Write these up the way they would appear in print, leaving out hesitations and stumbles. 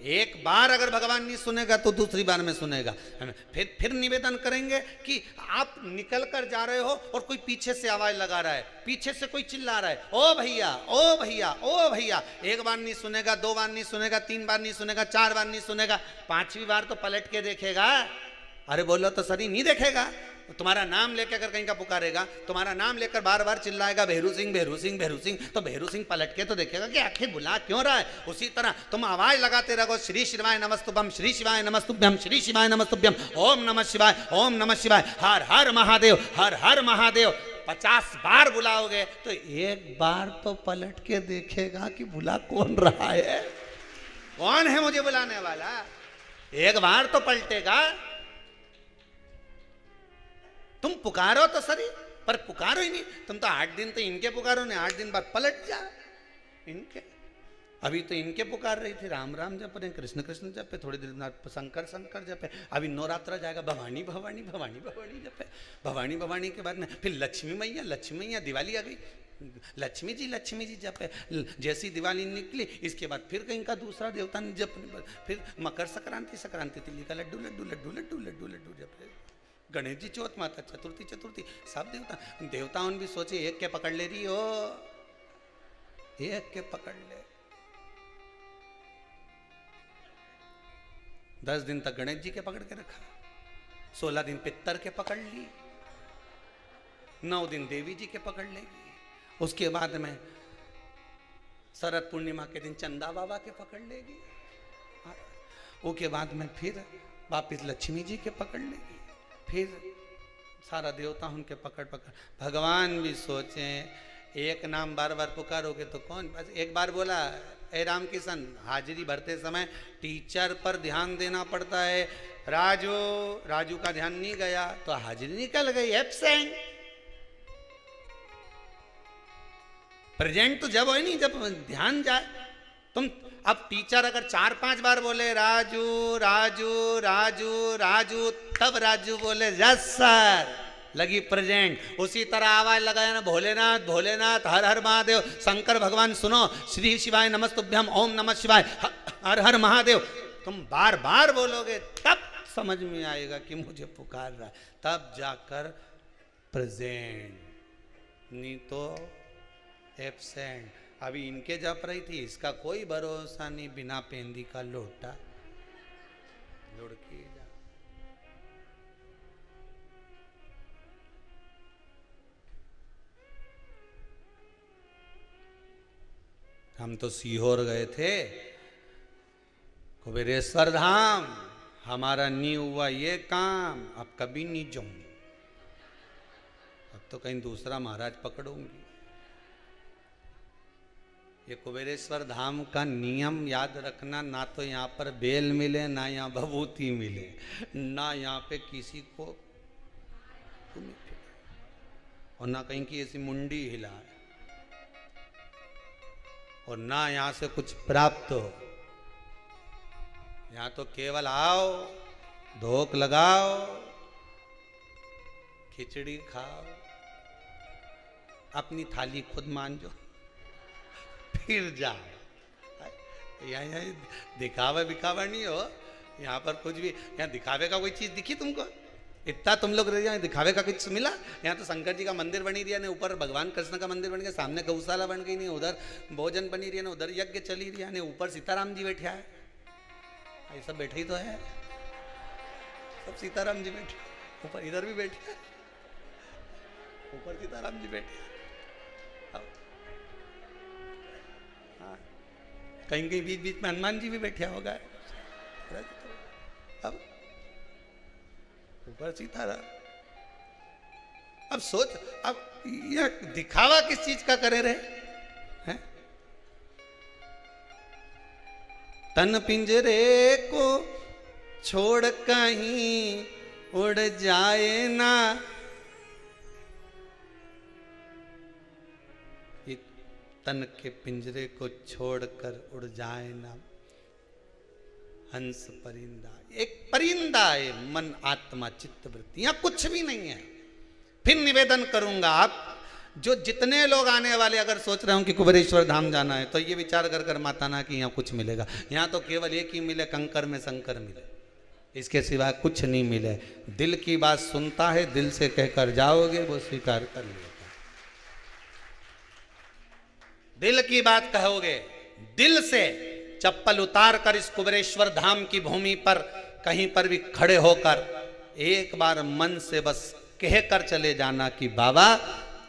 एक बार अगर भगवान नहीं सुनेगा तो दूसरी बार में सुनेगा। फिर निवेदन करेंगे कि आप निकल कर जा रहे हो और कोई पीछे से आवाज लगा रहा है, पीछे से कोई चिल्ला रहा है, ओ भैया ओ भैया ओ भैया। एक बार नहीं सुनेगा, दो बार नहीं सुनेगा, तीन बार नहीं सुनेगा, चार बार नहीं सुनेगा, पांचवी बार तो पलट के देखेगा। अरे बोलो तो सही, नहीं देखेगा। तुम्हारा नाम लेकर अगर कहीं का पुकारेगा, तुम्हारा नाम लेकर बार बार चिल्लाएगा भेरू सिंह भेरू सिंह भेरू सिंह, तो भेरू सिंह पलट के तो देखेगा कि आखिर बुला क्यों रहा है। उसी तरह तुम आवाज लगाते रहो, श्री शिवाय नमस्तुभ्यम, श्री शिवाय नमस्तुभ्यम, श्री शिवाय नमस्तुभ्यम, ओम नमः शिवाय, ओम नमः शिवाय, हर हर महादेव, हर हर महादेव। 50 बार बुलाओगे तो एक बार तो पलट के देखेगा कि बुला कौन रहा है, कौन है मुझे बुलाने वाला। एक बार तो पलटेगा। तुम पुकारो तो सही, पर पुकारो ही नहीं। तुम तो 8 दिन तो इनके पुकारो ने, 8 दिन बाद पलट जा इनके। अभी तो इनके पुकार रही थी, राम राम जप रहे, कृष्ण कृष्ण जपे, थोड़ी देर बाद शंकर शंकर जपे। अभी नवरात्र जाएगा, भवानी भवानी भवानी भवानी जपे, भवानी भवानी के बाद में फिर लक्ष्मी मैया, लक्ष्मी मैया, दिवाली आ गई, लक्ष्मी जी जपे। जैसी दिवाली निकली इसके बाद फिर कहीं का दूसरा देवता जप, फिर मकर संक्रांति, संक्रांति तिल्ली का लड्डू लड्डू लड्डू लड्डू लड्डू लड्डू जपे। गणेश जी चौथ, माता चतुर्थी चतुर्थी, सब देवताओं ने भी सोचे एक के पकड़ ले रही हो, एक के पकड़ ले। 10 दिन तक गणेश जी के पकड़ के रखा, 16 दिन पितर के पकड़ ली, 9 दिन देवी जी के पकड़ लेगी। उसके बाद में शरद पूर्णिमा के दिन चंदा बाबा के पकड़ लेगी। उसके बाद में फिर वापिस लक्ष्मी जी के पकड़ लेगी, फिर सारा देवता उनके पकड़ पकड़। भगवान भी सोचे एक नाम बार बार पुकारोगे तो कौन। बस एक बार बोला, ए राम किशन, हाजिरी भरते समय टीचर पर ध्यान देना पड़ता है। राजू, राजू का ध्यान नहीं गया तो हाजिरी निकल गई, एब्सेंट। प्रेजेंट तो जब हो नहीं, जब ध्यान जाए। तुम अब टीचर अगर 4-5 बार बोले राजू राजू राजू राजू, तब राजू बोले यस सर, लगी प्रेजेंट। उसी तरह आवाज लगाया ना, भोलेनाथ भोलेनाथ, हर हर महादेव, शंकर भगवान सुनो, श्री शिवाय नमस्तुभ्यम, ओम नमः शिवाय, हर हर महादेव। तुम बार बार बोलोगे तब समझ में आएगा कि मुझे पुकार रहा है, तब जाकर प्रेजेंट, नहीं तो एब्सेंट। अभी इनके जप रही थी, इसका कोई भरोसा नहीं, बिना पेंदी का लोटा लुढ़की जा। हम तो सीहोर गए थे, कुबेरेश्वर धाम, हमारा नहीं हुआ ये काम, अब कभी नहीं जाऊंगी, अब तो कहीं दूसरा महाराज पकड़ूंगी। ये कुबेरेश्वर धाम का नियम याद रखना, ना तो यहाँ पर बेल मिले, ना यहाँ भभूति मिले, ना यहाँ पे किसी को और ना कहीं की ऐसी मुंडी हिलाए, और ना यहाँ से कुछ प्राप्त हो। यहाँ तो केवल आओ, धोक लगाओ, खिचड़ी खाओ, अपनी थाली खुद मांजो, फिर जाओ। यहाँ दिखावा विखावा नहीं हो, यहाँ पर कुछ भी, यहाँ दिखावे का कोई चीज दिखी तुमको? इतना तुम लोग यहाँ दिखावे का कुछ मिला? यहाँ तो शंकर जी का मंदिर बनी रही है ने, ऊपर भगवान कृष्ण का मंदिर बन गया, सामने गौशाला बन गई, नहीं उधर भोजन बनी रही है, उधर यज्ञ चली रही है, ऊपर सीताराम जी बैठे है। ये सब बैठे ही तो है, सब सीताराम जी बैठे, ऊपर इधर भी बैठे, ऊपर सीताराम जी बैठे, कहीं कहीं बीच बीच में हनुमान जी भी बैठे होगा। अब ऊपर सीताराम। अब सोच, अब यह दिखावा किस चीज का करे रहे हैं? तन पिंजरे को छोड़ कहीं उड़ जाए ना, तन के पिंजरे को छोड़कर उड़ जाए ना हंस परिंदा। एक परिंदा है मन आत्मा चित्त वृत्ति, यहां कुछ भी नहीं है। फिर निवेदन करूंगा, आप जो जितने लोग आने वाले अगर सोच रहे हो कि कुबेरेश्वर धाम जाना है तो ये विचार कर कर मत आना कि यहाँ कुछ मिलेगा। यहाँ तो केवल एक ही मिले, कंकर में शंकर मिले, इसके सिवा कुछ नहीं मिले। दिल की बात सुनता है, दिल से कहकर जाओगे वो स्वीकार कर लेगा। दिल की बात कहोगे, दिल से चप्पल उतार कर इस कुबेरेश्वर धाम की भूमि पर कहीं पर भी खड़े होकर एक बार मन से बस कहकर चले जाना कि बाबा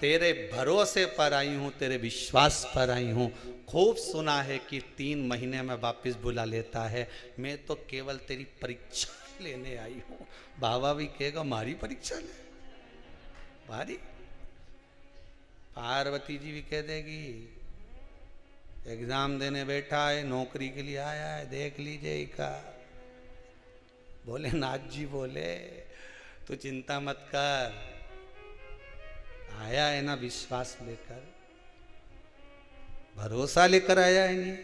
तेरे भरोसे पर आई हूं, तेरे विश्वास पर आई हूं। खूब सुना है कि 3 महीने में वापस बुला लेता है, मैं तो केवल तेरी परीक्षा लेने आई हूं। बाबा भी कहेगा मारी परीक्षा ले, मारी। पार्वती जी भी कह देगी एग्जाम देने बैठा है, नौकरी के लिए आया है, देख लीजिएगा। भोलेनाथ जी बोले तू चिंता मत कर, आया है ना विश्वास लेकर, भरोसा लेकर आया है, नहीं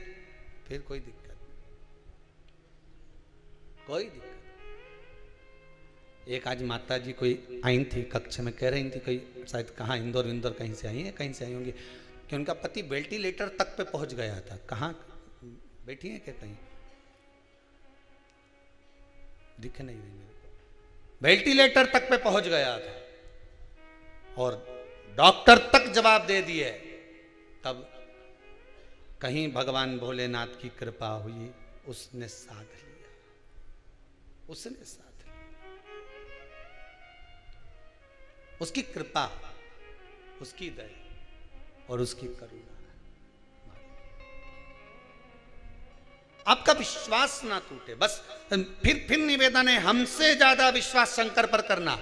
फिर कोई दिक्कत नहीं, कोई दिक्कत। एक आज माता जी कोई आई थी कक्ष में, कह रही थी कोई शायद कहाँ इंदौर विंदौर कहीं से आई है, कहीं से आई होंगी, कि उनका पति वेंटिलेटर तक पे पहुंच गया था। कहाँ बैठी है क्या, कहीं दिख नहीं रही मेरे को, वेंटिलेटर तक पे पहुंच गया था और डॉक्टर तक जवाब दे दिए। तब कहीं भगवान भोलेनाथ की कृपा हुई, उसने साथ लिया, उसने साथ लिया। उसकी कृपा, उसकी दया और उसकी करुणा। आपका विश्वास ना टूटे, बस फिर निवेदन है, हमसे ज्यादा विश्वास शंकर पर करना,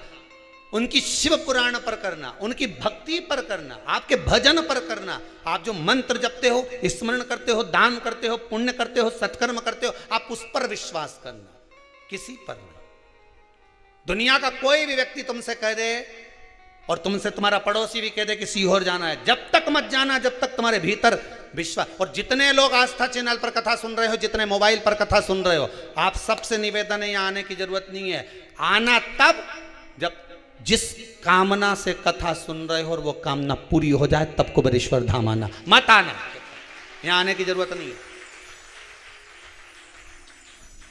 उनकी शिव पुराण पर करना, उनकी भक्ति पर करना, आपके भजन पर करना। आप जो मंत्र जपते हो, स्मरण करते हो, दान करते हो, पुण्य करते हो, सत्कर्म करते हो, आप उस पर विश्वास करना, किसी पर नहीं। दुनिया का कोई भी व्यक्ति तुमसे कह दे और तुमसे तुम्हारा पड़ोसी भी कह दे कि सीहोर जाना है, जब तक मत जाना जब तक तुम्हारे भीतर विश्वास। और जितने लोग आस्था चैनल पर कथा सुन रहे हो, जितने मोबाइल पर कथा सुन रहे हो, आप सबसे निवेदन है, यहाँ आने की जरूरत नहीं है। आना तब जब जिस कामना से कथा सुन रहे हो और वो कामना पूरी हो जाए, तब कुबेरेश्वर धाम आना, मत आना, यहां आने की जरूरत नहीं है।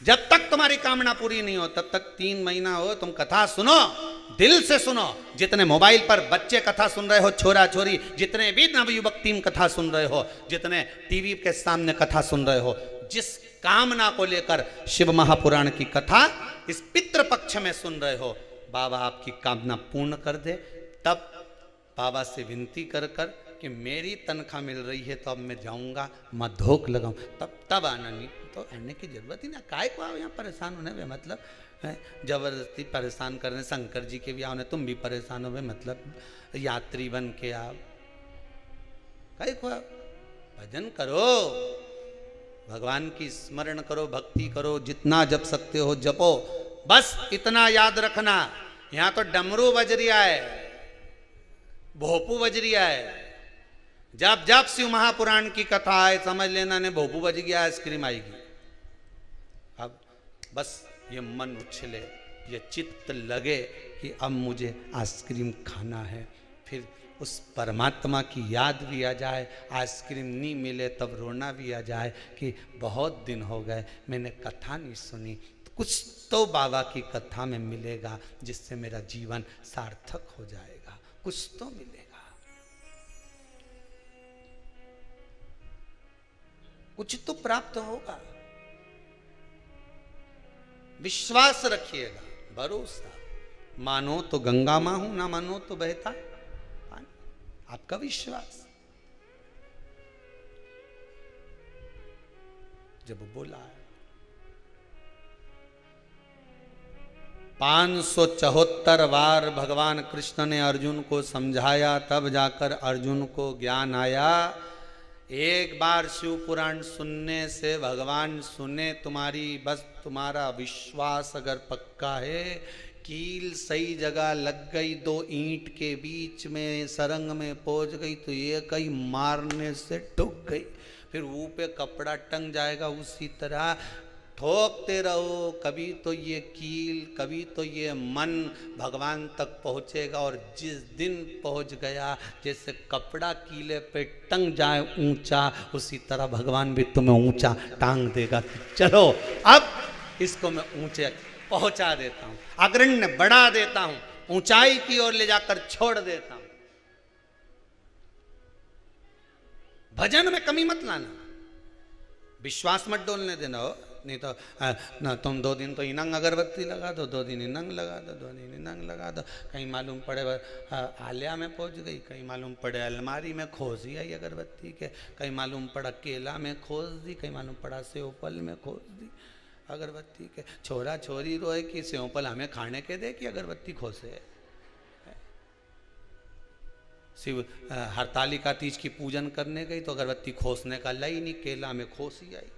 जब तक तुम्हारी कामना पूरी नहीं हो तब तक 3 महीना हो, तुम कथा सुनो, दिल से सुनो। जितने मोबाइल पर बच्चे कथा सुन रहे हो, छोरा छोरी, जितने भी नवयुवक टीम कथा सुन रहे हो, जितने टीवी के सामने कथा सुन रहे हो, जिस कामना को लेकर शिव महापुराण की कथा इस पितृपक्ष में सुन रहे हो, बाबा आपकी कामना पूर्ण कर दे। तब बाबा से विनती कर कर कि मेरी तनख्वाह मिल रही है तो अब मैं जाऊंगा, मैं धोख लगाऊं, तब आना, नहीं तो आने की जरूरत ही ना। काय को आओ यहाँ परेशान होने में, मतलब जबरदस्ती परेशान करने। शंकर जी के भी आओ, तुम भी परेशान हो, मतलब यात्री बन के आओ, काय को आओ। भजन करो, भगवान की स्मरण करो, भक्ति करो, जितना जप सकते हो जपो। बस इतना याद रखना, यहां तो डमरू बज रिया है, भोपू बज रिया है। जब जब शिव महापुराण की कथा है, समझ लेना ने भोपू बज गया, आइसक्रीम आएगी। अब बस ये मन उछले, ये चित्त लगे कि अब मुझे आइसक्रीम खाना है, फिर उस परमात्मा की याद भी आ जाए। आइसक्रीम नहीं मिले तब रोना भी आ जाए कि बहुत दिन हो गए मैंने कथा नहीं सुनी, कुछ तो बाबा की कथा में मिलेगा जिससे मेरा जीवन सार्थक हो जाएगा, कुछ तो मिलेगा, कुछ तो प्राप्त होगा। विश्वास रखिएगा, भरोसा। मानो तो गंगा मां हूं, ना मानो तो बहता पानी। आपका विश्वास जब बोला है 574 बार भगवान कृष्ण ने अर्जुन को समझाया, तब जाकर अर्जुन को ज्ञान आया। एक बार शिव पुराण सुनने से भगवान सुने तुम्हारी, बस तुम्हारा विश्वास अगर पक्का है, कील सही जगह लग गई, 2 ईंट के बीच में सरंग में पहुंच गई तो ये कहीं मारने से टूट गई, फिर ऊपर कपड़ा टंग जाएगा, उसी तरह ठोकते रहो, कभी तो ये कील, कभी तो ये मन भगवान तक पहुंचेगा। और जिस दिन पहुंच गया, जैसे कपड़ा कीले पे टंग जाए ऊंचा, उसी तरह भगवान भी तुम्हें ऊंचा टांग देगा। चलो अब इसको मैं ऊंचे पहुंचा देता हूं, अग्रण्य बढ़ा देता हूं, ऊंचाई की ओर ले जाकर छोड़ देता हूं। भजन में कमी मत लाना, विश्वास मत डोलने देना हो। नहीं तो ना तुम 2 दिन तो इनंग अगरबत्ती लगा दो, 2 दिन इनंग लगा दो, 2 दिन इनंग लगा दो, कहीं मालूम पड़े आलिया में पहुंच गई, कहीं मालूम पड़े अलमारी में खोज ही आई अगरबत्ती के, कहीं मालूम पड़ा केला में खोज दी, कहीं मालूम पड़ा सेवफल में खोज दी अगरबत्ती के। छोरा छोरी रोए कि सेवफल हमें खाने के दे कि अगरबत्ती खोसे। शिव हरतालिका तीज की पूजन करने गई तो अगरबत्ती खोसने का लाई नहीं, केला में खोस ही आई।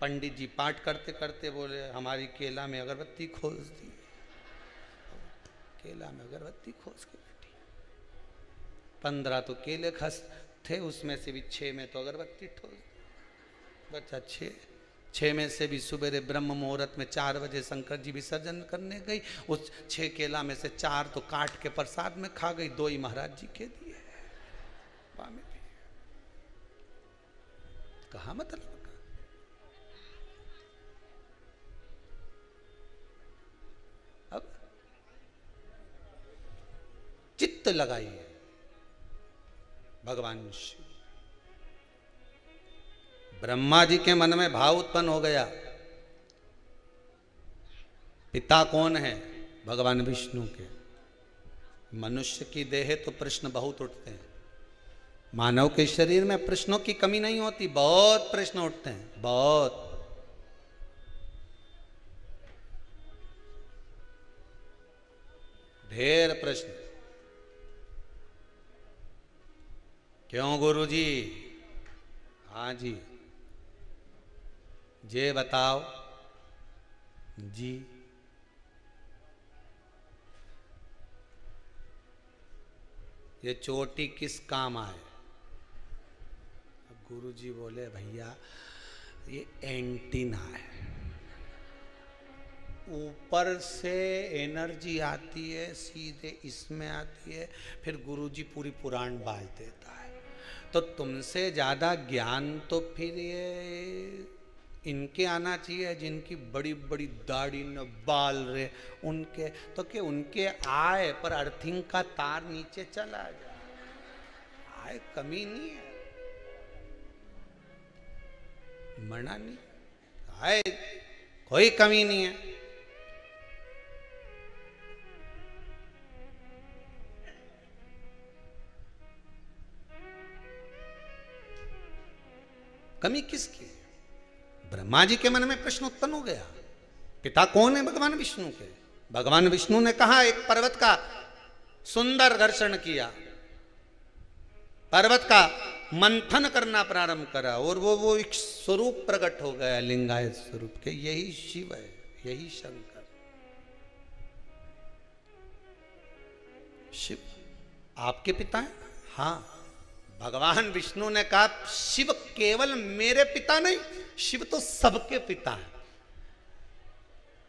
पंडित जी पाठ करते करते बोले हमारी केला में अगरबत्ती खोस दी, केला में अगरबत्ती खोस के बैठी। 15 तो केले खस थे, उसमें से भी 6 में तो अगरबत्ती ठोस दी। बच्चा 6 में से भी सुबेरे ब्रह्म मुहूर्त में 4 बजे शंकर जी विसर्जन करने गई। उस 6 केला में से 4 तो काट के प्रसाद में खा गई, 2 ही महाराज जी के दिए। कहा मतलब अब चित्त लगाइए भगवान शिव। ब्रह्मा जी के मन में भाव उत्पन्न हो गया, पिता कौन है? भगवान विष्णु के। मनुष्य की देह तो प्रश्न बहुत उठते हैं, मानव के शरीर में प्रश्नों की कमी नहीं होती, बहुत प्रश्न उठते हैं, बहुत। ढेर प्रश्न। क्यों गुरुजी? हाँ जी, जे बताओ जी। ये चोटी किस काम आए? गुरुजी बोले भैया ये एंटीना है, ऊपर से एनर्जी आती है सीधे इसमें आती है, फिर गुरुजी पूरी पुराण बाज देता है। तो तुमसे ज़्यादा ज्ञान तो फिर ये इनके आना चाहिए, जिनकी बड़ी बड़ी दाढ़ी न बाल रहे उनके। तो कि उनके आए पर अर्थिंग का तार नीचे चला जाए, आए कमी नहीं है, मना नहीं, आए कोई कमी नहीं है। कमी किसकी? ब्रह्मा जी के मन में प्रश्न उत्पन्न हो गया, पिता कौन है? भगवान विष्णु के। भगवान विष्णु ने कहा, एक पर्वत का सुंदर घर्षण किया, पर्वत का मंथन करना प्रारंभ करा, और वो एक स्वरूप प्रकट हो गया, लिंगायत स्वरूप के। यही शिव है, यही शंकर। शिव आपके पिता है? हाँ। भगवान विष्णु ने कहा, शिव केवल मेरे पिता नहीं, शिव तो सबके पिता है।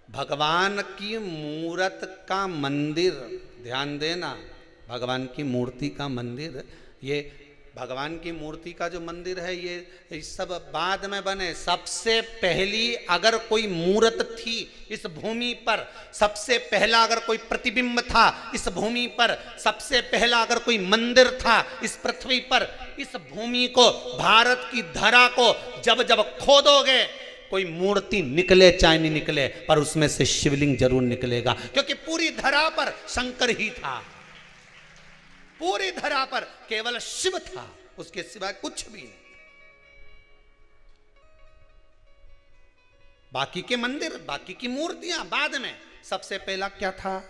भगवान की मूर्त का मंदिर, ध्यान देना, भगवान की मूर्ति का मंदिर, ये भगवान की मूर्ति का जो मंदिर है ये सब बाद में बने। सबसे पहली अगर कोई मूर्त थी इस भूमि पर, सबसे पहला अगर कोई प्रतिबिंब था इस भूमि पर, सबसे पहला अगर कोई मंदिर था इस पृथ्वी पर, इस भूमि को, भारत की धरा को जब जब खोदोगे, कोई मूर्ति निकले चाहे नहीं निकले, पर उसमें से शिवलिंग जरूर निकलेगा, क्योंकि पूरी धरा पर शंकर ही था। पूरी धरा पर केवल शिव था, उसके सिवाय कुछ भी नहीं। बाकी के मंदिर, बाकी की मूर्तियां बाद में, सबसे पहला क्या था?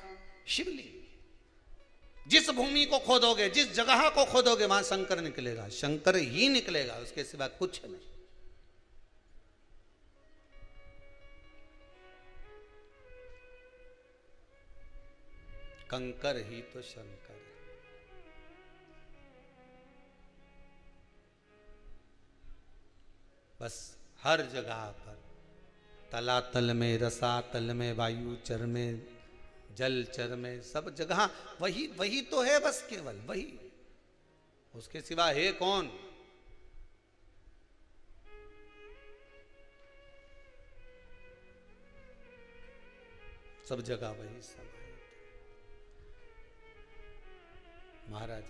शिवलिंग। जिस भूमि को खोदोगे, जिस जगह को खोदोगे, वहां शंकर निकलेगा, शंकर ही निकलेगा, उसके सिवाय कुछ नहीं। कंकर ही तो शंकर है। बस हर जगह पर तलातल में, रसातल में, वायु चर में, जल चर में, सब जगह वही वही तो है, बस केवल वही, उसके सिवा है कौन? सब जगह वही समाहित महाराज।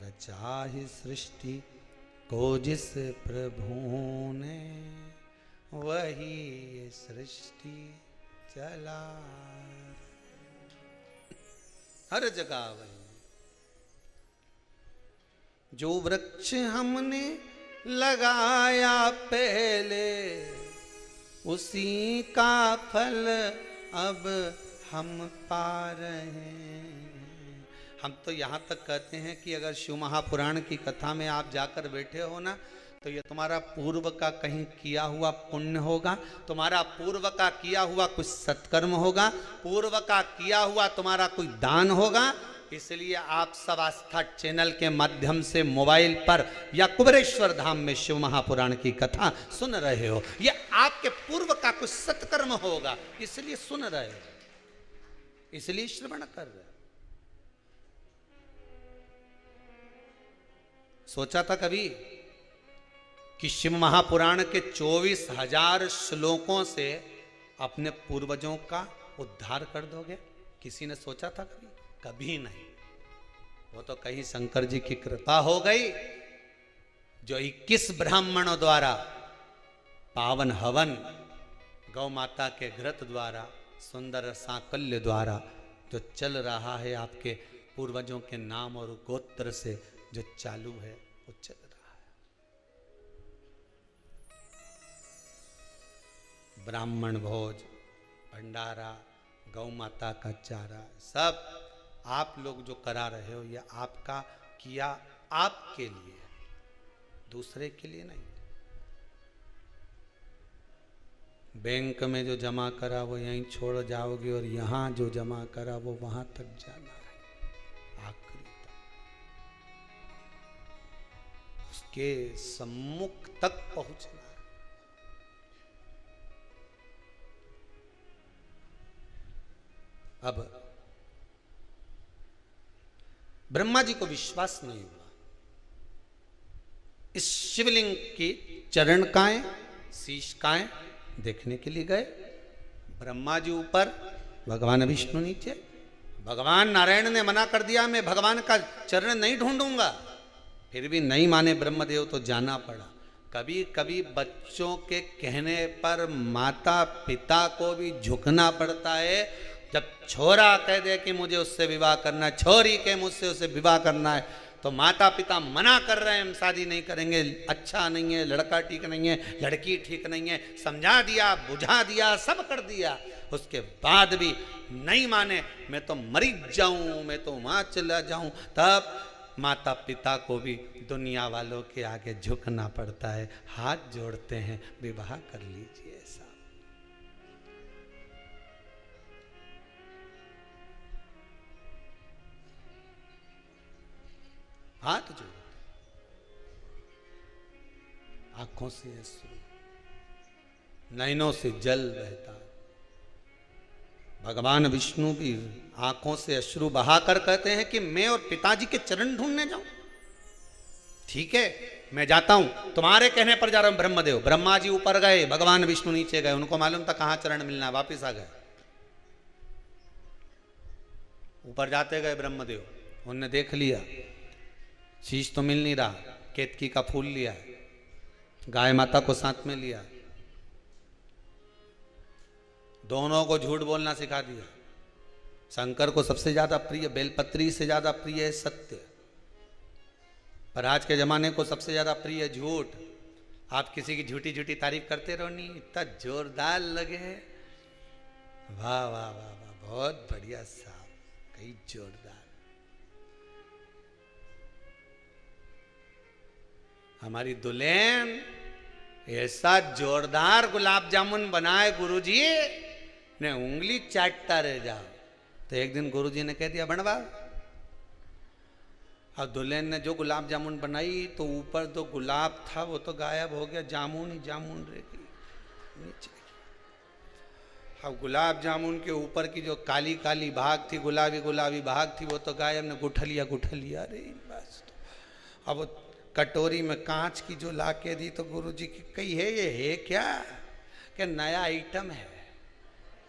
रचा ही सृष्टि को जिस प्रभु ने, वही सृष्टि चला, हर जगह वही। जो वृक्ष हमने लगाया पहले, उसी का फल अब हम पा रहे हैं। हम तो यहाँ तक कहते हैं कि अगर शिव महापुराण की कथा में आप जाकर बैठे हो ना, तो ये तुम्हारा पूर्व का कहीं किया हुआ पुण्य होगा, तुम्हारा पूर्व का किया हुआ कुछ सत्कर्म होगा, पूर्व का किया हुआ तुम्हारा कोई दान होगा। इसलिए आप सब आस्था चैनल के माध्यम से मोबाइल पर या कुबेरेश्वर धाम में शिव महापुराण की कथा सुन रहे हो, ये आपके पूर्व का कुछ सत्कर्म होगा, इसलिए सुन रहे हो, इसलिए श्रवण कर रहे हो। सोचा था कभी कि शिव महापुराण के 24,000 श्लोकों से अपने पूर्वजों का उद्धार कर दोगे? किसी ने सोचा था कभी? कभी नहीं। वो तो कहीं शंकर जी की कृपा हो गई, जो 21 ब्राह्मणों द्वारा पावन हवन, गौ माता के घृत द्वारा, सुंदर सांकल्य द्वारा जो चल रहा है, आपके पूर्वजों के नाम और गोत्र से जो चालू है, वो चल रहा है। ब्राह्मण भोज, भंडारा, गौ माता का चारा, सब आप लोग जो करा रहे हो, ये आपका किया आपके लिए, दूसरे के लिए नहीं। बैंक में जो जमा करा वो यहीं छोड़ जाओगे, और यहां जो जमा करा वो वहां तक जाना है, आखिरी तक, उसके सम्मुख तक पहुंचना है। अब ब्रह्मा जी को विश्वास नहीं हुआ, इस शिवलिंग की चरण काएं, शीश काएं देखने के लिए गए। ब्रह्मा जी ऊपर, भगवान विष्णु नीचे। भगवान नारायण ने मना कर दिया, मैं भगवान का चरण नहीं ढूंढूंगा, फिर भी नहीं माने ब्रह्मदेव, तो जाना पड़ा। कभी कभी बच्चों के कहने पर माता पिता को भी झुकना पड़ता है। जब छोरा कह दे कि मुझे उससे विवाह करना है, छोरी के मुझसे उसे विवाह करना है, तो माता पिता मना कर रहे हैं, हम शादी नहीं करेंगे, अच्छा नहीं है, लड़का ठीक नहीं है, लड़की ठीक नहीं है, समझा दिया, बुझा दिया, सब कर दिया, उसके बाद भी नहीं माने, मैं तो मरी जाऊं, मैं तो वहां चला जाऊं, तब माता पिता को भी दुनिया वालों के आगे झुकना पड़ता है, हाथ जोड़ते हैं, विवाह कर लीजिए। ऐसा हाथ जोड़ते, आंखों से अश्रु, नैनों से जल बहता। भगवान विष्णु भी आंखों से अश्रु बहाकर कहते हैं कि मैं और पिताजी के चरण ढूंढने जाऊं। ठीक है, मैं जाता हूं, तुम्हारे कहने पर जा रहा हूं। ब्रह्मदेव, ब्रह्मा जी ऊपर गए, भगवान विष्णु नीचे गए, उनको मालूम था कहां चरण मिलना, वापिस आ गए। ऊपर जाते गए ब्रह्मदेव, उनने देख लिया शीश तो मिल नहीं रहा, केतकी का फूल लिया, गाय माता को साथ में लिया, दोनों को झूठ बोलना सिखा दिया। शंकर को सबसे ज्यादा प्रिय बेलपत्री से ज्यादा प्रिय है सत्य, पर आज के जमाने को सबसे ज्यादा प्रिय है झूठ। आप किसी की झूठी झूठी तारीफ करते रहो, नहीं इतना जोरदार लगे, वाह वाह वाह वाह, बहुत बढ़िया साहब, कई जोरदार। हमारी दुल्हन ऐसा जोरदार गुलाब जामुन बनाए गुरुजी ने, उंगली चाटता रह जाओ। तो एक दिन गुरुजी ने कह दिया, बनवा अब दुल्हन ने जो गुलाब जामुन बनाई तो ऊपर जो गुलाब था वो तो गायब हो गया, जामुन ही जामुन रह गई नीचे। अब गुलाब जामुन के ऊपर की जो काली काली भाग थी, गुलाबी गुलाबी भाग थी, वो तो गायब ने गुठलिया गुठलिया रे बस। तो अब कटोरी में कांच की जो ला के दी तो गुरुजी की कही है ये है क्या, क्या नया आइटम है।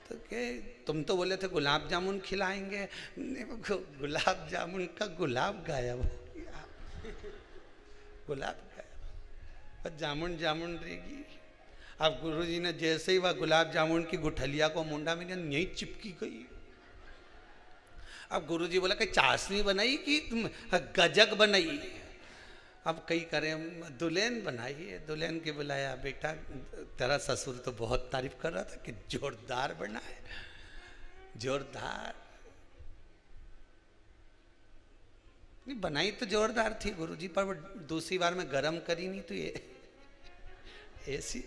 तो के तुम तो बोले थे गुलाब जामुन खिलाएंगे, गुलाब जामुन का गुलाब गायब हो गया, गुलाब गायब और जामुन जामुन रहेगी। अब गुरुजी ने जैसे ही वह गुलाब जामुन की गुठलिया को मुंडा में यहीं चिपकी गई। अब गुरुजी बोला कि चाशनी बनाई कि गजक बनाई। अब कई करें दुल्हन बनाई है, दुल्हन के बुलाया, बेटा तेरा ससुर तो बहुत तारीफ कर रहा था कि जोरदार बना है, जोरदार। नहीं बनाई तो जोरदार थी गुरुजी, पर वो दूसरी बार में गरम करी नहीं तो ये ऐसी।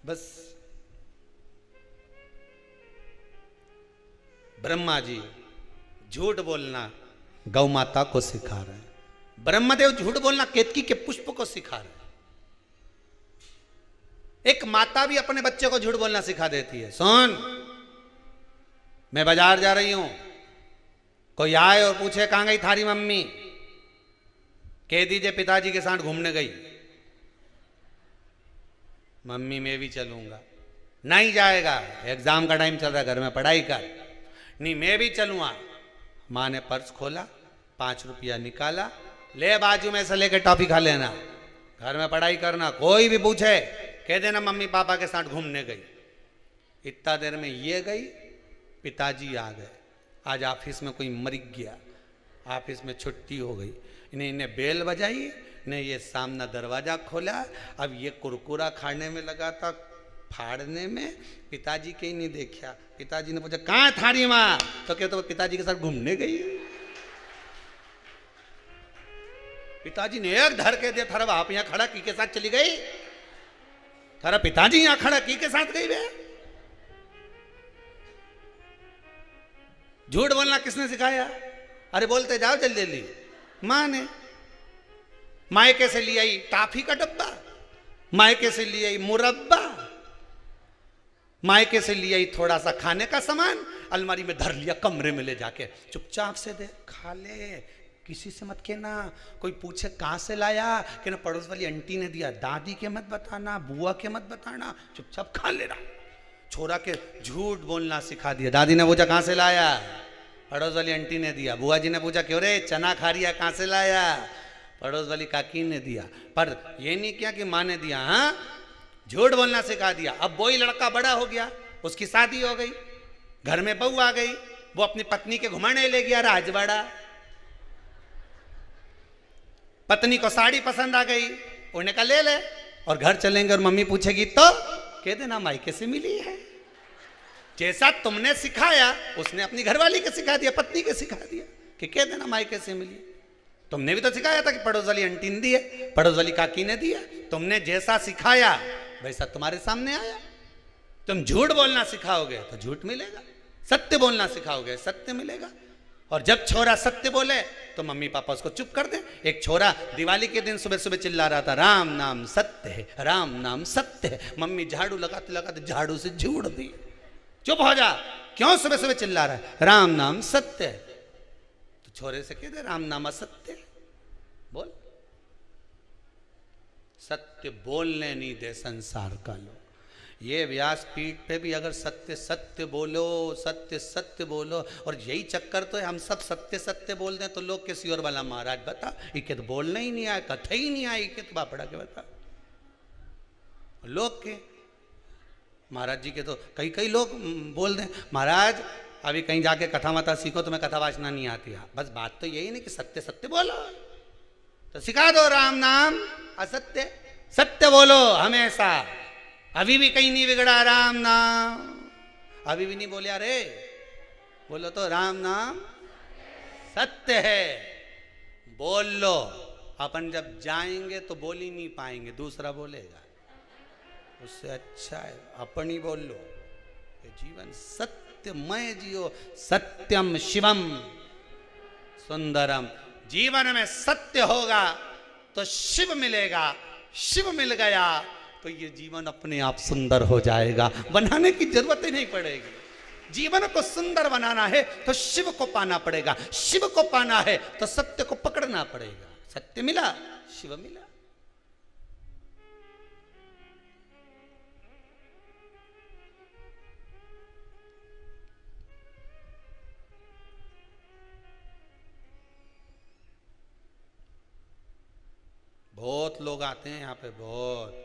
बस ब्रह्मा जी झूठ बोलना गौ माता को सिखा रहे हैं। ब्रह्मदेव झूठ बोलना केतकी के पुष्प को सिखा रहे हैं। एक माता भी अपने बच्चे को झूठ बोलना सिखा देती है। सुन, मैं बाजार जा रही हूं, कोई आए और पूछे कहां गई थारी मम्मी, कह दीजिए पिताजी के साथ घूमने गई। मम्मी मैं भी चलूंगा, नहीं जाएगा, एग्जाम का टाइम चल रहा है, घर में पढ़ाई कर। नहीं मैं भी चलूंगा। माँ ने पर्स खोला, 5 रुपया निकाला, ले बाजू में से लेके टॉफी खा लेना, घर में पढ़ाई करना, कोई भी पूछे कह देना मम्मी पापा के साथ घूमने गई। इतना देर में ये गई, पिताजी आ गए। आज ऑफिस में कोई मर गया, ऑफिस में छुट्टी हो गई। इन्हें बेल बजाई ने, ये सामना दरवाजा खोला। अब ये कुरकुरा खाने में लगा था, फाड़ने में। पिताजी के ही नहीं देखा। पिताजी ने पूछा कहाँ थारी माँ, तो कहते पिताजी के साथ घूमने गई। पिताजी ने एक धर के दिया, थारा बाप यहाँ खड़ा की के साथ चली गई, थारा पिताजी यहाँ खड़ा की के साथ गई। वे झूठ बोलना किसने सिखाया? अरे बोलते जाओ जल्दी जल्दी। माँ ने। मायके से ले आई टाफी का डब्बा, मायके से ले आई मुरब्बा, मायके से ले आई थोड़ा सा खाने का सामान, अलमारी में धर लिया, कमरे में ले जाके चुपचाप से दे, खा ले, किसी से मत कहना। कोई पूछे कहाँ से लाया, कहना पड़ोस वाली आंटी ने दिया, दादी के मत बताना, बुआ के मत बताना, चुपचाप खा लेना। छोरा के झूठ बोलना सिखा दिया। दादी ने पूछा कहाँ से लाया, पड़ोस वाली आंटी ने दिया। बुआ जी ने पूछा क्यों रे चना खा रही है, कहाँ से लाया, पड़ोस वाली काकी ने दिया। पर ये नहीं किया कि माँ ने दिया। हाँ, झूठ बोलना सिखा दिया। अब वही लड़का बड़ा हो गया, उसकी शादी हो गई, घर में बहू आ गई, वो अपनी पत्नी के घुमाने ले गया राजवाड़ा। पत्नी को साड़ी पसंद आ गई, उन्होंने कहा ले ले, और घर चलेंगे और मम्मी पूछेगी तो कह देना मायके से मिली है। जैसा तुमने सिखाया उसने अपनी घरवाली के सिखा दिया, पत्नी के सिखा दिया कि कह देना मायके से मिली। तुमने भी तो सिखाया था कि पड़ोस वाली आंटी ने दिया, पड़ोस वाली काकी ने दिया। तुमने जैसा सिखाया वैसा तुम्हारे सामने आया। तुम झूठ बोलना सिखाओगे तो झूठ मिलेगा, सत्य बोलना सिखाओगे सत्य मिलेगा। और जब छोरा सत्य बोले तो मम्मी पापा उसको चुप कर दे। एक छोरा दिवाली के दिन सुबह सुबह चिल्ला रहा था राम नाम सत्य है, राम नाम सत्य है। मम्मी झाड़ू लगाते लगाते झाड़ू से झूड़ दी, चुप हो जा, क्यों सुबह सुबह चिल्ला रहा है, राम नाम सत्य है। तो छोरे से कह दे राम नाम असत्य है, बोल। सत्य बोलने नहीं दे संसार का लोग। ये व्यासपीठ पे भी अगर सत्य सत्य बोलो, सत्य सत्य बोलो, और यही चक्कर तो है, हम सब सत्य सत्य बोल दें तो लोग किसी और वाला महाराज बता इके तो बोलना ही नहीं आया, कथा ही नहीं आई, के तो बापड़ा के बता। लोग के महाराज जी के तो कई कई लोग बोल दें महाराज अभी कहीं जाके कथा मता सीखो, तुम्हें कथा वाचना नहीं आती है। बस बात तो यही नहीं कि सत्य सत्य बोलो, तो सिखा दो राम नाम असत्य, सत्य बोलो हमेशा। अभी भी कहीं नहीं बिगड़ा राम नाम, अभी भी नहीं बोले अरे, बोलो तो राम नाम सत्य है, बोल लो। अपन जब जाएंगे तो बोल ही नहीं पाएंगे, दूसरा बोलेगा। उससे अच्छा है अपनी बोल लो कि जीवन सत्यमय जियो, सत्यम शिवम सुंदरम। जीवन में सत्य होगा तो शिव मिलेगा, शिव मिल गया तो ये जीवन अपने आप सुंदर हो जाएगा, बनाने की जरूरत ही नहीं पड़ेगी। जीवन को सुंदर बनाना है तो शिव को पाना पड़ेगा, शिव को पाना है तो सत्य को पकड़ना पड़ेगा। सत्य मिला, शिव मिला। बहुत लोग आते हैं यहाँ पे, बहुत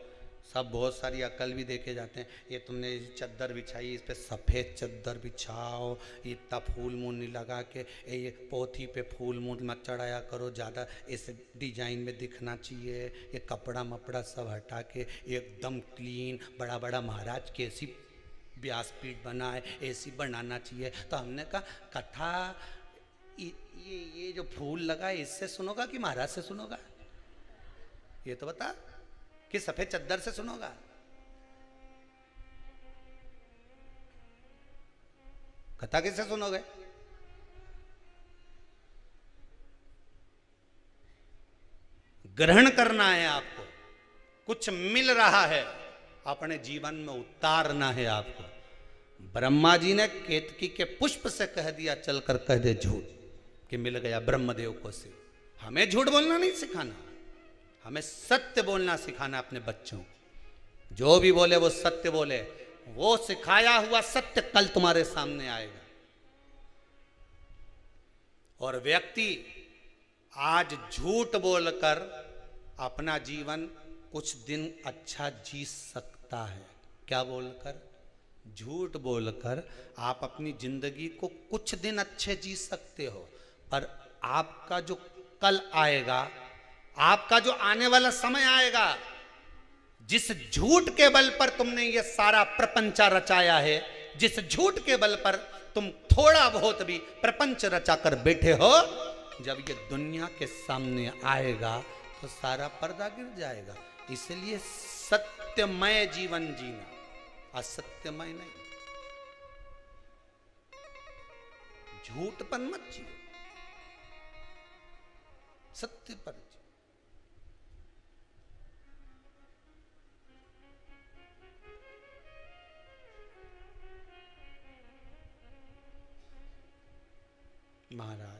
सब बहुत सारी अकल भी देके जाते हैं। ये तुमने चद्दर बिछाई, इस पे सफ़ेद चद्दर बिछाओ, इतना फूल मूल नहीं लगा के, ये पोथी पे फूल मूल मत चढ़ाया करो, ज़्यादा इस डिजाइन में दिखना चाहिए, ये कपड़ा मपड़ा सब हटा के एकदम क्लीन, बड़ा बड़ा महाराज की ऐसी व्यासपीठ बनाए, ऐसी बनाना चाहिए। तो हमने कहा कथा ये जो फूल लगा है इससे सुनोगा कि महाराज से सुनोगा? ये तो बता कि सफेद चद्दर से सुनोगा? कथा किससे सुनोगे? ग्रहण करना है आपको, कुछ मिल रहा है अपने जीवन में उतारना है आपको। ब्रह्मा जी ने केतकी के पुष्प से कह दिया चलकर कह दे झूठ, कि मिल गया ब्रह्मदेव को सिर। हमें झूठ बोलना नहीं सिखाना, हमें सत्य बोलना सिखाना अपने बच्चों को। जो भी बोले वो सत्य बोले, वो सिखाया हुआ सत्य कल तुम्हारे सामने आएगा। और व्यक्ति आज झूठ बोलकर अपना जीवन कुछ दिन अच्छा जी सकता है। क्या बोलकर? झूठ बोलकर आप अपनी जिंदगी को कुछ दिन अच्छे जी सकते हो, पर आपका जो कल आएगा, आपका जो आने वाला समय आएगा, जिस झूठ के बल पर तुमने ये सारा प्रपंच रचाया है, जिस झूठ के बल पर तुम थोड़ा बहुत भी प्रपंच रचा कर बैठे हो, जब ये दुनिया के सामने आएगा तो सारा पर्दा गिर जाएगा। इसलिए सत्यमय जीवन जीना, असत्यमय नहीं। झूठपन मत जियो, सत्य पर जियो। महाराज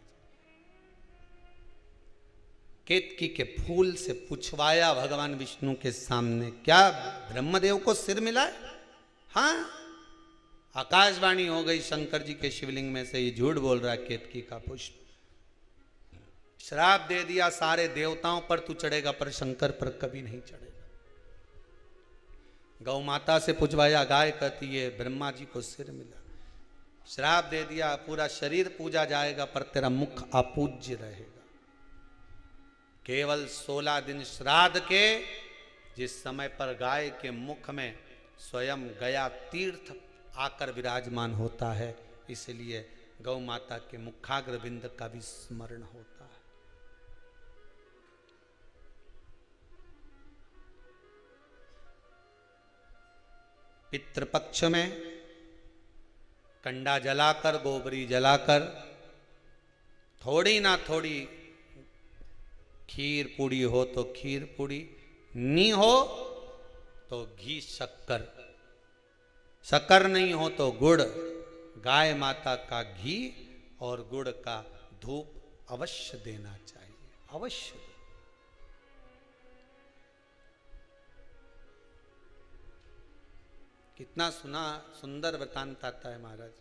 केतकी के फूल से पूछवाया भगवान विष्णु के सामने, क्या ब्रह्मदेव को सिर मिला है? हाँ, आकाशवाणी हो गई शंकर जी के शिवलिंग में से, ये झूठ बोल रहा है केतकी का पुष्प। श्राप दे दिया सारे देवताओं पर तू चढ़ेगा पर शंकर पर कभी नहीं चढ़ेगा। गौ माता से पूछवाया, गाय कहती है ब्रह्मा जी को सिर मिला। श्राप दे दिया पूरा शरीर पूजा जाएगा पर तेरा मुख अपूज्य रहेगा। केवल 16 दिन श्राद्ध के, जिस समय पर गाय के मुख में स्वयं गया तीर्थ आकर विराजमान होता है, इसलिए गौ माता के मुखाग्र बिंद का भी स्मरण होता है। पितृपक्ष में कंडा जलाकर, गोबरी जलाकर, थोड़ी ना थोड़ी खीर पूड़ी हो तो खीर पूड़ी, नी हो तो घी शक्कर, शक्कर नहीं हो तो गुड़, गाय माता का घी और गुड़ का धूप अवश्य देना चाहिए, अवश्य। कितना सुंदर वृतांत आता है महाराज।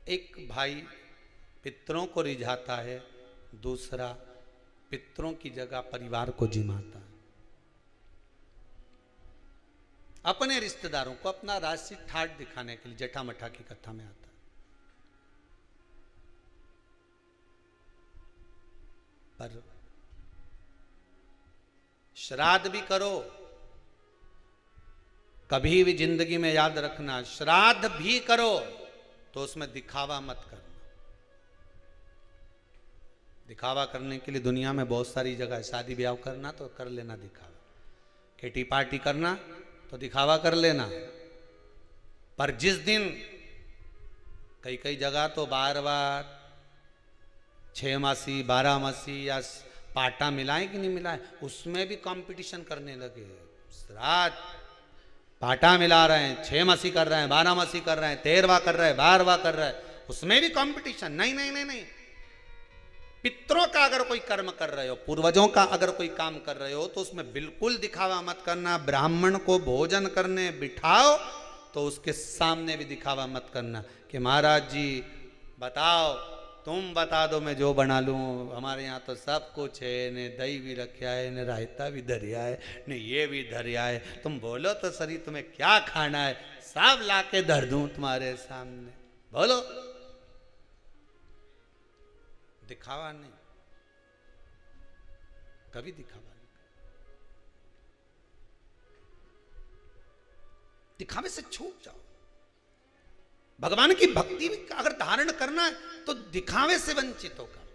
एक भाई पितरों को रिझाता है, दूसरा पितरों की जगह परिवार को जिमाता है। अपने रिश्तेदारों को अपना राजसी ठाट दिखाने के लिए जटा मठा की कथा में आता है। पर श्राद्ध भी करो, कभी भी जिंदगी में याद रखना, श्राद्ध भी करो तो उसमें दिखावा मत करना। दिखावा करने के लिए दुनिया में बहुत सारी जगह है। शादी ब्याह करना तो कर लेना दिखावा, किटी पार्टी करना तो दिखावा कर लेना, पर जिस दिन कई कई जगह तो बार 6 मासी 12 मासी या पाटा मिलाए कि नहीं मिलाए, उसमें भी कंपटीशन करने लगे। रात पाटा मिला रहे हैं, 6 मासी कर रहे हैं, 12 मासी कर रहे हैं, 13वां कर रहे हैं, 12वां कर रहे हैं, उसमें भी कंपटीशन। नहीं नहीं नहीं नहीं, पितरों का अगर कोई कर्म कर रहे हो, पूर्वजों का अगर कोई काम कर रहे हो, तो उसमें बिल्कुल दिखावा मत करना। ब्राह्मण को भोजन करने बिठाओ तो उसके सामने भी दिखावा मत करना कि महाराज जी बताओ, तुम बता दो मैं जो बना लूँ, हमारे यहाँ तो सब कुछ है, ने दही भी रखा है, ने रायता भी धरिया है, ने ये भी धरिया है, तुम बोलो तो सही तुम्हें क्या खाना है, सब ला के धर दूँ तुम्हारे सामने, बोलो। दिखावा नहीं, कभी दिखावा नहीं। दिखावे से छूट जाओ। भगवान की भक्ति अगर धारण करना है तो दिखावे से वंचित होकर।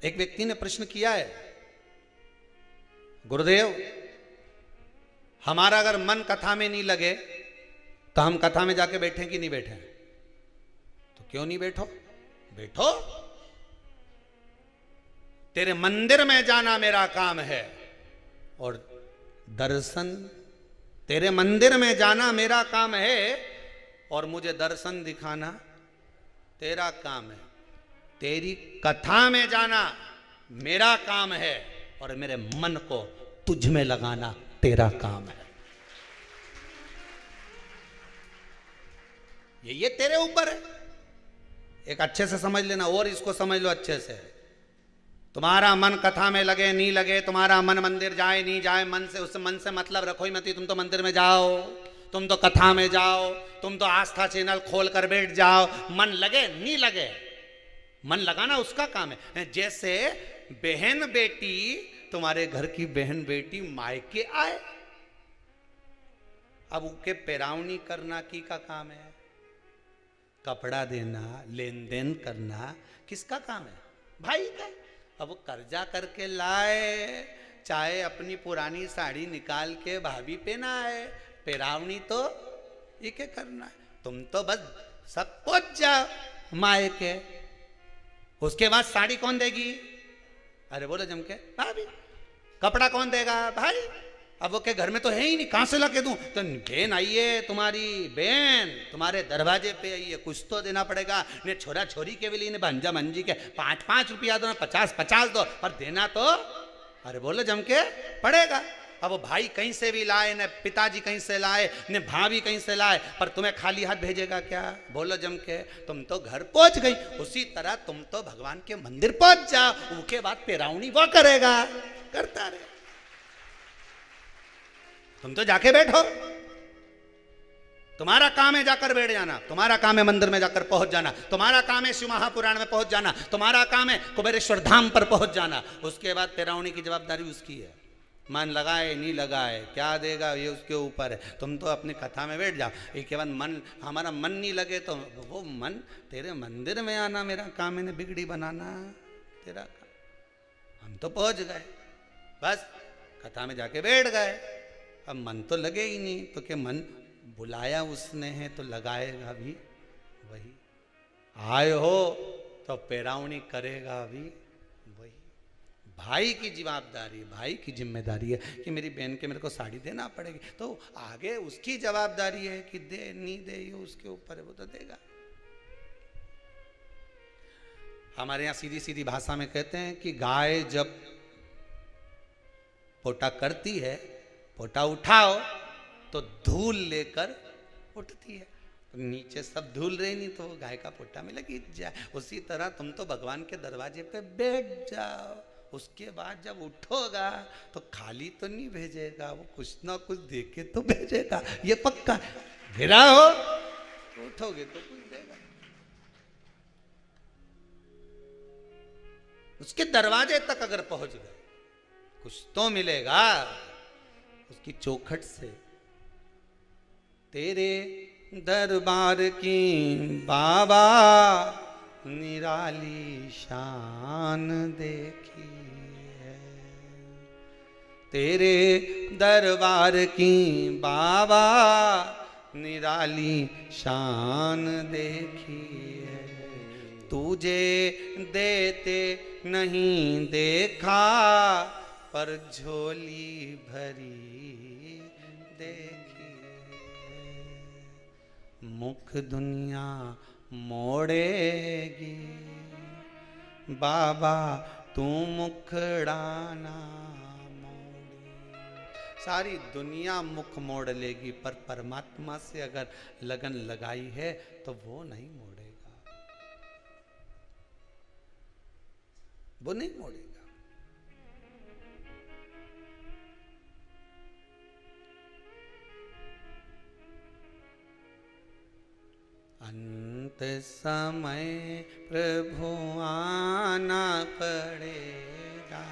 एक व्यक्ति ने प्रश्न किया है, गुरुदेव हमारा अगर मन कथा में नहीं लगे तो हम कथा में जाके बैठे कि नहीं बैठे? तो क्यों नहीं बैठो? बैठो। तेरे मंदिर में जाना मेरा काम है और दर्शन, तेरे मंदिर में जाना मेरा काम है और मुझे दर्शन दिखाना तेरा काम है। तेरी कथा में जाना मेरा काम है और मेरे मन को तुझ में लगाना तेरा काम है। ये तेरे ऊपर है। एक अच्छे से समझ लेना और इसको समझ लो अच्छे से। तुम्हारा मन कथा में लगे नहीं लगे, तुम्हारा मन मंदिर जाए नहीं जाए, मन से उस मन से मतलब रखो ही मत। तुम तो मंदिर में जाओ, तुम तो कथा में जाओ, तुम तो आस्था चैनल खोल कर बैठ जाओ, मन लगे नहीं लगे, मन लगाना उसका काम है। जैसे बहन बेटी, तुम्हारे घर की बहन बेटी मायके आए, अब उनके पेरावनी करना की का काम है? कपड़ा देना, लेन देन करना किसका काम है? भाई का। अब वो कर्जा करके लाए, चाहे अपनी पुरानी साड़ी निकाल के भाभी पहनाए, पेरावनी तो ये क्या करना है? तुम तो बस सब पहुंच जाओ मायके, उसके बाद साड़ी कौन देगी? अरे बोलो जम के, भाभी। कपड़ा कौन देगा? भाई। अब वो के घर में तो है ही नहीं, कहां से ला के दूं? तो बहन आई है, तुम्हारी बहन तुम्हारे दरवाजे पे आई है, कुछ तो देना पड़ेगा। ने छोरा छोरी के लिए, भंजा मंजी के 5-5 रुपया दो ना, 50-50 दो, पर देना तो अरे बोलो जम के पड़ेगा। अब वो भाई कहीं से भी लाए, न पिताजी कहीं से लाए, न भाभी कहीं से लाए, पर तुम्हें खाली हाथ भेजेगा क्या? बोलो जम के। तुम तो घर पहुंच गई, उसी तरह तुम तो भगवान के मंदिर पहुंच जाओ, उसके बाद पेरावनी वो करेगा, करता रहे। तुम तो जाके बैठो, तुम्हारा काम है जाकर बैठ जाना, तुम्हारा काम है मंदिर में जाकर पहुंच जाना, तुम्हारा काम है शिव महापुराण में पहुंच जाना, तुम्हारा काम है कुबेरेश्वर धाम पर पहुंच जाना। उसके बाद पेरावनी की जवाबदारी उसकी है। मन लगाए नहीं लगाए, क्या देगा ये उसके ऊपर है। तुम तो अपनी कथा में बैठ जाओ। एक बाद मन, हमारा मन नहीं लगे तो वो मन, तेरे मंदिर में आना मेरा काम है, बिगड़ी बनाना तेरा काम। हम तो पहुंच गए, बस कथा में जाके बैठ गए। अब मन तो लगे ही नहीं, तो क्या मन बुलाया उसने है तो लगाएगा भी वही। आए हो तो पेरावनी करेगा भी वही। भाई की जवाबदारी, भाई की जिम्मेदारी है कि मेरी बहन के मेरे को साड़ी देना पड़ेगी, तो आगे उसकी जवाबदारी है कि दे नहीं दे, ये उसके ऊपर है, वो तो देगा। हमारे यहाँ सीधी सीधी भाषा में कहते हैं कि गाय जब पोटा करती है, पोटा उठाओ तो धूल लेकर उठती है। नीचे सब धूल रही नहीं तो गाय का पोटा में लगी जाए। उसी तरह तुम तो भगवान के दरवाजे पे बैठ जाओ, उसके बाद जब उठोगा तो खाली तो नहीं भेजेगा, वो कुछ ना कुछ दे के तो भेजेगा, ये पक्का। गिरा हो तो उठोगे तो कुछ देगा। उसके दरवाजे तक अगर पहुंच गए कुछ तो मिलेगा। उसकी चौखट से। तेरे दरबार की बाबा निराली शान देखी है, तेरे दरबार की बाबा निराली शान देखी है। तुझे देते नहीं देखा पर झोली भरी देखी है। मुख दुनिया मोड़ेगी बाबा तू मुखड़ाना मोड़ी। सारी दुनिया मुख मोड़ लेगी पर परमात्मा से अगर लगन लगाई है तो वो नहीं मोड़ेगा, वो नहीं मोड़ेगा। अंत समय प्रभु आना पड़ेगा,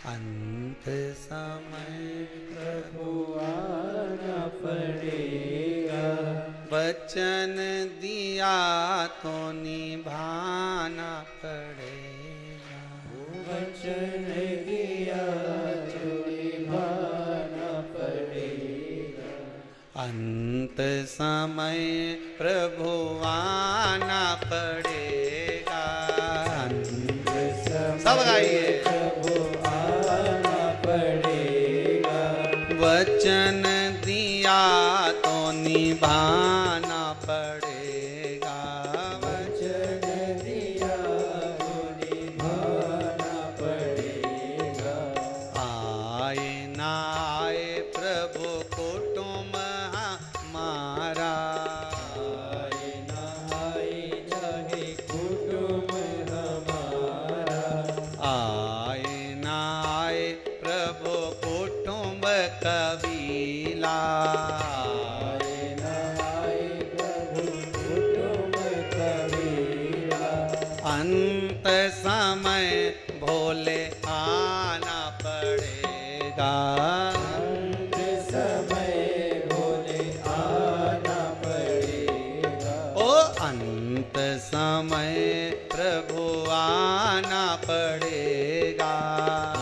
अंत समय प्रभु आना पड़ेगा। वचन दिया तो निभाना पड़ेगा, वचन दिया तो निभाना पड़ेगा। अंत समय प्रभु आना पड़ेगा, अंत समय सब गाइए प्रभु आना पड़ेगा। वचन दिया तो निभाना पड़ेगा, वचन दिया तो निभाना पड़ेगा। आए ना आए प्रभु कुटुंब हमारा, आए ना आए चाहे कुटुंब हमारा, आए ना आए प्रभु कुटुंब कबीला, आए ना आए प्रभु कुटुंब कबीला। अंत समय भोले आना पड़ेगा, अंत समय भोले आना पड़ेगा। ओ अंत समय प्रभु आना पड़ेगा,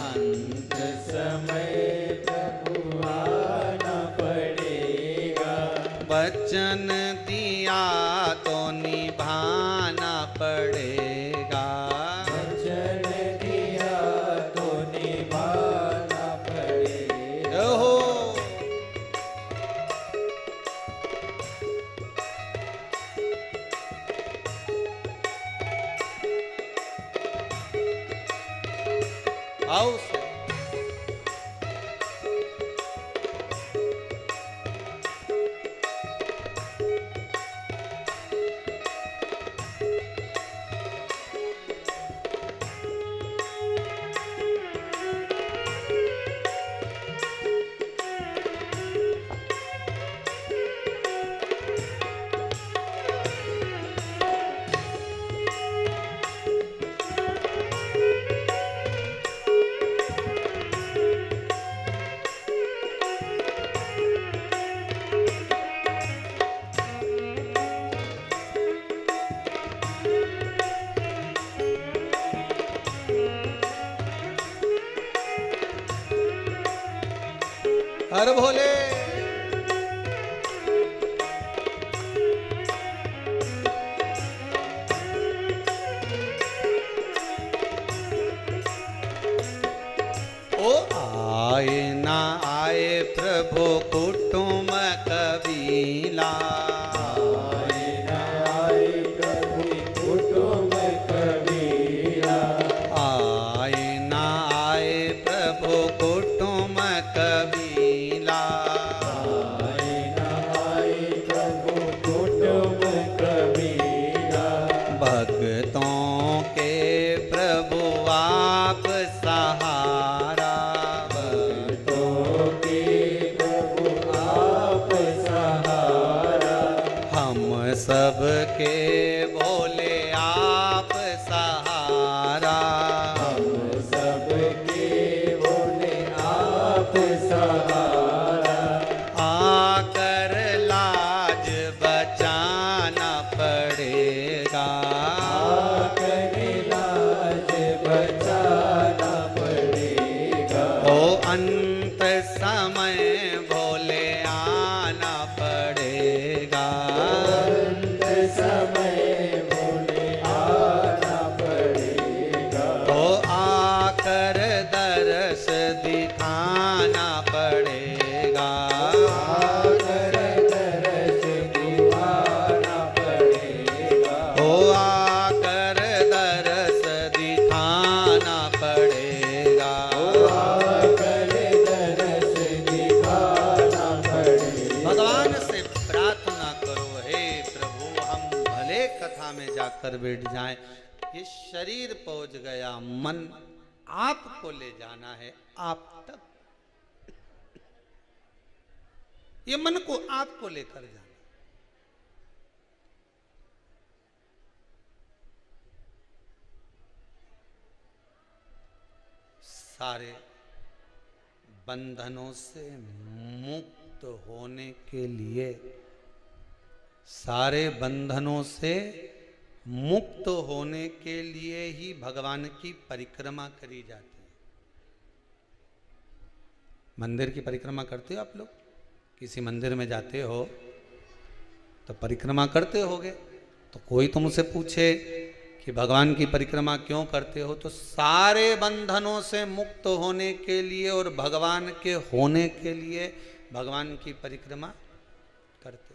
अंत समय प्रभु आना पड़ेगा। वचन दिया तो निभाना पड़ेगा, वचन दिया तो निभाना पड़ेगा। हो आओ से हर भोले ओ आए ना आए प्रभु कुटुंब कबीला, आए ना आए प्रभु कुटुंब कबीला, आए ना आए प्रभु कुटुंब कबीला, आए ना आए प्रभु कुटुंब कबीला। भक्तों के प्रभु आप सहारा, भक्तों के प्रभु आप सहारा। हम सब के भोले आप सहारा, हम सब के भोले आप सहारा। अवस्था में जाकर बैठ जाएं। ये शरीर पहुंच गया, मन आपको ले जाना है आप तक। ये मन को आपको लेकर जाना। सारे बंधनों से मुक्त होने के लिए, सारे बंधनों से मुक्त होने के लिए ही भगवान की परिक्रमा करी जाती है। मंदिर की परिक्रमा करते हो आप लोग? किसी मंदिर में जाते हो तो परिक्रमा करते होगे। तो कोई तो मुझसे पूछे कि भगवान की परिक्रमा क्यों करते हो, तो सारे बंधनों से मुक्त होने के लिए और भगवान के होने के लिए भगवान की परिक्रमा करते।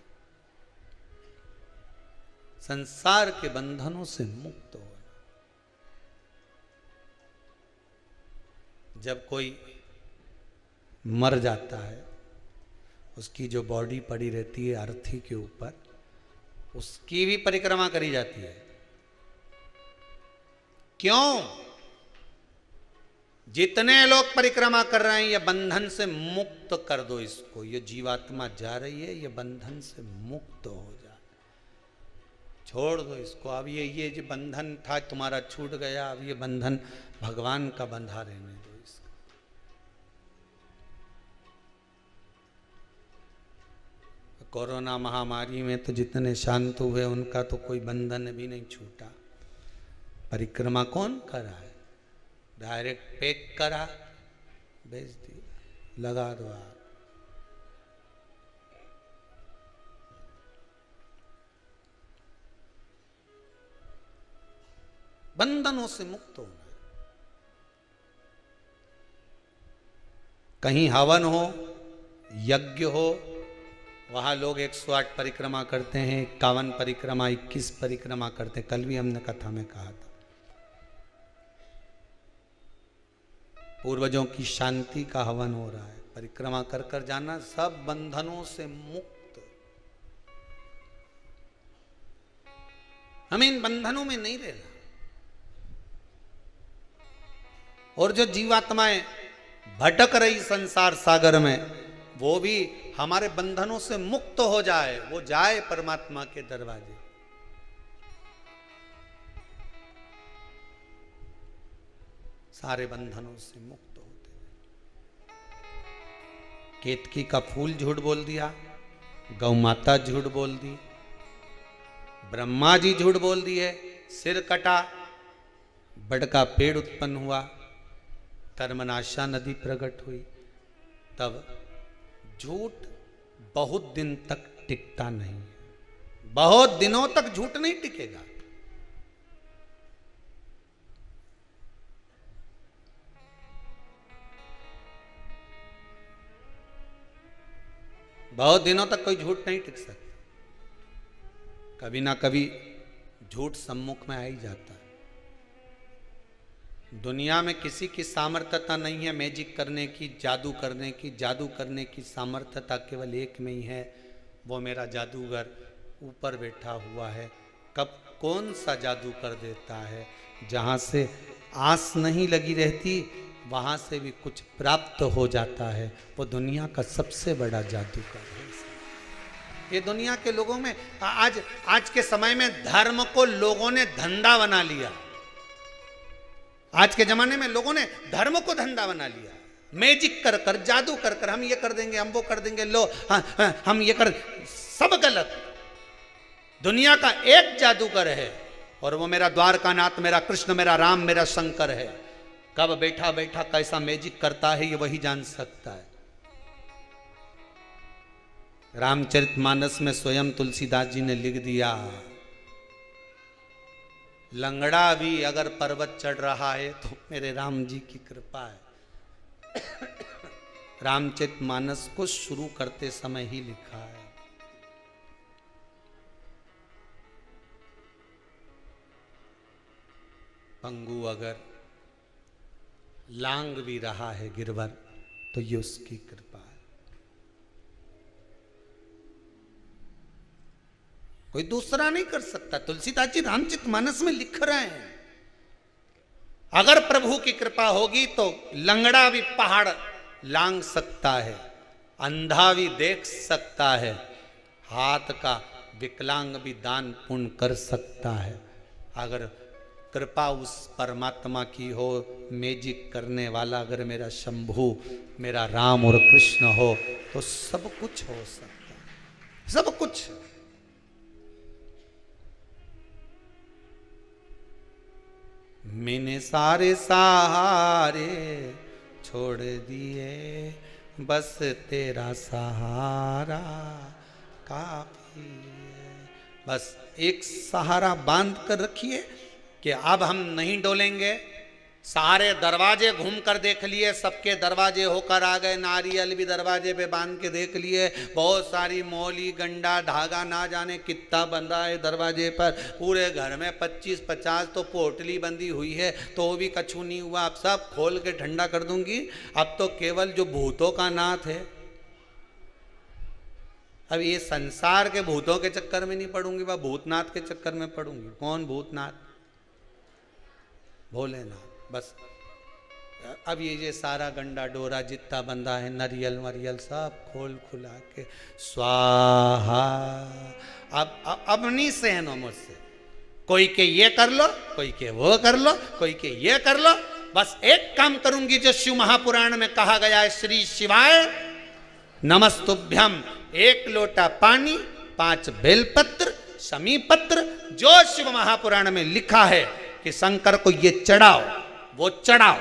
संसार के बंधनों से मुक्त होना। जब कोई मर जाता है, उसकी जो बॉडी पड़ी रहती है अर्थी के ऊपर, उसकी भी परिक्रमा करी जाती है। क्यों? जितने लोग परिक्रमा कर रहे हैं, ये बंधन से मुक्त कर दो इसको। ये जीवात्मा जा रही है, ये बंधन से मुक्त हो जाए, छोड़ दो इसको। अब ये जो बंधन था तुम्हारा छूट गया, अब ये बंधन भगवान का बंधा रहने दो इसका। कोरोना महामारी में तो जितने शांत हुए उनका तो कोई बंधन भी नहीं छूटा। परिक्रमा कौन करा है? डायरेक्ट पैक करा, भेज दी, लगा दो आप। बंधनों से मुक्त होना। कहीं हवन हो, यज्ञ हो, वहां लोग 108 परिक्रमा करते हैं, 51 परिक्रमा, 21 परिक्रमा करते हैं। कल भी हमने कथा में कहा था, पूर्वजों की शांति का हवन हो रहा है। परिक्रमा कर कर जाना, सब बंधनों से मुक्त। हमें इन बंधनों में नहीं रहना। और जो जीवात्माएं भटक रही संसार सागर में, वो भी हमारे बंधनों से मुक्त हो जाए, वो जाए परमात्मा के दरवाजे। सारे बंधनों से मुक्त होते। केतकी का फूल झूठ बोल दिया, गौ माता झूठ बोल दी, ब्रह्मा जी झूठ बोल दिए, सिर कटा, बड़ का पेड़ उत्पन्न हुआ, कर्मनाशा नदी प्रकट हुई। तब झूठ बहुत दिन तक टिकता नहीं, बहुत दिनों तक झूठ नहीं टिकेगा। बहुत दिनों तक कोई झूठ नहीं टिक सकता। कभी ना कभी झूठ सम्मुख में आ ही जाता है। दुनिया में किसी की सामर्थ्यता नहीं है मैजिक करने की, जादू करने की। जादू करने की सामर्थ्यता केवल एक में ही है, वो मेरा जादूगर ऊपर बैठा हुआ है। कब कौन सा जादू कर देता है, जहाँ से आस नहीं लगी रहती वहाँ से भी कुछ प्राप्त हो जाता है, वो दुनिया का सबसे बड़ा जादूगर है। ये दुनिया के लोगों में आज के समय में धर्म को लोगों ने धंधा बना लिया। आज के जमाने में लोगों ने धर्म को धंधा बना लिया। मैजिक कर कर, जादू कर कर, हम ये कर देंगे, हम वो कर देंगे, लो हम ये कर, सब गलत। दुनिया का एक जादूगर है और वो मेरा द्वारकानाथ, मेरा कृष्ण, मेरा राम, मेरा शंकर है। कब बैठा बैठा कैसा मैजिक करता है ये वही जान सकता है। रामचरितमानस में स्वयं तुलसीदास जी ने लिख दिया, लंगड़ा भी अगर पर्वत चढ़ रहा है तो मेरे राम जी की कृपा है। रामचरितमानस को शुरू करते समय ही लिखा है। पंगु अगर लांग भी रहा है गिरवर तो ये उसकी कृपा है। कोई दूसरा नहीं कर सकता। तुलसीदास जी रामचरितमानस में लिख रहे हैं, अगर प्रभु की कृपा होगी तो लंगड़ा भी पहाड़ लांग सकता है, अंधा भी देख सकता है, हाथ का विकलांग भी दान पुण्य कर सकता है। अगर कृपा उस परमात्मा की हो, मैजिक करने वाला अगर मेरा शंभु, मेरा राम और कृष्ण हो, तो सब कुछ हो सकता है, सब कुछ। मैंने सारे सहारे छोड़ दिए, बस तेरा सहारा काफी है। बस एक सहारा बांध कर रखिए कि अब हम नहीं डोलेंगे। सारे दरवाजे घूम कर देख लिए, सबके दरवाजे होकर आ गए, नारियल भी दरवाजे पे बांध के देख लिए, बहुत सारी मौली गंडा धागा ना जाने कितना बंधा है दरवाजे पर, पूरे घर में 25-50 तो पोटली बंधी हुई है, तो भी कछु नहीं हुआ। अब सब खोल के ठंडा कर दूंगी। अब तो केवल जो भूतों का नाथ है, अब ये संसार के भूतों के चक्कर में नहीं पड़ूंगी, वह भूतनाथ के चक्कर में पड़ूंगी। कौन भूतनाथ? भोलेनाथ। बस अब ये सारा गंडा डोरा जितना बंधा है, नरियल मरियल सब खोल खुला के स्वाहा। अब नहीं सहनो मुझसे, कोई के ये कर लो, कोई के वो कर लो, कोई के ये कर लो। बस एक काम करूंगी जो शिव महापुराण में कहा गया है, श्री शिवाय नमस्तुभ्यम। 1 लोटा पानी, 5 बेलपत्र, समीपत्र, जो शिव महापुराण में लिखा है कि शंकर को ये चढ़ाओ, वो चढ़ाओ।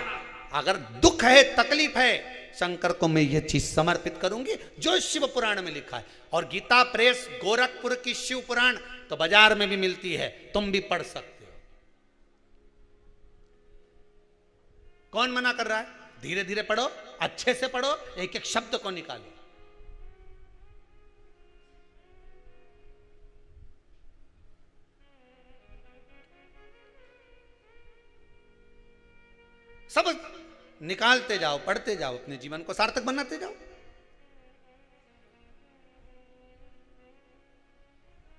अगर दुख है, तकलीफ है, शंकर को मैं ये चीज समर्पित करूंगी जो शिव पुराण में लिखा है। और गीता प्रेस गोरखपुर की शिव पुराण तो बाजार में भी मिलती है, तुम भी पढ़ सकते हो। कौन मना कर रहा है? धीरे धीरे पढ़ो, अच्छे से पढ़ो, एक एक शब्द को निकालो। सब निकालते जाओ, पढ़ते जाओ, अपने जीवन को सार्थक बनाते जाओ।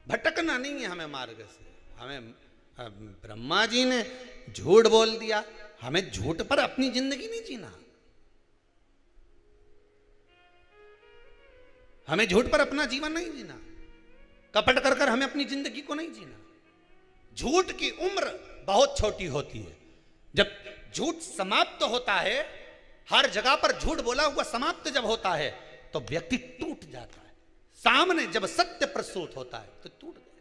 भटकना नहीं है हमें मार्ग से। हमें ब्रह्मा जी ने झूठ बोल दिया, हमें झूठ पर अपनी जिंदगी नहीं जीना। हमें झूठ पर अपना जीवन नहीं जीना, कपट कर कर हमें अपनी जिंदगी को नहीं जीना। झूठ की उम्र बहुत छोटी होती है। जब झूठ समाप्त होता है, हर जगह पर झूठ बोला हुआ समाप्त जब होता है, तो व्यक्ति टूट जाता है। सामने जब सत्य प्रस्तुत होता है तो टूट गया।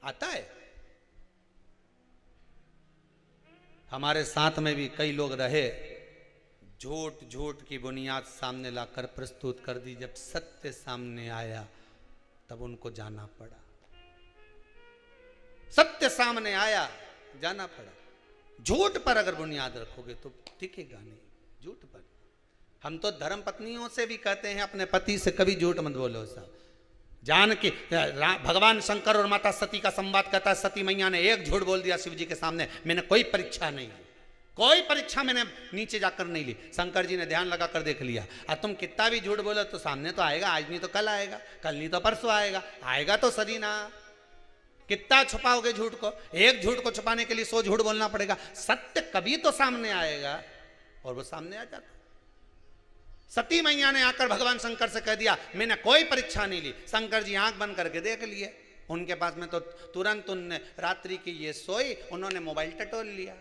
आता है। हमारे साथ में भी कई लोग रहे, झूठ झूठ की बुनियाद सामने लाकर प्रस्तुत कर दी। जब सत्य सामने आया तब उनको जाना पड़ा। सत्य सामने आया, जाना पड़ा। झूठ पर अगर बुनियाद रखोगे तो टिकेगा नहीं। झूठ पर हम तो धर्म पत्नियों से भी कहते हैं, अपने पति से कभी झूठ मत बोलो साहब। जान के भगवान शंकर और माता सती का संवाद कहता है, सती मैया ने एक झूठ बोल दिया शिव जी के सामने, मैंने कोई परीक्षा नहीं ली, कोई परीक्षा मैंने नीचे जाकर नहीं ली। शंकर जी ने ध्यान लगा कर देख लिया। और तुम कितना भी झूठ बोलो तो सामने तो आएगा, आज नहीं तो कल आएगा, कल नहीं तो परसों आएगा, आएगा तो सदी ना। कितना छुपाओगे झूठ को? एक झूठ को छुपाने के लिए 100 झूठ बोलना पड़ेगा। सत्य कभी तो सामने आएगा, और वो सामने आ जाता। सती मैया ने आकर भगवान शंकर से कह दिया, मैंने कोई परीक्षा नहीं ली। शंकर जी आंख बंद करके देख लिए। उनके पास में तो तुरंत उनने रात्रि की ये सोई, उन्होंने मोबाइल टटोल लिया।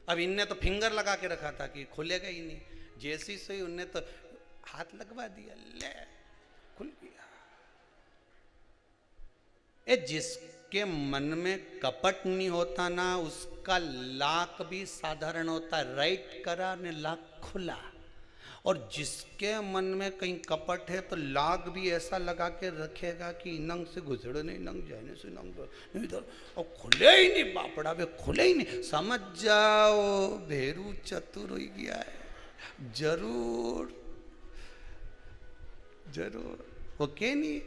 अब इनने तो फिंगर लगा के रखा था कि खुलेगा ही नहीं। जैसी सोई उनने तो हाथ लगवा दिया, ले खुल गया। जिसके मन में कपट नहीं होता ना, उसका लाक भी साधारण होता है। राइट करा ने लाक खुला। और जिसके मन में कहीं कपट है तो लाक भी ऐसा लगा के रखेगा कि नंग से गुजरे नहीं, नंग जाने से नंग नहीं, इधर और खुले ही नहीं। बापड़ा वे खुले ही नहीं। समझ जाओ भेरू चतुर हो गया है। जरूर जरूर। ओके नहीं।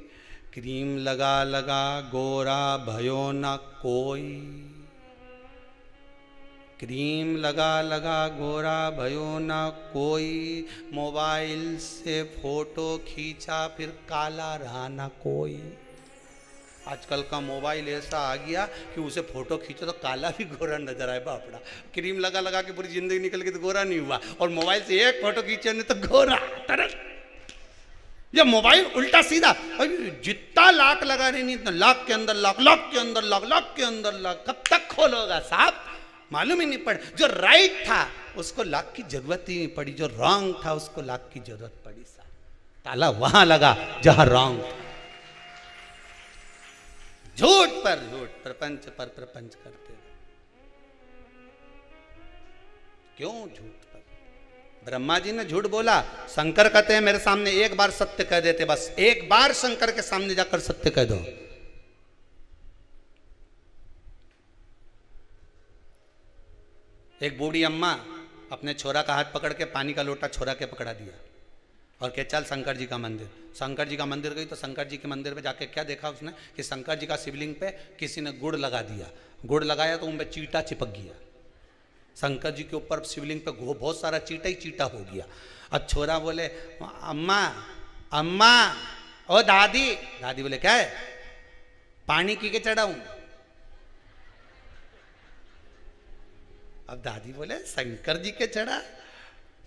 क्रीम लगा लगा गोरा भयो ना कोई। क्रीम लगा लगा गोरा भयो ना कोई, मोबाइल से फोटो खींचा फिर काला रहा ना कोई। आजकल का मोबाइल ऐसा आ गया कि उसे फोटो खींचो तो काला भी गोरा नजर आए बापड़ा। क्रीम लगा लगा के पूरी जिंदगी निकल गई तो गोरा नहीं हुआ, और मोबाइल से एक फोटो खींचे नहीं तो गोरा तरह। ये मोबाइल उल्टा सीधा, जितना लाख लगा रही नहीं, इतना लाख के अंदर लाख, लाख के अंदर लाख, लाख के अंदर लाख, कब तक खोलोगा साहब? मालूम ही नहीं पड़। जो राइट था उसको लाख की जरूरत ही नहीं पड़ी, जो रॉन्ग था उसको लाख की जरूरत पड़ी साहब। ताला वहां लगा जहां रॉन्ग था। झूठ पर झूठ, प्रपंच पर प्रपंच करते हैं। क्यों झूठ पर? ब्रह्मा जी ने झूठ बोला, शंकर कहते हैं मेरे सामने एक बार सत्य कह देते, बस एक बार शंकर के सामने जाकर सत्य कह दो। एक बूढ़ी अम्मा अपने छोरा का हाथ पकड़ के पानी का लोटा छोरा के पकड़ा दिया और कह चल शंकर जी का मंदिर। शंकर जी का मंदिर गई तो शंकर जी के मंदिर में जाके क्या देखा उसने कि शंकर जी का शिवलिंग पे किसी ने गुड़ लगा दिया। गुड़ लगाया तो उनपे चींटा चिपक गया। शंकर जी के ऊपर शिवलिंग पे बहुत सारा चींटा ही चींटा हो गया। अब छोरा बोले अम्मा अम्मा ओ दादी। दादी बोले क्या है? पानी की के चढ़ाऊं? अब दादी बोले शंकर जी के चढ़ा।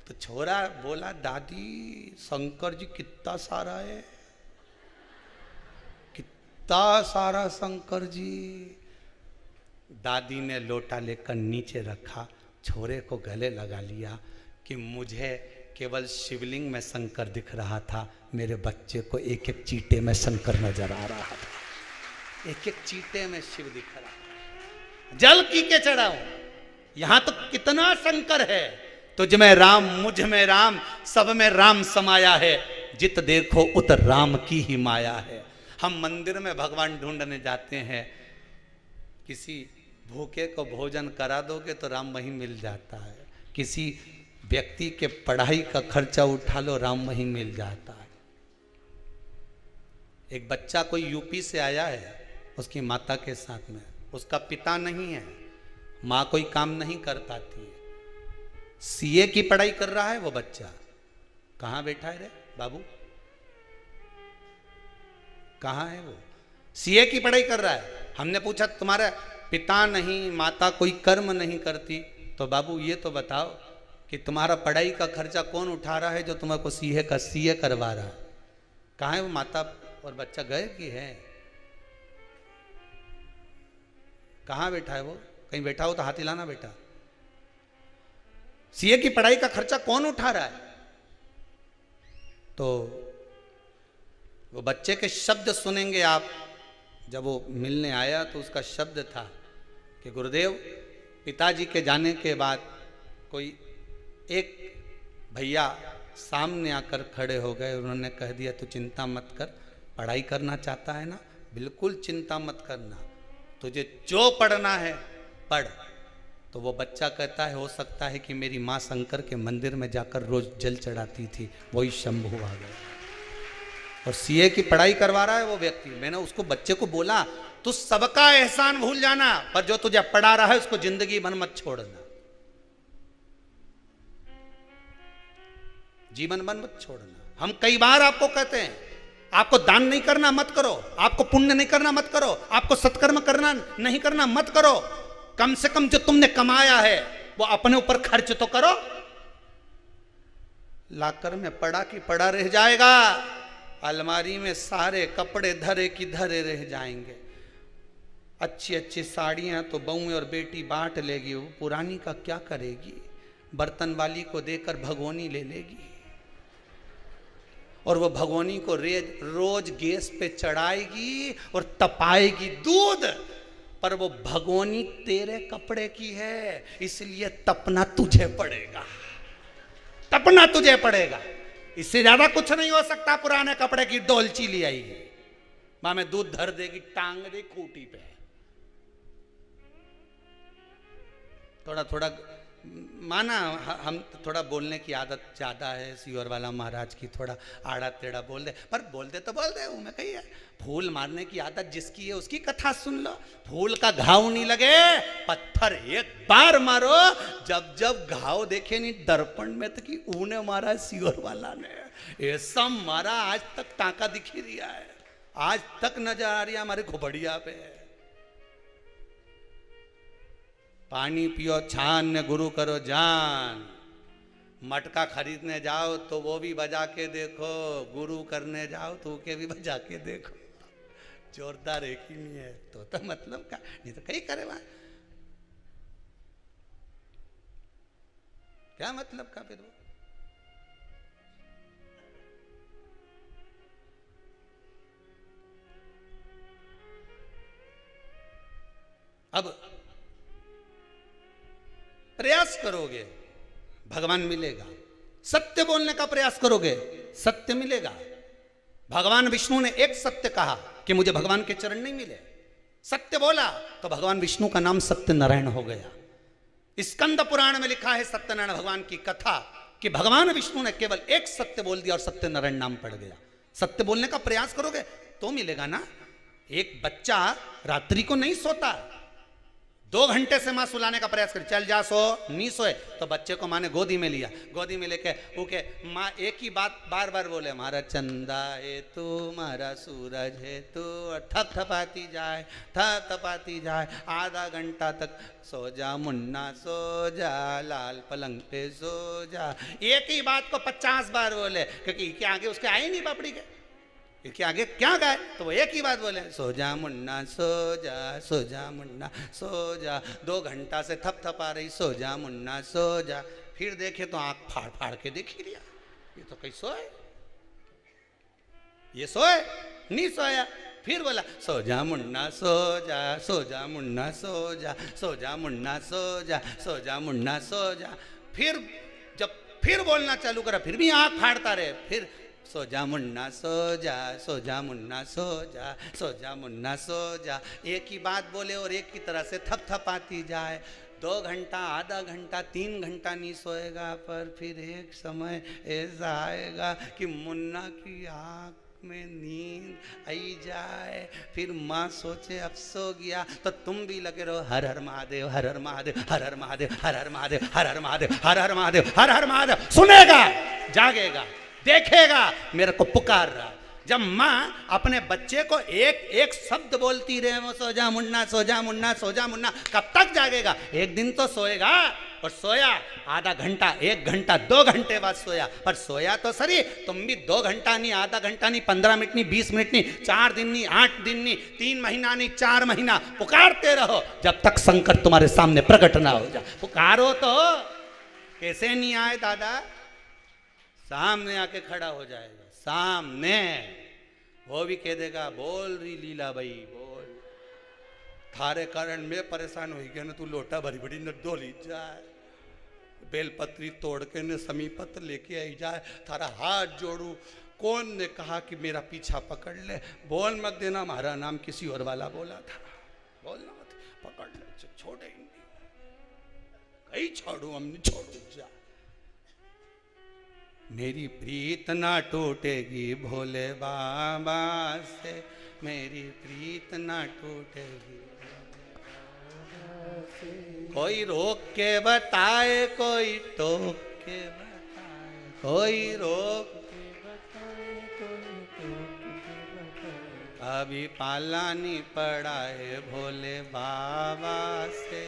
तो छोरा बोला दादी शंकर जी कितना सारा है, कितना सारा शंकर जी। दादी ने लोटा लेकर नीचे रखा, छोरे को गले लगा लिया कि मुझे केवल शिवलिंग में शंकर दिख रहा था, मेरे बच्चे को एक एक चीटे में शंकर नजर आ रहा था। एक एक चीटे में शिव दिख रहा था। जल की के चढ़ाऊं? यहां तो कितना शंकर है। तुझ में राम मुझ में राम, सब में राम समाया है, जित देखो उत राम की ही माया है। हम मंदिर में भगवान ढूंढने जाते हैं, किसी भूखे को भोजन करा दोगे तो राम वहीं मिल जाता है। किसी व्यक्ति के पढ़ाई का खर्चा उठा लो, राम वहीं मिल जाता है। एक बच्चा कोई यूपी से आया है, उसकी माता के साथ में, उसका पिता नहीं है, माँ कोई काम नहीं कर पाती है। सीए की पढ़ाई कर रहा है वो बच्चा। कहाँ बैठा है रे बाबू? कहाँ है वो? सीए की पढ़ाई कर रहा है। हमने पूछा तुम्हारा पिता नहीं, माता कोई कर्म नहीं करती, तो बाबू ये तो बताओ कि तुम्हारा पढ़ाई का खर्चा कौन उठा रहा है जो तुम्हारे सीए करवा रहा है? कहाँ है वो? माता और बच्चा गए कि है? कहाँ बैठा है वो? कहीं बैठा हो तो हाथ हिलाना बेटा। सीए की पढ़ाई का खर्चा कौन उठा रहा है? तो वो बच्चे के शब्द सुनेंगे आप। जब वो मिलने आया तो उसका शब्द था कि गुरुदेव, पिताजी के जाने के बाद कोई एक भैया सामने आकर खड़े हो गए। उन्होंने कह दिया तू चिंता मत कर, पढ़ाई करना चाहता है ना, बिल्कुल चिंता मत करना, तुझे जो पढ़ना है पढ़। तो वो बच्चा कहता है हो सकता है कि मेरी माँ शंकर के मंदिर में जाकर रोज जल चढ़ाती थी, वही शंभू आ गया और सीए की पढ़ाई करवा रहा है वो व्यक्ति। मैंने उसको बच्चे को बोला तू सबका एहसान भूल जाना, पर जो तुझे पढ़ा रहा है उसको जिंदगी भर मत छोड़ना, जीवन भर मत छोड़ना। हम कई बार आपको कहते हैं आपको दान नहीं करना मत करो, आपको पुण्य नहीं करना मत करो, आपको सत्कर्म करना नहीं करना मत करो, कम से कम जो तुमने कमाया है वो अपने ऊपर खर्च तो करो। लाकर में पड़ा की पड़ा रह जाएगा, अलमारी में सारे कपड़े धरे की धरे रह जाएंगे। अच्छी अच्छी साड़ियां तो बहू और बेटी बांट लेगी, वो पुरानी का क्या करेगी? बर्तन वाली को देकर भगोनी ले लेगी और वो भगोनी को रोज गैस पे चढ़ाएगी और तपाएगी दूध, पर वो भगोनी तेरे कपड़े की है, इसलिए तपना तुझे पड़ेगा, तपना तुझे पड़ेगा। इससे ज्यादा कुछ नहीं हो सकता। पुराने कपड़े की डोलची ले आएगी, मां में दूध धर देगी, टांग दे खूटी पे, थोड़ा थोड़ा माना हम थोड़ा बोलने की आदत ज़्यादा है, सीहोर वाला महाराज की, थोड़ा आड़ा टेढ़ा बोल दे, पर बोल दे तो बोल दे, मैं कही है। फूल मारने की आदत जिसकी है उसकी कथा सुन लो। फूल का घाव नहीं लगे, पत्थर एक बार मारो। जब जब घाव देखे नहीं दर्पण में तो कि ऊने मारा सीहोर वाला ने, ऐसा मारा आज तक टाका दिख ही रहा है, आज तक नजर आ रही है हमारे घोबड़िया पे। पानी पियो छान ने गुरु करो जान। मटका खरीदने जाओ तो वो भी बजा के देखो, गुरु करने जाओ तो के भी बजा के देखो। जोरदार एक ही नहीं है तो मतलब का नहीं तो कहीं करे वहां क्या मतलब का फिर वो। अब प्रयास करोगे भगवान मिलेगा, सत्य बोलने का प्रयास करोगे सत्य मिलेगा। भगवान विष्णु ने एक सत्य कहा कि मुझे भगवान के चरण नहीं मिले, सत्य बोला तो भगवान विष्णु का नाम सत्यनारायण हो गया। स्कंद पुराण में लिखा है सत्यनारायण भगवान की कथा कि भगवान विष्णु ने केवल एक सत्य बोल दिया और सत्यनारायण नाम पड़ गया। सत्य बोलने का प्रयास करोगे तो मिलेगा ना। एक बच्चा रात्रि को नहीं सोता, 2 घंटे से माँ सुलाने का प्रयास कर, चल जा सो, नहीं सोए तो बच्चे को माँ ने गोदी में लिया, गोदी में लेके ओके माँ एक ही बात बार बार बोले, मारा चंदा है तू, मारा सूरज है तू, ठप ठपाती जाए, ठप ठपाती जाए, आधा घंटा तक सो जा मुन्ना सो जा, लाल पलंग पे सो जा। एक ही बात को 50 बार बोले क्योंकि क्या आगे उसके आए नहीं पापड़ी के, इसके आगे क्या गाए तो वो एक ही बात बोले, सो जा मुन्ना सो जा, सो जा मुन्ना सो जा। 2 घंटा से थप थप आ रही, सो जा मुन्ना सो जा। फिर देखे तो आंख फाड़ फाड़ के देख ही लिया, ये तो कहीं सोए, ये सोए नहीं सोया। फिर बोला सो जा मुन्ना सो जा, सो जा मुन्ना सो जा, सो जा मुन्ना सो जा, सो जा मुन्ना सो जा। फिर जब फिर बोलना चालू करा फिर भी आंख फाड़ता रहे, फिर सो जा मुन्ना सो जा, सो जा मुन्ना सो जा, सो जा मुन्ना सो जा। एक ही बात बोले और एक ही तरह से थप थपाती जाए। 2 घंटा, आधा घंटा, 3 घंटा नहीं सोएगा, पर फिर एक समय ऐसा आएगा कि मुन्ना की आँख में नींद आई जाए। फिर माँ सोचे अब सो गया तो तुम भी लगे रहो हर हर महादेव, हर हर महादेव, हर हर महादेव, हर हर महादेव, हर हर महादेव, हर हर महादेव, हर हर महादेव। सुनेगा, जागेगा, देखेगा मेरे को पुकार रहा। जब माँ अपने बच्चे को एक एक शब्द बोलती रहे, वो सो जा मुन्ना, सो जा मुन्ना, सो जा मुन्ना, कब तक जागेगा? एक दिन तो सोएगा। और सोया आधा घंटा, 1 घंटा, 2 घंटे बाद सोया, पर सोया तो सही, तुम भी 2 घंटा नहीं, आधा घंटा नहीं, 15 मिनट नहीं, 20 मिनट नहीं, 4 दिन नहीं, 8 दिन नहीं, 3 महीना नहीं, 4 महीना पुकारते रहो जब तक शंकर तुम्हारे सामने प्रकट ना हो जाए। पुकारो तो कैसे नहीं आए दादा, सामने आके खड़ा हो जाएगा, सामने वो भी कह देगा बोल रही लीला भाई बोल, थारे कारण मैं परेशान हो गया ना, तू लोटा भरी भरी न डोली जाए, बेलपत्री तोड़ के न समी पत्र लेके आई जाए, थारा हाथ जोड़ू, कौन ने कहा कि मेरा पीछा पकड़ ले, बोल मत देना हमारा नाम किसी और वाला बोला था, बोलना मत, पकड़ ले, छोड़े ही नहीं, कहीं छोड़ू हम नहीं छोड़ू जा। मेरी प्रीत ना टूटेगी भोले बाबा से, मेरी प्रीत ना टूटेगी। कोई रोक के बताए, कोई टोक के बताए, कोई रोक के बताए, कोई टोक के बताए। अभी पाला नहीं पड़ा है भोले बाबा से,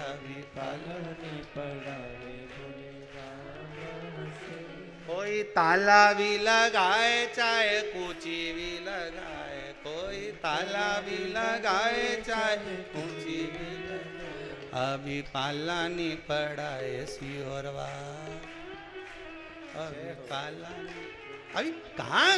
अभी पाला नहीं पड़ा है भोले बाबा से। कोई ताला भी लगाए चाहे कूची भी लगाए, कोई ताला भी लगाए चाहे कूची भी लगाए, अभी पाला नहीं पड़ा है सीहोरवा, अभी पाला नहीं। अभी कहाँ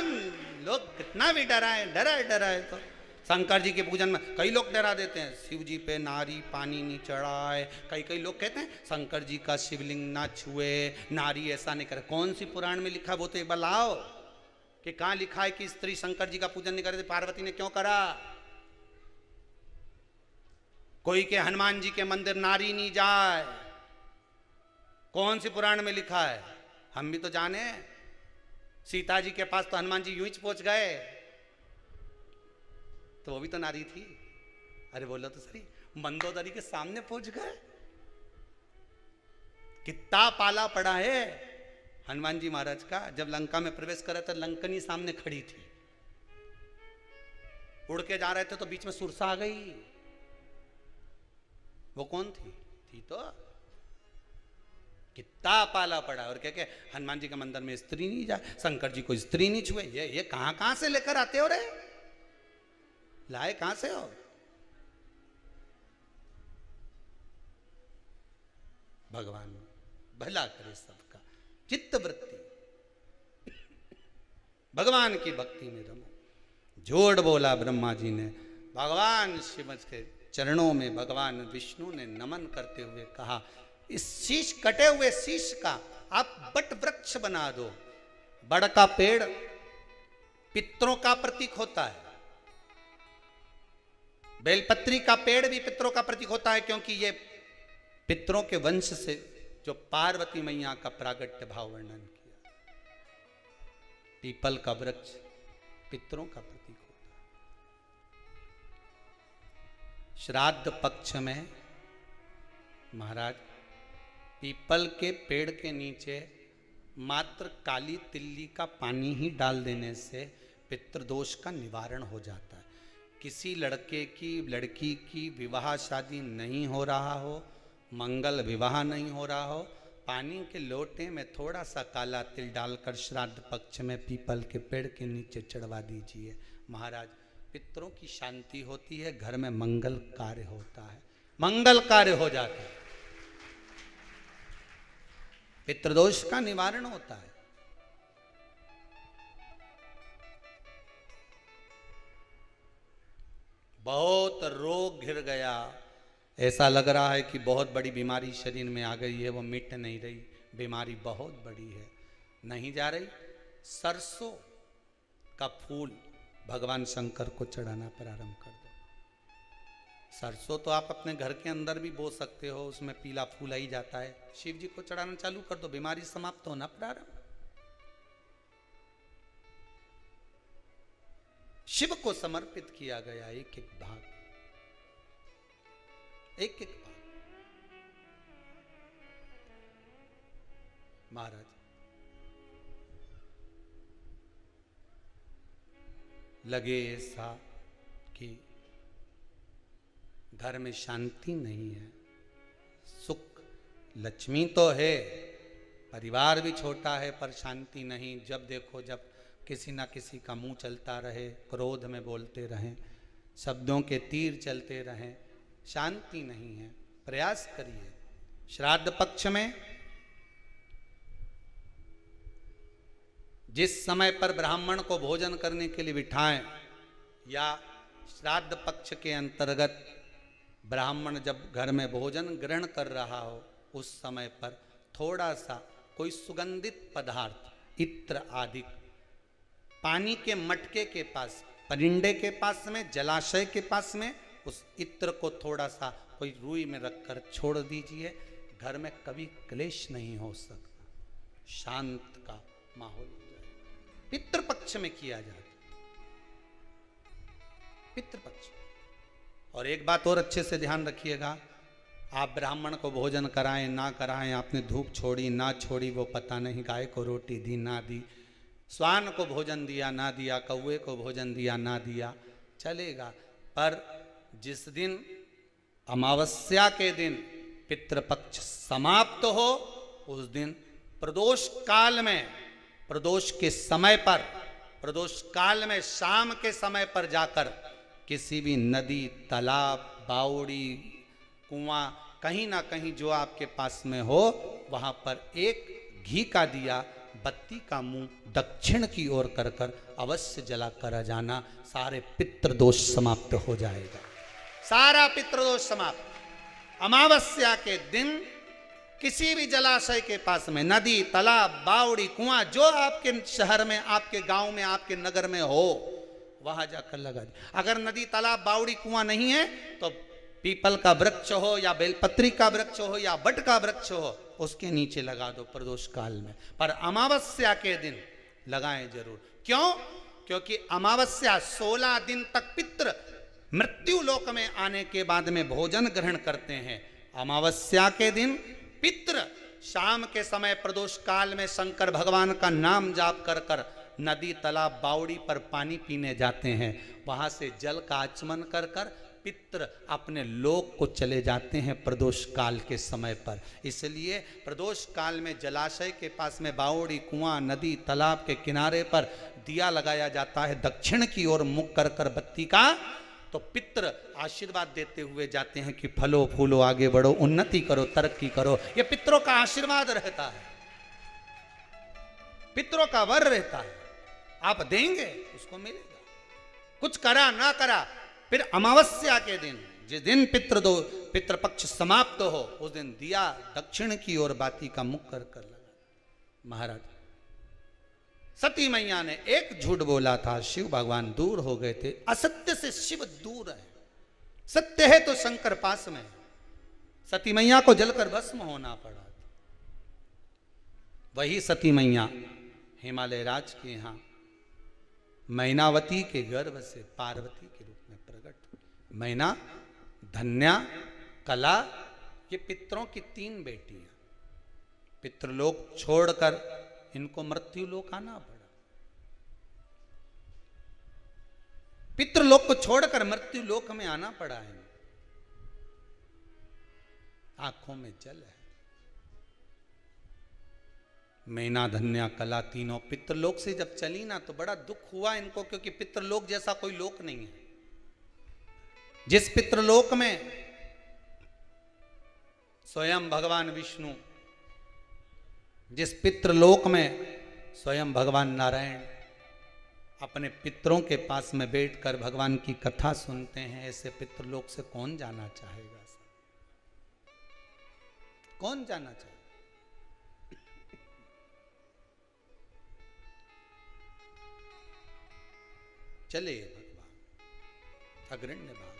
लोग कितना भी डराए, डराए तो शंकर जी के पूजन में कई लोग डरा देते हैं, शिव जी पे नारी पानी नहीं चढ़ाए, कई लोग कहते हैं शंकर जी का शिवलिंग ना छुए, नारी ऐसा नहीं करे। कौन सी पुराण में लिखा वो तो एक बार लाओ कि कहाँ लिखा है कि स्त्री शंकर जी का पूजन नहीं करे, पार्वती ने क्यों करा? कोई के हनुमान जी के मंदिर नारी नहीं जाए, कौन सी पुराण में लिखा है? हम भी तो जाने। सीता जी के पास तो हनुमान जी यूं ही पहुंच गए, तो वो भी तो नारी थी। अरे बोलो तो सही, मंदोदरी के सामने पहुंच गए। कितना पाला पड़ा है हनुमान जी महाराज का। जब लंका में प्रवेश करे तो लंकनी सामने खड़ी थी, उड़ के जा रहे थे तो बीच में सुरसा आ गई। वो कौन थी? थी तो कितना पाला पड़ा। और क्या हनुमान जी के मंदिर में स्त्री नहीं जाए, शंकर जी को स्त्री नहीं छुए। ये कहां से लेकर आते हो रे? लाए कहां से हो? भगवान भला करे सबका, चित्त वृत्ति भगवान की भक्ति में रमो। जोड़ बोला ब्रह्मा जी ने, भगवान शिव के चरणों में भगवान विष्णु ने नमन करते हुए कहा, इस शीश, कटे हुए शीश का आप बट वृक्ष बना दो। बड़ का पेड़ पितरों का प्रतीक होता है, बेलपत्री का पेड़ भी पितरों का प्रतीक होता है, क्योंकि ये पितरों के वंश से जो पार्वती मैया का प्रागट्य भाव वर्णन किया। पीपल का वृक्ष पितरों का प्रतीक होता है। श्राद्ध पक्ष में महाराज पीपल के पेड़ के नीचे मात्र काली तिल्ली का पानी ही डाल देने से पितृदोष का निवारण हो जाता है। किसी लड़के की लड़की की विवाह शादी नहीं हो रहा हो, मंगल विवाह नहीं हो रहा हो, पानी के लोटे में थोड़ा सा काला तिल डालकर श्राद्ध पक्ष में पीपल के पेड़ के नीचे चढ़वा दीजिए। महाराज पितरों की शांति होती है, घर में मंगल कार्य होता है, मंगल कार्य हो जाता है, पितृदोष का निवारण होता है। बहुत रोग घिर गया, ऐसा लग रहा है कि बहुत बड़ी बीमारी शरीर में आ गई है, वो मिट नहीं रही, बीमारी बहुत बड़ी है, नहीं जा रही। सरसों का फूल भगवान शंकर को चढ़ाना प्रारंभ कर दो। सरसों तो आप अपने घर के अंदर भी बो सकते हो, उसमें पीला फूल ही जाता है। शिव जी को चढ़ाना चालू कर दो, बीमारी समाप्त होना प्रारंभ। शिव को समर्पित किया गया एक एक भाग, एक एक भाग। महाराज लगे ऐसा कि घर में शांति नहीं है, सुख लक्ष्मी तो है, परिवार भी छोटा है, पर शांति नहीं। जब देखो जब किसी ना किसी का मुंह चलता रहे, क्रोध में बोलते रहें, शब्दों के तीर चलते रहें, शांति नहीं है। प्रयास करिए श्राद्ध पक्ष में जिस समय पर ब्राह्मण को भोजन करने के लिए बिठाएं, या श्राद्ध पक्ष के अंतर्गत ब्राह्मण जब घर में भोजन ग्रहण कर रहा हो, उस समय पर थोड़ा सा कोई सुगंधित पदार्थ, इत्र आदि, पानी के मटके के पास, परिंडे के पास में, जलाशय के पास में उस इत्र को थोड़ा सा कोई रुई में रखकर छोड़ दीजिए। घर में कभी क्लेश नहीं हो सकता, शांत का माहौल हो जाए। पितृपक्ष में किया जाता, पितृपक्ष। और एक बात और अच्छे से ध्यान रखिएगा, आप ब्राह्मण को भोजन कराएं ना कराएं, आपने धूप छोड़ी ना छोड़ी वो पता नहीं, गाय को रोटी दी ना दी, स्वान को भोजन दिया ना दिया, कौवे को भोजन दिया ना दिया, चलेगा। पर जिस दिन अमावस्या के दिन पितृपक्ष समाप्त हो, उस दिन प्रदोष काल में, प्रदोष के समय पर, प्रदोष काल में शाम के समय पर जाकर किसी भी नदी, तालाब, बावड़ी, कुआं, कहीं ना कहीं जो आपके पास में हो, वहां पर एक घी का दिया, बत्ती का मुंह दक्षिण की ओर कर कर अवश्य जला कर जाना। सारे पितृदोष समाप्त हो जाएगा, सारा पितृदोष समाप्त। अमावस्या के दिन किसी भी जलाशय के पास में, नदी, तालाब, बावड़ी, कुआं, जो आपके शहर में, आपके गांव में, आपके नगर में हो, वहां जाकर लगा दे। अगर नदी, तालाब, बावड़ी, कुआं नहीं है तो पीपल का वृक्ष हो या बेलपत्री का वृक्ष हो या बट का वृक्ष हो, उसके नीचे लगा दो प्रदोष काल में, पर अमावस्या के दिन लगाएं जरूर। क्यों? क्योंकि अमावस्या 16 दिन तक पितृ मृत्यु लोक में आने के बाद में भोजन ग्रहण करते हैं। अमावस्या के दिन पितृ शाम के समय प्रदोष काल में शंकर भगवान का नाम जाप कर कर नदी तालाब बावड़ी पर पानी पीने जाते हैं। वहां से जल का आचमन कर कर पितृ अपने लोक को चले जाते हैं प्रदोष काल के समय पर। इसलिए प्रदोष काल में जलाशय के पास में बावड़ी, कुआं, नदी, तालाब के किनारे पर दिया लगाया जाता है दक्षिण की ओर मुख कर कर बत्ती का। तो पितृ आशीर्वाद देते हुए जाते हैं कि फलो फूलो, आगे बढ़ो, उन्नति करो, तरक्की करो। ये पितरों का आशीर्वाद रहता है, पितरों का वर रहता है। आप देंगे उसको मिलेगा, कुछ करा ना करा। फिर अमावस्या के दिन, जिस दिन पितृपक्ष समाप्त हो, उस दिन दिया दक्षिण की ओर बाती का मुख कर कर लगा। महाराज सती मैया ने एक झूठ बोला था, शिव भगवान दूर हो गए थे। असत्य से शिव दूर है, सत्य है तो शंकर पास में। सती मैया को जलकर भस्म होना पड़ा। वही सती मैया हिमालय राज के यहां मैनावती के गर्भ से पार्वती के रूप में प्रकट। मैना, धन्या, कला, ये पितरों की 3 बेटियां। पितृलोक छोड़कर इनको मृत्यु लोक आना पड़ा। पितृलोक को छोड़कर मृत्यु लोक में आना पड़ा है। आंखों में जल है। मैना, धन्या, कला तीनों पितृलोक से जब चली ना तो बड़ा दुख हुआ इनको, क्योंकि पितृलोक जैसा कोई लोक नहीं है। जिस पितृलोक में स्वयं भगवान विष्णु, जिस पितृलोक में स्वयं भगवान नारायण अपने पितरों के पास में बैठकर भगवान की कथा सुनते हैं, ऐसे पितृलोक से कौन जाना चाहेगा? कौन जाना चाहेगा? चले भगवान अग्रण्य भाग।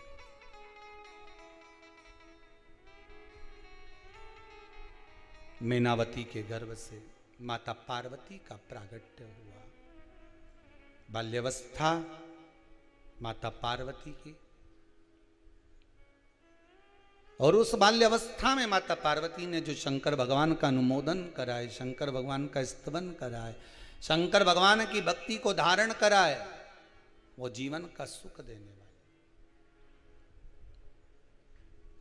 मैनावती के गर्भ से माता पार्वती का प्रागट्य हुआ। बाल्यावस्था माता पार्वती की, और उस बाल्यावस्था में माता पार्वती ने जो शंकर भगवान का अनुमोदन कराए, शंकर भगवान का स्तवन कराए, शंकर भगवान की भक्ति को धारण कराए, वो जीवन का सुख देने वाले।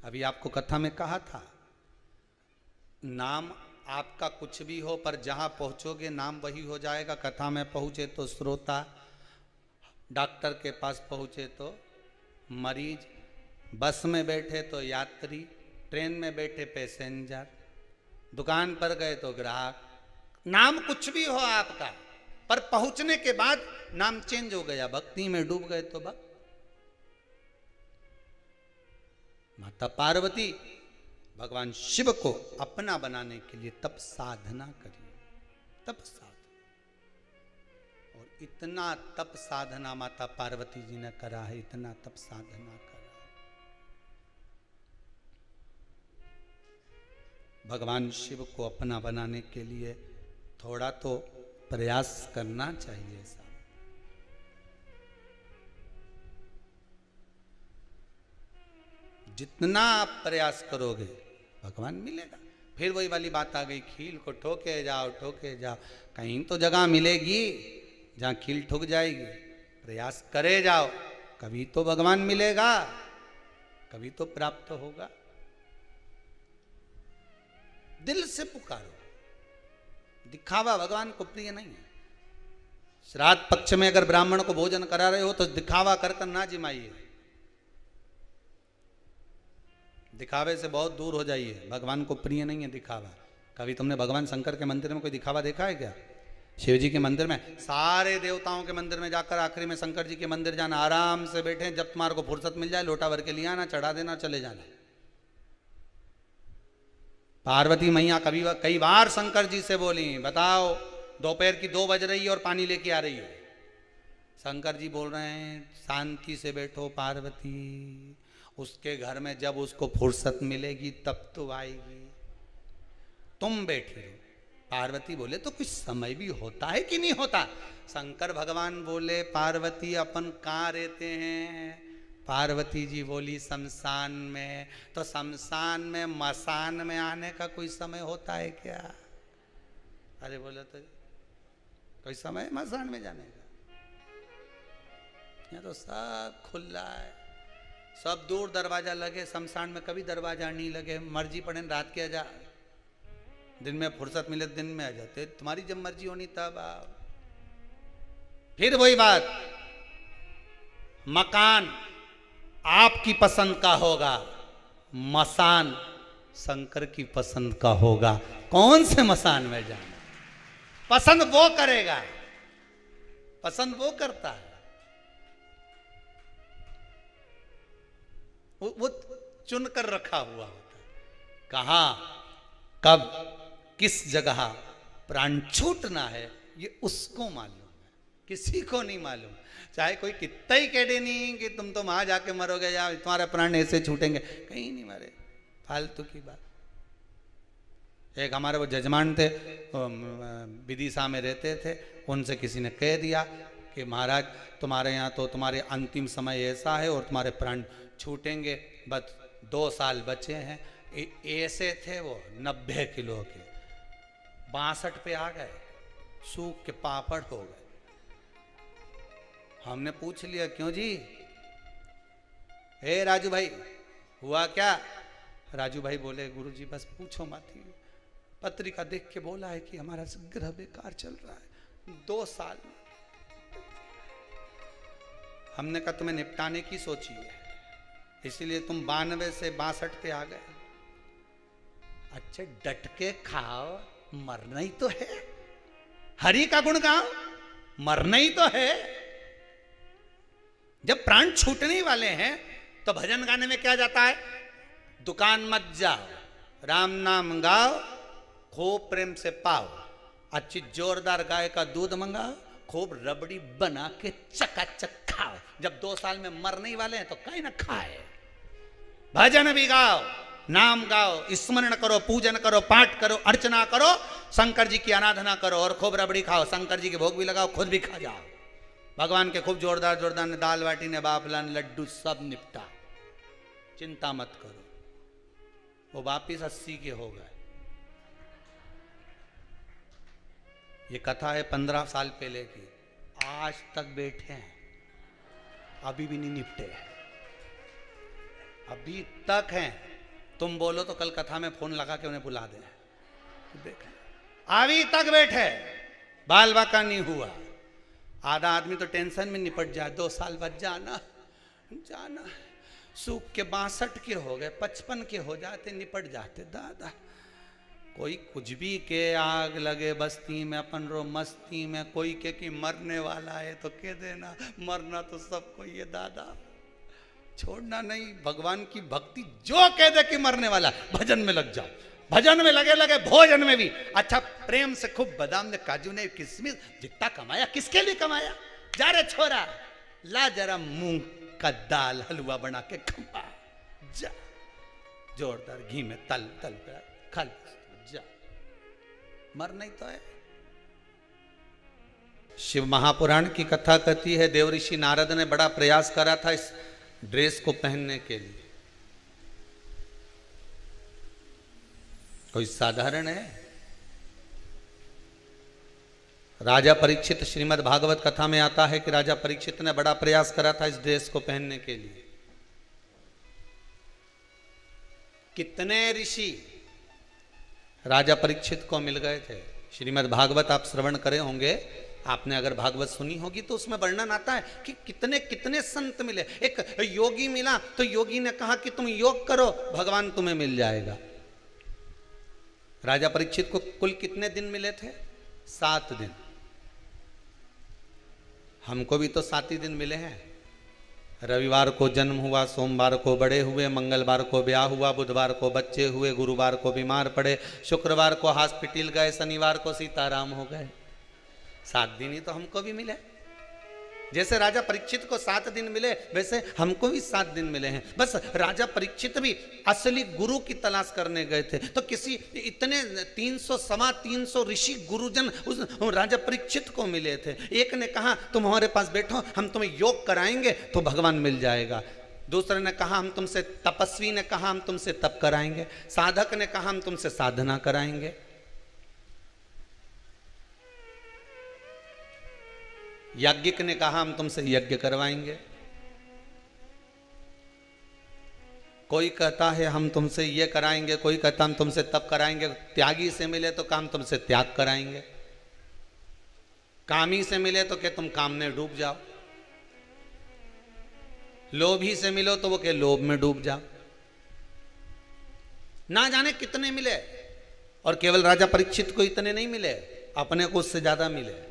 अभी आपको कथा में कहा था, नाम आपका कुछ भी हो, पर जहां पहुंचोगे नाम वही हो जाएगा। कथा में पहुंचे तो श्रोता, डॉक्टर के पास पहुंचे तो मरीज, बस में बैठे तो यात्री, ट्रेन में बैठे पैसेंजर, दुकान पर गए तो ग्राहक। नाम कुछ भी हो आपका, पर पहुंचने के बाद नाम चेंज हो गया। भक्ति में डूब गए तो भक्त। माता पार्वती भगवान शिव को अपना बनाने के लिए तप साधना करी, तप साधना। और इतना तप साधना माता पार्वती जी ने करा है, इतना तप साधना करा। भगवान शिव को अपना बनाने के लिए थोड़ा तो प्रयास करना चाहिए साहब। जितना आप प्रयास करोगे भगवान मिलेगा। फिर वही वाली बात आ गई, खील को ठोके जाओ, ठोके जाओ। कहीं तो जगह मिलेगी जहां खील ठुक जाएगी। प्रयास करे जाओ, कभी तो भगवान मिलेगा, कभी तो प्राप्त होगा। दिल से पुकारो। दिखावा भगवान को प्रिय नहीं है। श्राद्ध पक्ष में अगर ब्राह्मण को भोजन करा रहे हो तो दिखावा कर कर ना जिमाइए, दिखावे से बहुत दूर हो जाइए। भगवान को प्रिय नहीं है दिखावा। कभी तुमने भगवान शंकर के मंदिर में कोई दिखावा देखा है क्या? शिव जी के मंदिर में, सारे देवताओं के मंदिर में जाकर आखिरी में शंकर जी के मंदिर जाना, आराम से बैठे, जब तुम्हारे को फुर्सत मिल जाए लोटा भर के लिया ना, चढ़ा देना, चले जाना। पार्वती मैया कई बार शंकर जी से बोली, बताओ दोपहर की 2 बज रही है और पानी लेके आ रही है। शंकर जी बोल रहे हैं शांति से बैठो पार्वती, उसके घर में जब उसको फुर्सत मिलेगी तब तो आएगी। तुम बैठी रहो। पार्वती बोले तो कुछ समय भी होता है कि नहीं होता? शंकर भगवान बोले पार्वती अपन कहाँ रहते हैं? पार्वती जी बोली शमशान में। तो शमशान में मसान में आने का कोई समय होता है क्या? अरे बोले तो कोई समय मसान में जाने का? यहाँ तो सब खुला है, सब दूर दरवाजा लगे। शमशान में कभी दरवाजा नहीं लगे। मर्जी पड़े रात के आ जा, दिन में फुर्सत मिले दिन में आ जाते। तुम्हारी जब मर्जी होनी तब आओ। फिर वही बात, मकान आपकी पसंद का होगा, मसान शंकर की पसंद का होगा। कौन से मसान में जाना पसंद वो करेगा, पसंद वो करता है। वो चुन कर रखा हुआ होता है कहां कब किस जगह प्राण छूटना है, ये उसको मालूम है, किसी को नहीं मालूम। चाहे कोई कितना ही कह दे नहीं कि तुम तो वहां जाके मरोगे या तुम्हारे प्राण ऐसे छूटेंगे, कहीं नहीं मरे, फालतू की बात। एक हमारे वो जजमान थे, विदिशा में रहते थे, उनसे किसी ने कह दिया कि महाराज तुम्हारे यहाँ तो तुम्हारे अंतिम समय ऐसा है और तुम्हारे प्राण छूटेंगे, बस 2 साल बचे हैं। ऐसे थे वो 90 किलो के, 62 पे आ गए, सूख के पापड़ हो गए। हमने पूछ लिया क्यों जी? हे राजू भाई हुआ क्या? राजू भाई बोले गुरुजी बस पूछो मत, पत्रिका देख के बोला है कि हमारा ग्रह बेकार चल रहा है 2 साल में। हमने कहा तुम्हें निपटाने की सोची है, इसीलिए तुम 92 से 62 पे आ गए। अच्छा डट के खाओ, मरना ही तो है। हरि का गुण गाओ, मरना ही तो है। जब प्राण छूटने वाले हैं तो भजन गाने में क्या जाता है? दुकान मत जाओ, राम नाम गाओ, खूब प्रेम से पाओ, अच्छी जोरदार गाय का दूध मंगाओ, खूब रबड़ी बना के चकाचक खाओ। जब 2 साल में मरने ही वाले हैं तो कहीं ना खाए। भजन भी गाओ, नाम गाओ, स्मरण करो, पूजन करो, पाठ करो, अर्चना करो, शंकर जी की आराधना करो और खूब रबड़ी खाओ, शंकर जी के भोग भी लगाओ, खुद भी खा जाओ। भगवान के खूब जोरदार जोरदार ने दाल बाटी ने बाफलान लड्डू सब निपटा, चिंता मत करो। वो वापिस 80 के हो गए। ये कथा है 15 साल पहले की, आज तक बैठे हैं, अभी भी नहीं निपटे, अभी तक हैं। तुम बोलो तो कल कथा में फोन लगा के उन्हें बुला दे, देख अभी तक बैठे, बाल बाका नहीं हुआ। आधा आदमी तो टेंशन में निपट जाए, 2 साल बाद जाना जाना, सूख के 62 के हो गए, 55 के हो जाते, निपट जाते। दादा कोई कुछ भी के आग लगे बस्ती में, अपन रो मस्ती में, कोई के कि मरने वाला है तो कह देना, मरना तो सबको ये दादा, छोड़ना नहीं। भगवान की भक्ति जो कह दे कि मरने वाला, भजन में लग जाओ, भजन में लगे लगे, भोजन में भी अच्छा प्रेम से खूब बादाम ने, काजू ने, किशमिश, जितना कमाया किसके लिए कमाया? जा रे छोरा, ला जरा मूंग का दाल हलवा बना के खा, जा जोरदार घी में तल तल पे खा, जा, मर नहीं तो है। शिव महापुराण की कथा कहती है देवऋषि नारद ने बड़ा प्रयास करा था इस ड्रेस को पहनने के लिए। कोई साधारण है? राजा परीक्षित, श्रीमद् भागवत कथा में आता है कि राजा परीक्षित ने बड़ा प्रयास करा था इस ड्रेस को पहनने के लिए। कितने ऋषि राजा परीक्षित को मिल गए थे। श्रीमद् भागवत आप श्रवण करे होंगे, आपने अगर भागवत सुनी होगी तो उसमें वर्णन आता है कि कितने कितने संत मिले। एक योगी मिला तो योगी ने कहा कि तुम योग करो, भगवान तुम्हें मिल जाएगा। राजा परीक्षित को कुल कितने दिन मिले थे? 7 दिन। हमको भी तो 7 ही दिन मिले हैं। रविवार को जन्म हुआ, सोमवार को बड़े हुए, मंगलवार को ब्याह हुआ, बुधवार को बच्चे हुए, गुरुवार को बीमार पड़े, शुक्रवार को हॉस्पिटल गए, शनिवार को सीताराम हो गए। 7 दिन ही तो हमको भी मिले। जैसे राजा परीक्षित को 7 दिन मिले वैसे हमको भी 7 दिन मिले हैं। बस राजा परीक्षित भी असली गुरु की तलाश करने गए थे, तो किसी इतने 300 ऋषि गुरुजन उस राजा परीक्षित को मिले थे। एक ने कहा तुम हमारे पास बैठो, हम तुम्हें योग कराएंगे तो भगवान मिल जाएगा। दूसरे ने कहा हम तुमसे, तपस्वी ने कहा हम तुमसे तप कराएंगे। साधक ने कहा हम तुमसे साधना कराएंगे। याज्ञिक ने कहा हम तुमसे यज्ञ करवाएंगे। कोई कहता है हम तुमसे ये कराएंगे, कोई कहता हम तुमसे तप कराएंगे। त्यागी से मिले तो काम तुमसे त्याग कराएंगे, कामी से मिले तो क्या तुम काम में डूब जाओ, लोभी से मिलो तो वो के लोभ में डूब जाओ। ना जाने कितने मिले, और केवल राजा परीक्षित को इतने नहीं मिले, अपने को उससे ज्यादा मिले।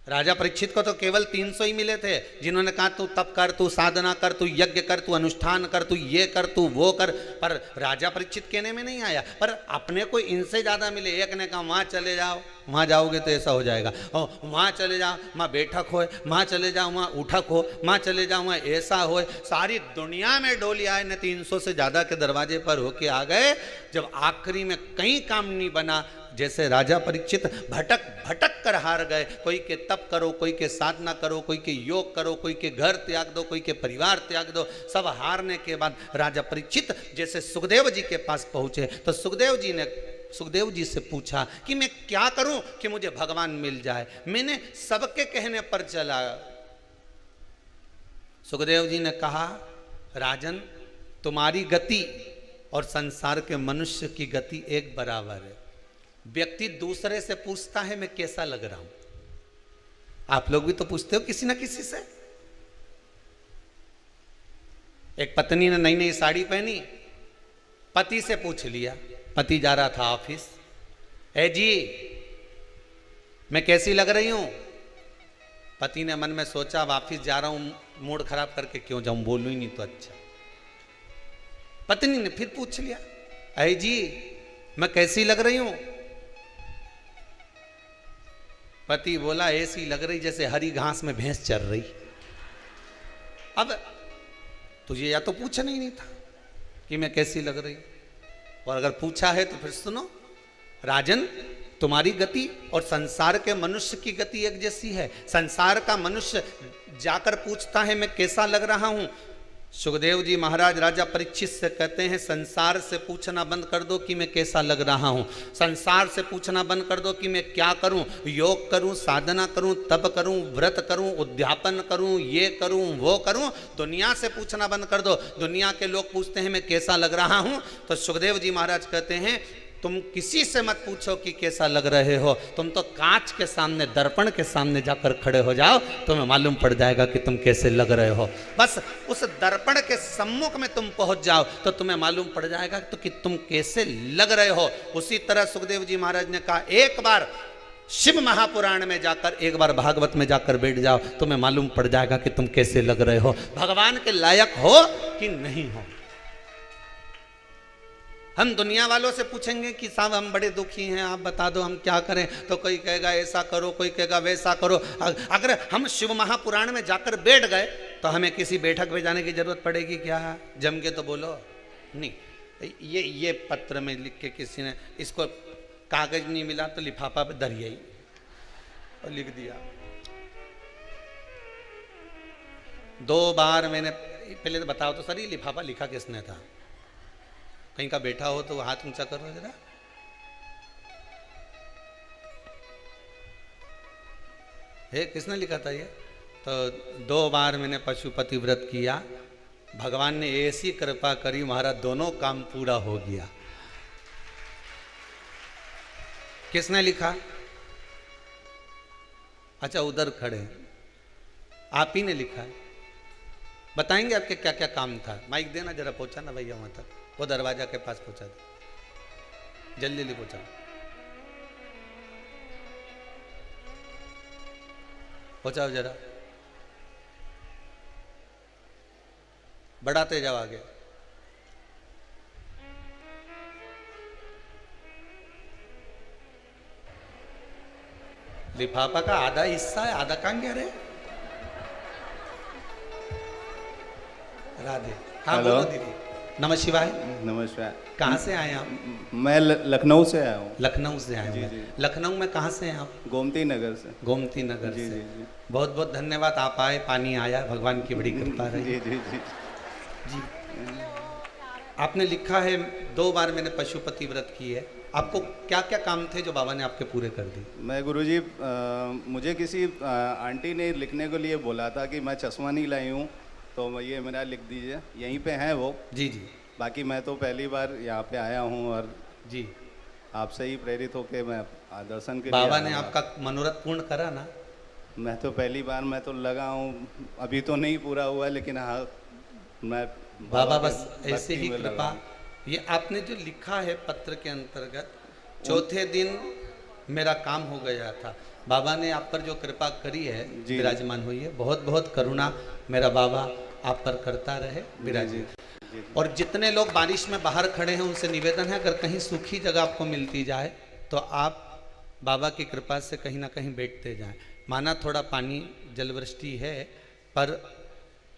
राजा परीक्षित को तो केवल 300 ही मिले थे, जिन्होंने कहा तू तप कर, तू साधना कर, तू यज्ञ कर, तू अनुष्ठान कर, तू ये कर, तू वो कर। पर राजा परीक्षित कहने में नहीं आया, पर अपने को इनसे ज्यादा मिले। एक ने कहा वहां चले जाओ, वहां जाओगे तो ऐसा हो जाएगा, और वहां चले जाओ वहां बैठक हो, वहां चले जाओ वहां उठक हो, वहां चले जाओ वहां ऐसा हो। सारी दुनिया में डोली आए न, 300 से ज्यादा के दरवाजे पर होके आ गए। जब आखिरी में कहीं काम नहीं बना, जैसे राजा परीक्षित भटक भटक कर हार गए। कोई के तप करो, कोई के साधना करो, कोई के योग करो, कोई के घर त्याग दो, कोई के परिवार त्याग दो। सब हारने के बाद राजा परीक्षित जैसे सुखदेव जी के पास पहुंचे, तो सुखदेव जी से पूछा कि मैं क्या करूं कि मुझे भगवान मिल जाए। मैंने सबके कहने पर चला। सुखदेव जी ने कहा राजन, तुम्हारी गति और संसार के मनुष्य की गति एक बराबर है। व्यक्ति दूसरे से पूछता है मैं कैसा लग रहा हूं। आप लोग भी तो पूछते हो किसी ना किसी से। एक पत्नी ने नई नई साड़ी पहनी, पति से पूछ लिया। पति जा रहा था ऑफिस, ए जी मैं कैसी लग रही हूं। पति ने मन में सोचा अब ऑफिस जा रहा हूं, मूड खराब करके क्यों जाऊं, बोलूं ही नहीं तो अच्छा। पत्नी ने फिर पूछ लिया, ए जी मैं कैसी लग रही हूं। पति बोला ऐसी लग रही जैसे हरी घास में भैंस चर रही। अब तुझे या तो पूछना ही नहीं था कि मैं कैसी लग रही, और अगर पूछा है तो फिर सुनो। राजन, तुम्हारी गति और संसार के मनुष्य की गति एक जैसी है। संसार का मनुष्य जाकर पूछता है मैं कैसा लग रहा हूं। सुखदेव जी महाराज राजा परीक्षित से कहते हैं संसार से पूछना बंद कर दो कि मैं कैसा लग रहा हूं। संसार से पूछना बंद कर दो कि मैं क्या करूं, योग करूं, साधना करूं, तप करूं, व्रत करूं, उद्यापन करूं, ये करूं, वो करूं। दुनिया से पूछना बंद कर दो। दुनिया के लोग पूछते हैं मैं कैसा लग रहा हूं, तो सुखदेव जी महाराज कहते हैं तुम किसी से मत पूछो कि कैसा लग रहे हो। तुम तो कांच के सामने, दर्पण के सामने जाकर खड़े हो जाओ, तुम्हें मालूम पड़ जाएगा कि तुम कैसे लग रहे हो। बस उस दर्पण के सम्मुख में तुम पहुंच जाओ तो तुम्हें मालूम पड़ जाएगा तो कि तुम कैसे लग रहे हो। उसी तरह सुखदेव जी महाराज ने कहा एक बार शिव महापुराण में जाकर, एक बार भागवत में जाकर बैठ जाओ, तुम्हें मालूम पड़ जाएगा कि तुम कैसे लग रहे हो, भगवान के लायक हो कि नहीं हो। हम दुनिया वालों से पूछेंगे कि साहब हम बड़े दुखी हैं, आप बता दो हम क्या करें, तो कोई कहेगा ऐसा करो, कोई कहेगा वैसा करो। अगर हम शिव महापुराण में जाकर बैठ गए तो हमें किसी बैठक में जाने की जरूरत पड़ेगी क्या? जम के तो बोलो नहीं। ये पत्र में लिख के किसी ने, इसको कागज नहीं मिला तो लिफाफा पे दरिया ही और लिख दिया। 2 बार मैंने, पहले तो बताओ तो सर ये लिफाफा लिखा किसने था? कहीं का बैठा हो तो हाथ ऊंचा करो जरा। हे किसने लिखा था ये? तो 2 बार मैंने पशुपति व्रत किया, भगवान ने ऐसी कृपा करी हमारा दोनों काम पूरा हो गया। किसने लिखा? अच्छा उधर खड़े आप ही ने लिखा है। बताएंगे आपके क्या क्या काम था? माइक देना जरा, पहुंचा ना भैया वहां तक, वो दरवाजा के पास पहुंचा दे, जल्दी जल्दी पहुंचा। पहुंचाओ जरा, बढ़ाते जाओ आगे। लिफाफा का आधा हिस्सा है, आधा कहाँ गया रे? राधे। हाँ हेलो। बोलो दीदी। नमः शिवाय। नमस्कार। कहाँ से आए आप? मैं लखनऊ से आया हूँ। लखनऊ से आए जी, हैं। जी। लखनऊ में कहाँ से हैं आप? गोमती नगर से। गोमती नगर जी, से। जी, जी। बहुत बहुत धन्यवाद, आप आए, पानी आया, भगवान की बड़ी कृपा रही। जी जी जी। जी। आपने लिखा है 2 बार मैंने पशुपति व्रत की है। आपको क्या क्या काम थे जो बाबा ने आपके पूरे कर दिए? मैं गुरुजी, मुझे किसी आंटी ने लिखने के लिए बोला था कि मैं चश्मा नहीं लाई हूँ, तो ये मेरा लिख दीजिए, यहीं पे हैं वो। जी जी बाकी मैं तो पहली बार यहाँ पे आया हूँ और जी। आपसे ही प्रेरित होके मैं दर्शन के लिए बाबा आया ने हूँ। आपका मनोरथ पूर्ण करा ना? मैं तो पहली बार, मैं तो लगा हूँ, अभी तो नहीं पूरा हुआ, लेकिन हाँ मैं बाबा के बस ऐसे भक्ति ही में लगा कृपा। हूँ। ये आपने जो लिखा है पत्र के अंतर्गत, चौथे दिन मेरा काम हो गया था। बाबा ने आप पर जो कृपा करी है, जी। विराजमान हुई है। बहुत बहुत करुणा मेरा बाबा आप पर करता रहे, विराजित। जी, जी। और जितने लोग बारिश में बाहर खड़े हैं उनसे निवेदन है, अगर कहीं सूखी जगह आपको मिलती जाए तो आप बाबा की कृपा से कहीं ना कहीं बैठते जाएं। माना थोड़ा पानी जलवृष्टि है, पर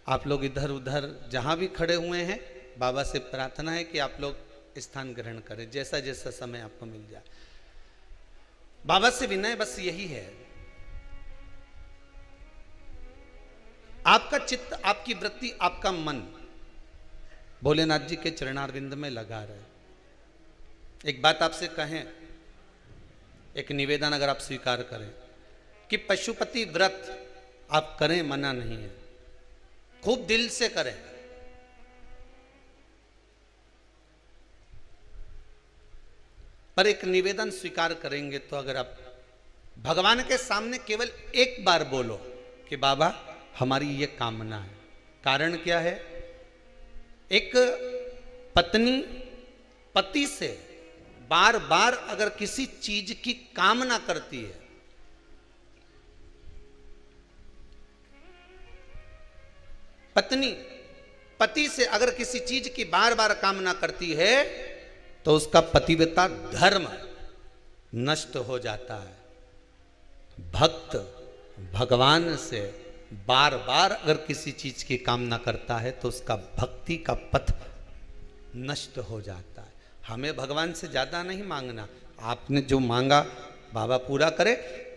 आप लोग इधर उधर जहाँ भी खड़े हुए हैं, बाबा से प्रार्थना है कि आप लोग स्थान ग्रहण करें, जैसा जैसा समय आपको मिल जाए। बाबा से विनय बस यही है, आपका चित्त, आपकी वृत्ति, आपका मन भोलेनाथ जी के चरणारविंद में लगा रहे। एक बात आपसे कहें, एक निवेदन अगर आप स्वीकार करें कि पशुपति व्रत आप करें, मना नहीं है, खूब दिल से करें। पर एक निवेदन स्वीकार करेंगे तो अगर आप भगवान के सामने केवल एक बार बोलो कि बाबा हमारी ये कामना है। कारण क्या है? एक पत्नी पति से बार बार अगर किसी चीज की कामना करती है, पत्नी पति से अगर किसी चीज की बार बार कामना करती है तो उसका पतिव्रता धर्म नष्ट हो जाता है। भक्त भगवान से बार बार अगर किसी चीज की कामना करता है तो उसका भक्ति का पथ नष्ट हो जाता है। हमें भगवान से ज्यादा नहीं मांगना, आपने जो मांगा बाबा पूरा करे।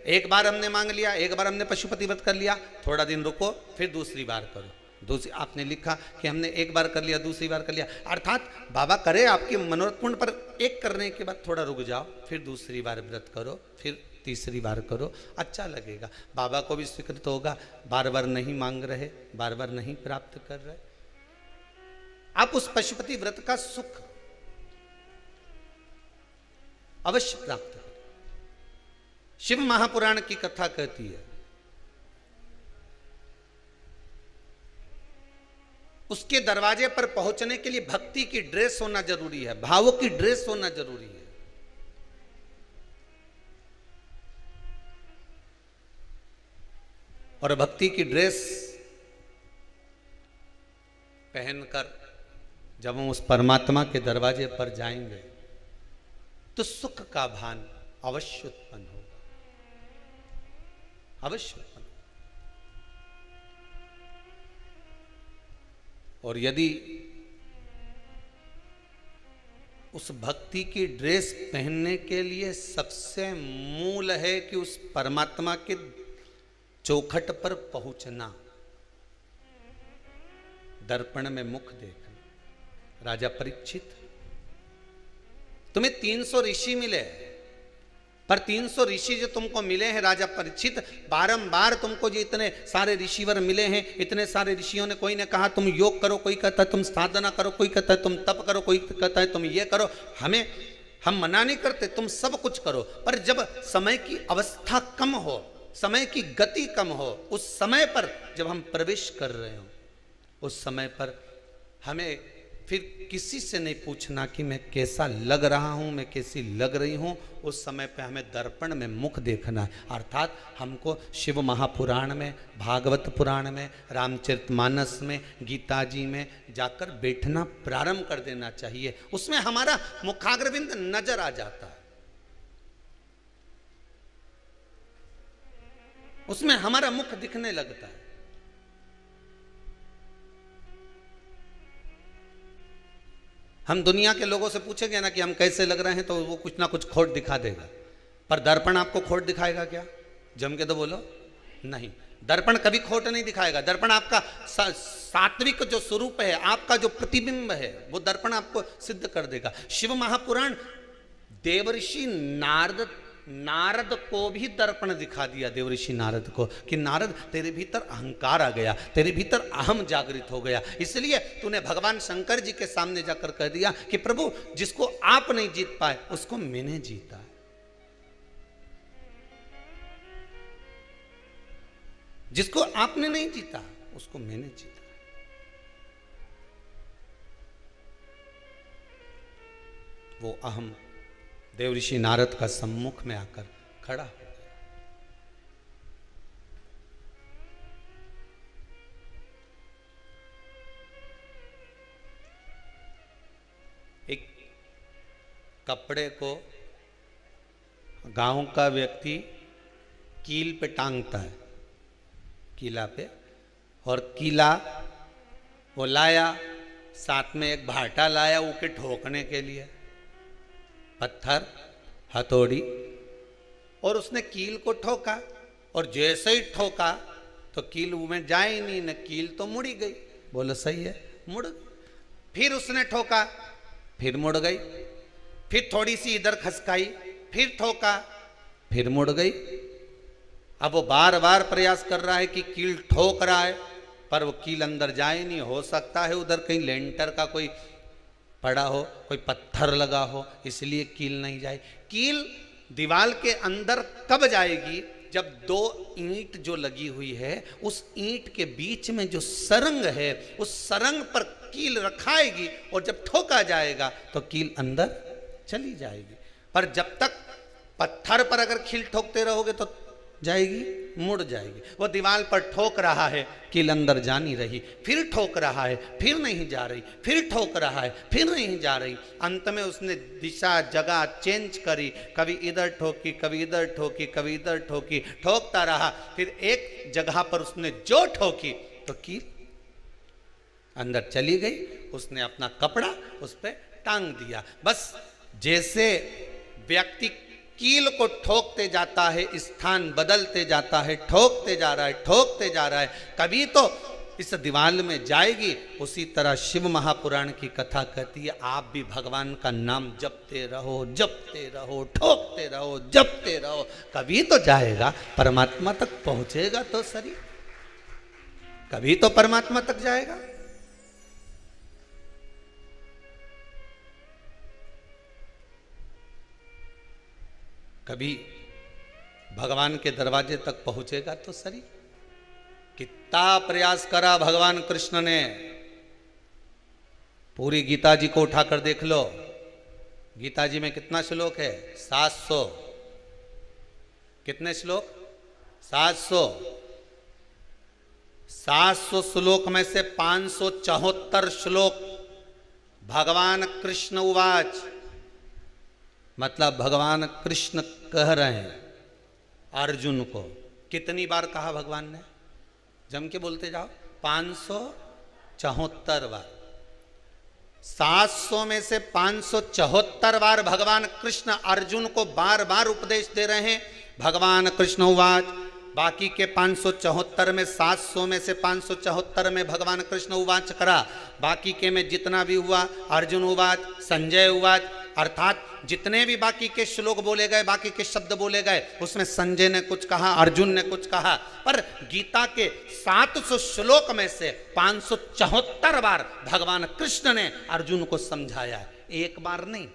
एक बार हमने मांग लिया, एक बार हमने पशुपति व्रत कर लिया, थोड़ा दिन रुको, फिर दूसरी बार करो। दूसरी आपने लिखा कि हमने एक बार कर लिया, दूसरी बार कर लिया, अर्थात बाबा करे आपकी मनोरथ पूर्ण, पर एक करने के बाद थोड़ा रुक जाओ, फिर दूसरी बार व्रत करो, फिर तीसरी बार करो, अच्छा लगेगा। बाबा को भी स्वीकृत होगा, बार बार नहीं मांग रहे, बार बार नहीं प्राप्त कर रहे। आप उस पशुपति व्रत का सुख अवश्य प्राप्त करें। शिव महापुराण की कथा कहती है, उसके दरवाजे पर पहुंचने के लिए भक्ति की ड्रेस होना जरूरी है, भावों की ड्रेस होना जरूरी है। और भक्ति की ड्रेस पहनकर जब हम उस परमात्मा के दरवाजे पर जाएंगे तो सुख का भान अवश्य उत्पन्न होगा, अवश्य उत्पन्न। और यदि उस भक्ति की ड्रेस पहनने के लिए सबसे मूल है कि उस परमात्मा के चौखट पर पहुंचना, दर्पण में मुख देखना। राजा परीक्षित, तुम्हें 300 ऋषि मिले, पर 300 ऋषि जो तुमको मिले हैं राजा परीक्षित, बारंबार तुमको जो इतने सारे ऋषिवर मिले हैं, इतने सारे ऋषियों ने, कोई ने कहा तुम योग करो, कोई कहता है तुम साधना करो, कोई कहता है तुम तप करो, कोई कहता है तुम ये करो। हम मना नहीं करते, तुम सब कुछ करो, पर जब समय की अवस्था कम हो, समय की गति कम हो, उस समय पर जब हम प्रवेश कर रहे हो, उस समय पर हमें फिर किसी से नहीं पूछना कि मैं कैसा लग रहा हूं, मैं कैसी लग रही हूं। उस समय पे हमें दर्पण में मुख देखना है। अर्थात हमको शिव महापुराण में, भागवत पुराण में, रामचरितमानस में, गीता जी में जाकर बैठना प्रारंभ कर देना चाहिए। उसमें हमारा मुखाग्रविंद नजर आ जाता है। उसमें हमारा मुख दिखने लगता है। हम दुनिया के लोगों से पूछेंगे ना कि हम कैसे लग रहे हैं, तो वो कुछ ना कुछ खोट दिखा देगा, पर दर्पण आपको खोट दिखाएगा क्या? जम के तो बोलो, नहीं। दर्पण कभी खोट नहीं दिखाएगा। दर्पण आपका सात्विक जो स्वरूप है, आपका जो प्रतिबिंब है, वो दर्पण आपको सिद्ध कर देगा। शिव महापुराण देवर्षि नारद को भी दर्पण दिखा दिया, देवर्षि नारद को, कि नारद तेरे भीतर अहंकार आ गया, तेरे भीतर अहम जागृत हो गया, इसलिए तूने भगवान शंकर जी के सामने जाकर कह दिया कि प्रभु, जिसको आप नहीं जीत पाए उसको मैंने जीता है। जिसको आपने नहीं जीता उसको मैंने जीता। वो अहम देवऋषि नारद का सम्मुख में आकर खड़ा हो गया। एक कपड़े को गांव का व्यक्ति कील पे टांगता है, कीला पे, और कीला वो लाया, साथ में एक भाटा लाया उके ठोकने के लिए, पत्थर, हथौड़ी, और उसने कील को ठोका, और जैसे ही ठोका तो कील में जाए ही नहीं, न कील तो मुड़ी गई। बोलो सही है, मुड़ गई। फिर उसने ठोका, फिर मुड़ गई, फिर थोड़ी सी इधर खसकाई, फिर ठोका, फिर मुड़ गई। अब वो बार बार प्रयास कर रहा है कि कील ठोक रहा है, पर वो कील अंदर जाए नहीं। हो सकता है उधर कहीं लेंटर का कोई पड़ा हो, कोई पत्थर लगा हो, इसलिए कील नहीं जाए। कील दीवार के अंदर कब जाएगी? जब दो ईंट जो लगी हुई है, उस ईंट के बीच में जो सरंग है, उस सरंग पर कील रखाएगी, और जब ठोका जाएगा तो कील अंदर चली जाएगी। पर जब तक पत्थर पर अगर कील ठोकते रहोगे तो जाएगी, मुड़ जाएगी। वो दीवार पर ठोक रहा है, कील अंदर जा नहीं रही, फिर ठोक रहा है, फिर नहीं जा रही, फिर ठोक रहा है, फिर नहीं जा रही। अंत में उसने दिशा जगह चेंज करी, कभी इधर ठोकी, कभी इधर ठोकी, कभी इधर ठोकी, ठोकता रहा। फिर एक जगह पर उसने जो ठोकी तो कील अंदर चली गई। उसने अपना कपड़ा उस पर टांग दिया। बस जैसे व्यक्ति कील को ठोकते जाता है, स्थान बदलते जाता है, ठोकते जा रहा है, ठोकते जा रहा है, कभी तो इस दीवार में जाएगी। उसी तरह शिव महापुराण की कथा कहती है, आप भी भगवान का नाम जपते रहो, जपते रहो, ठोकते रहो, जपते रहो, कभी तो जाएगा, परमात्मा तक पहुंचेगा तो सही, कभी तो परमात्मा तक जाएगा। कभी भगवान के दरवाजे तक पहुंचेगा तो सही। कितना प्रयास करा भगवान कृष्ण ने। पूरी गीता जी को उठाकर देख लो, गीता जी में कितना श्लोक है? 700। कितने श्लोक? 700। 700 श्लोक में से 574 श्लोक भगवान कृष्ण उवाच, मतलब भगवान कृष्ण कह रहे हैं अर्जुन को। कितनी बार कहा भगवान ने? जम के बोलते जाओ, 574 बार। 700 में से 574 बार भगवान कृष्ण अर्जुन को बार बार उपदेश दे रहे हैं। भगवान कृष्ण उवाच, बाकी के 574 में 700 में से 574 में भगवान कृष्ण उवाच करा, बाकी के में जितना भी हुआ अर्जुन उवाच, संजय उवाच, अर्थात जितने भी बाकी के श्लोक बोले गए, बाकी के शब्द बोले गए, उसमें संजय ने कुछ कहा, अर्जुन ने कुछ कहा, पर गीता के 700 श्लोक में से 574 बार भगवान कृष्ण ने अर्जुन को समझाया, एक बार नहीं।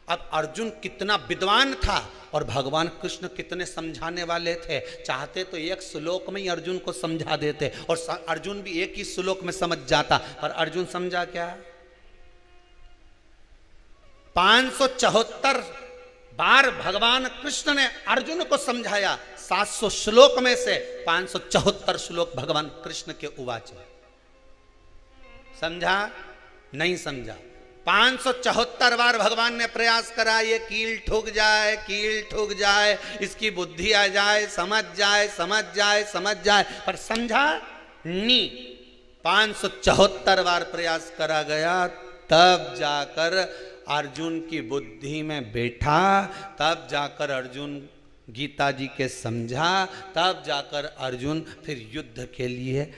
अब अर्जुन कितना विद्वान था और भगवान कृष्ण कितने समझाने वाले थे। चाहते तो एक श्लोक में ही अर्जुन को समझा देते और अर्जुन भी एक ही श्लोक में समझ जाता, पर अर्जुन समझा क्या? 574 बार भगवान कृष्ण ने अर्जुन को समझाया। 700 श्लोक में से 574 श्लोक भगवान कृष्ण के उवाच है। समझा? नहीं समझा। 574 बार भगवान ने प्रयास करा, ये कील ठुक जाए, कील ठुक जाए, इसकी बुद्धि आ जाए, समझ जाए, समझ जाए, समझ जाए, पर समझा नहीं। 574 बार प्रयास करा गया, तब जाकर अर्जुन की बुद्धि में बैठा, तब जाकर अर्जुन गीता जी के समझा, तब जाकर अर्जुन फिर युद्ध के लिए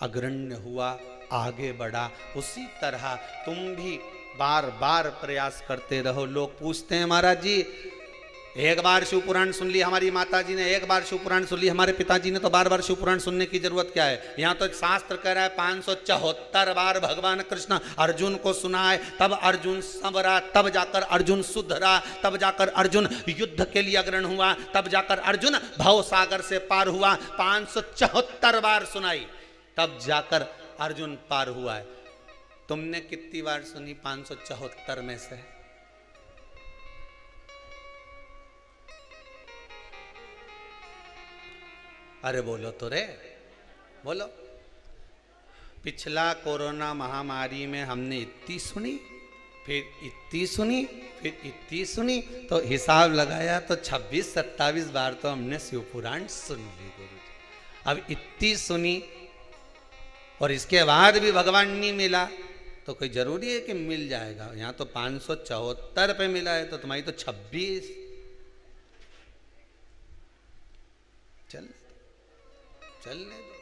अग्रण्य हुआ, आगे बढ़ा। उसी तरह तुम भी बार बार प्रयास करते रहो। लोग पूछते हैं महाराज जी, एक बार शिव पुराण सुन ली हमारी माता जी ने, एक बार शिव पुराण सुन ली हमारे पिताजी ने, तो बार बार शिव पुराण सुनने की जरूरत क्या है? यहाँ तो शास्त्र कह रहा है 574 बार भगवान कृष्ण अर्जुन को सुनाए, तब अर्जुन संवरा, तब जाकर अर्जुन सुधरा, तब जाकर अर्जुन युद्ध के लिए अग्रण हुआ, तब जाकर अर्जुन भव सागर से पार हुआ। 574 बार सुनाई, तब जाकर अर्जुन पार हुआ है। तुमने कितनी बार सुनी 574 में से? अरे बोलो तो रे, बोलो। पिछला कोरोना महामारी में हमने इतनी सुनी, फिर इतनी सुनी, फिर इतनी सुनी, तो हिसाब लगाया तो 26-27 बार तो हमने शिव पुराण सुन ली गुरु जी। अब इतनी सुनी और इसके बाद भी भगवान नहीं मिला, तो कोई जरूरी है कि मिल जाएगा? यहाँ तो 574 पे मिला है, तो तुम्हारी तो 26। चलने दो।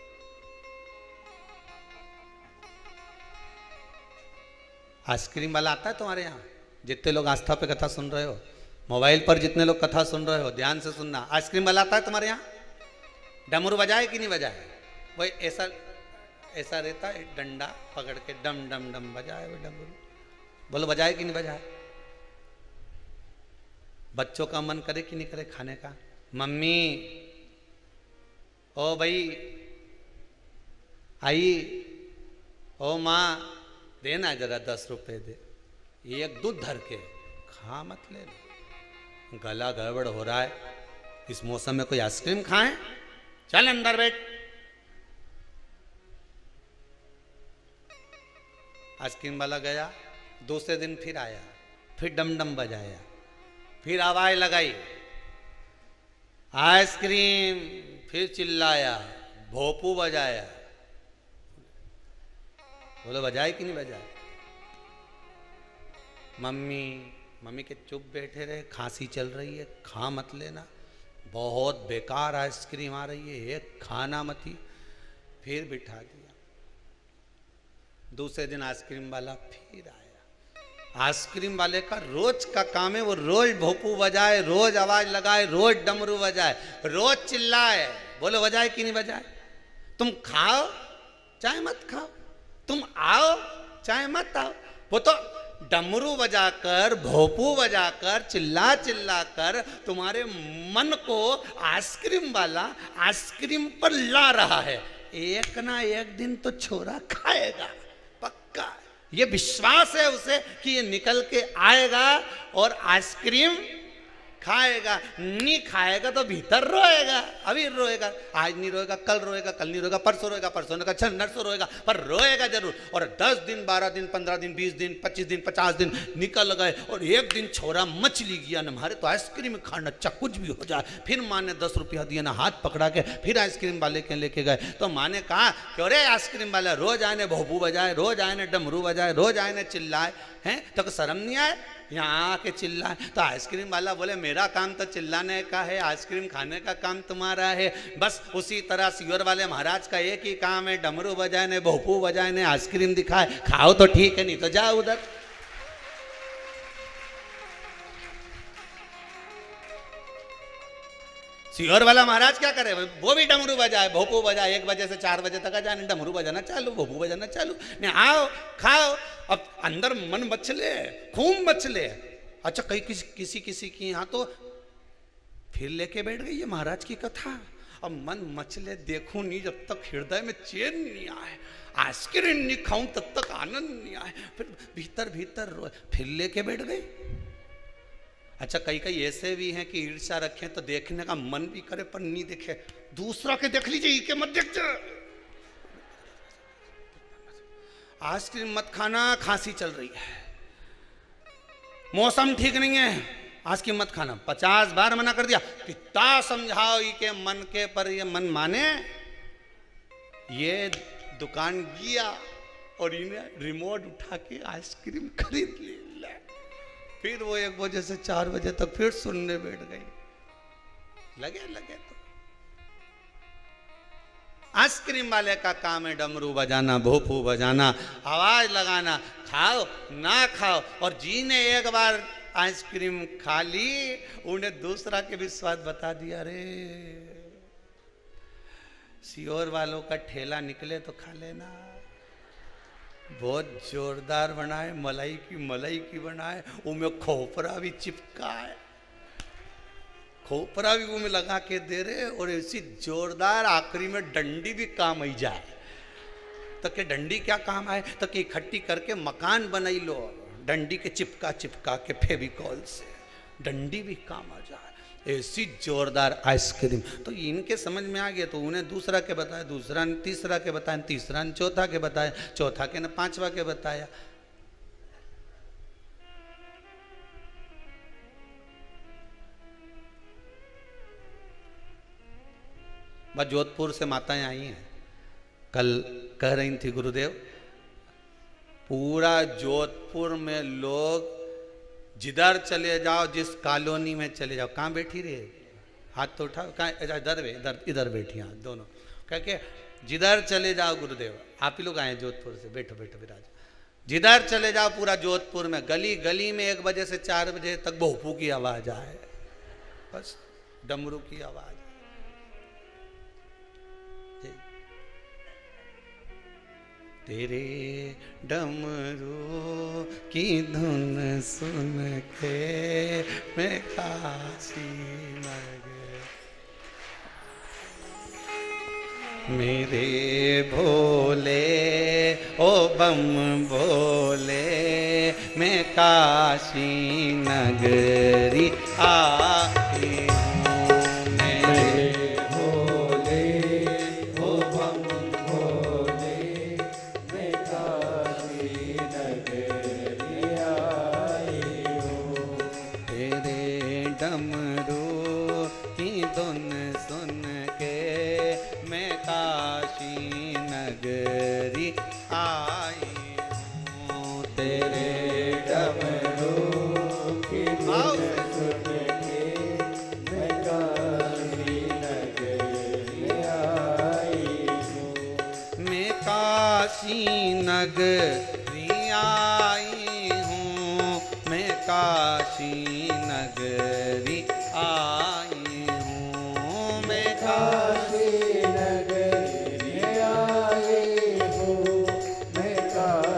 आइसक्रीम वाला आता है तुम्हारे यहाँ? जितने लोग आस्था पे कथा सुन रहे हो, मोबाइल पर जितने लोग कथा सुन रहे हो, ध्यान से सुनना। आइसक्रीम वाला आता है तुम्हारे यहाँ? डमरू बजाए कि नहीं बजाए? वही ऐसा ऐसा रहता है, डंडा पकड़ के डम डम डम बजाए वो डमरू। बोलो बजाए कि नहीं बजाए? बच्चों का मन करे कि नहीं करे खाने का? मम्मी, ओ भाई आई, ओ माँ, देना जरा 10 रुपए दे, एक दूध धर के खा, मत ले लो, गला गड़बड़ हो रहा है, इस मौसम में कोई आइसक्रीम खाएं? चल अंदर बैठ। आइसक्रीम वाला गया, दूसरे दिन फिर आया, फिर डम डम बजाया, फिर आवाज लगाई आइसक्रीम, फिर चिल्लाया, भोपू बजाया। बोलो बजाए कि नहीं बजाए? मम्मी के चुप बैठे रहे, खांसी चल रही है, खा मत लेना, बहुत बेकार आइसक्रीम आ रही है, एक खाना मत ही। फिर बिठा दिया। दूसरे दिन आइसक्रीम वाला फिर आया। आइसक्रीम वाले का रोज का काम है, वो रोज भोपू बजाए, रोज आवाज लगाए, रोज डमरू बजाए, रोज चिल्लाए। बोलो बजाए कि नहीं बजाए? तुम खाओ चाहे मत खाओ, तुम आओ चाहे मत आओ, वो तो डमरू बजाकर, भोपू बजाकर, चिल्ला चिल्ला कर तुम्हारे मन को आइसक्रीम वाला आइसक्रीम पर ला रहा है। एक ना एक दिन तो छोरा खाएगा, पक्का। ये विश्वास है उसे कि ये निकल के आएगा और आइसक्रीम खाएगा। नहीं खाएगा तो भीतर रोएगा, अभी रोएगा, आज नहीं रोएगा, कल रोएगा, कल नहीं रोएगा, परसों रोएगा, परसों रोएगा, अच्छा नरसों रोएगा, पर रोएगा जरूर। और 10 दिन, 12 दिन, 15 दिन, 20 दिन, 25 दिन, 50 दिन निकल गए और एक दिन छोरा मछली गया न मारे तो आइसक्रीम खाना, अच्छा कुछ भी हो जाए। फिर माँ ने 10 रुपया दिया ना, हाथ पकड़ा के फिर आइसक्रीम वाले के लेके गए। तो माँ ने कहा कि अरे आइसक्रीम वाला रोज आए ने भोपू बजाए, रोज आए ने डमरू बजाए, रोज आए ने चिल्लाए, हैं तो शर्म नहीं आए यहाँ आके चिल्लाए? तो आइसक्रीम वाला बोले मेरा काम तो चिल्लाने का है, आइसक्रीम खाने का काम तुम्हारा है। बस उसी तरह सियोर वाले महाराज का एक ही काम है, डमरू बजाए ने, भोपू बजाए ने, आइसक्रीम दिखाए, खाओ तो ठीक है, नहीं तो जाओ उधर। सियोर वाला महाराज क्या करे? वो भी डमरू बजाए, भोपू बजाए, 1 बजे से 4 बजे तक जाने, डमरू बजाना चालू, भोपू बजाना चालू, नहीं आओ खाओ। अब अंदर मन मचले, खूब मचले। अच्छा कहीं किसी की यहाँ तो फिर लेके बैठ गई ये महाराज की कथा। अब मन मचले, देखूं नहीं जब तक हृदय में चैन नहीं आए, आइसक्रीम नहीं खाऊं तब तक आनंद नहीं आए, फिर भीतर भीतर फिर लेके बैठ गई। अच्छा कई ऐसे भी हैं कि ईर्ष्या रखें तो देखने का मन भी करे पर नहीं देखे, दूसरा के देख लीजिए, के मत देख। आइसक्रीम मत खाना, खांसी चल रही है, मौसम ठीक नहीं है, आइसक्रीम मत खाना। 50 बार मना कर दिया, कितना समझाओ के मन के, पर ये मन माने। ये दुकान गया और इन्हें रिमोट उठा के आइसक्रीम खरीद ली। फिर वो 1 बजे से 4 बजे तक फिर सुनने बैठ गई। लगे तो आइसक्रीम वाले का काम है डमरू बजाना, भोपू बजाना, आवाज लगाना। खाओ ना खाओ, और जी ने एक बार आइसक्रीम खा ली, उन्हें दूसरा के भी स्वाद बता दिया। अरे सीहोर वालों का ठेला निकले तो खा लेना, बहुत जोरदार बनाए, मलाई की बनाए, उनमें खोपरा भी चिपका है, खोपरा भी उनमें लगा के दे रहे, और ऐसी जोरदार आखिरी में डंडी भी काम आई जाए। तो के डंडी क्या काम आए, तो कि इकट्ठी करके मकान बनाई लो, डंडी के चिपका के फेविकॉल से डंडी भी काम आ जाए। ऐसी जोरदार आइसक्रीम। तो इनके समझ में आ गया, तो उन्हें दूसरा के बताया, दूसरा ने तीसरा के बताया, तीसरा ने चौथा के बताया, चौथा के ने 5वां के बताया। बस जोधपुर से माताएं आई हैं, कल कह रही थी गुरुदेव, पूरा जोधपुर में लोग जिधर चले जाओ, जिस कॉलोनी में चले जाओ, कहाँ बैठी रही, हाथ तो उठाओ, कहाँ इधर बैठी, हाथ दोनों कह के, जिधर चले जाओ गुरुदेव, आप ही लोग आए जोधपुर से, बैठो विराज, जिधर चले जाओ पूरा जोधपुर में, गली गली में 1 बजे से 4 बजे तक भोपू की आवाज आए, बस डमरू की आवाज। तेरे डमरू की धुन सुन के मैं काशी नगर, मेरे भोले ओ बम भोले, मैं काशी नगरी आई हूँ। मेरे भोले ओ बम भोले, मैं काशी नगरी आई हूँ। तेरे डमरू की धुन सुन के मैं काशी नगरी आई हूँ। तेरे डमरू की धुन सुन के मैं काशी नगरी आई हूँ। मैं काशी नगरी आई हूँ, मैं काशी नगरी आई हूँ। मैं काशी नगरी आई हूँ, मैं काशी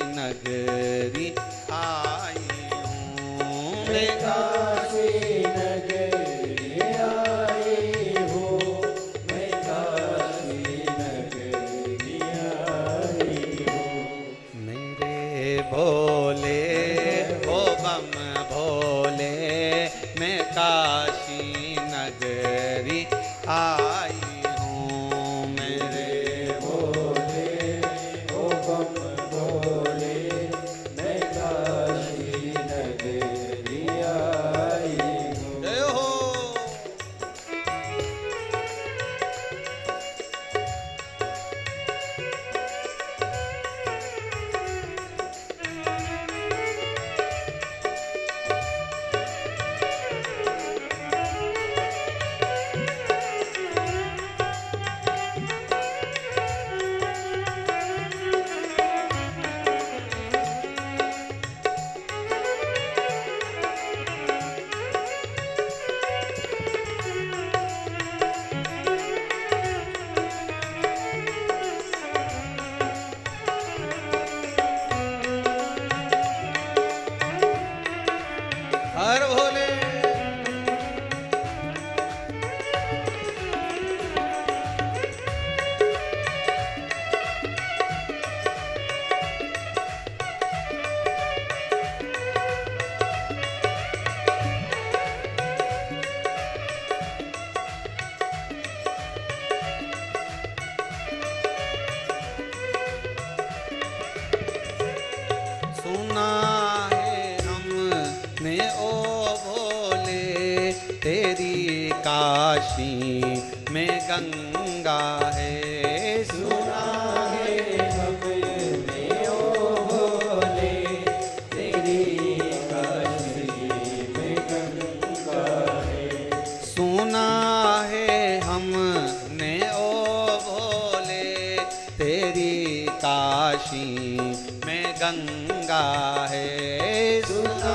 नगरी आई हूँ। मैं काशी नगरी आई हूँ, मैं काशी नगरी आई हूँ। मेरे भोले ओ बम भोले, मैं काशी नगरी आई हूँ। मेरे भोले ओ बम भोले, मैं काशी नगरी आई हूँ। जय हो। काशी में गंगा है। सुना है हमने ओ भोले तेरी काशी में गंगा है। सुना है हमने ओ भोले तेरी काशी में गंगा है। सुना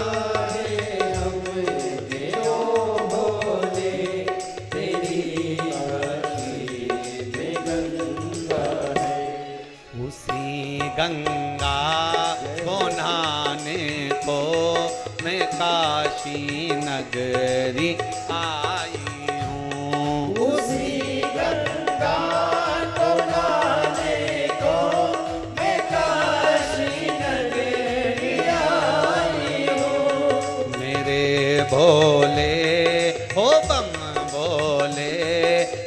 गंगा को नहाने को मैं काशी नगरी आई हूँ। उसी गंगा को नहाने को मैं काशी नगरी आई हूँ। मेरे भोले हो बम भोले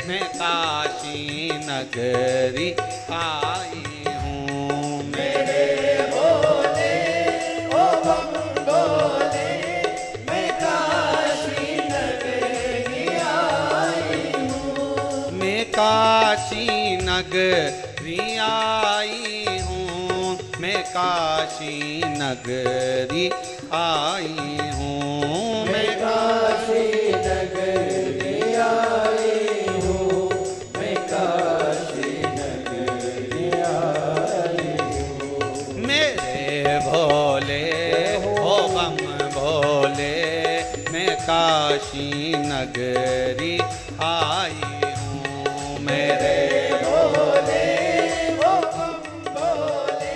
मैं काशी नगरी आई। काशी नगरी आई हूँ मैं काशी नगरी आई हूँ। मैं काशी नगरी आई हूँ मैं काशी नगरी आई हूँ। मेरे भोले हो बम भोले मैं काशी नगरी आई। मेरे भोले ओ बम भोले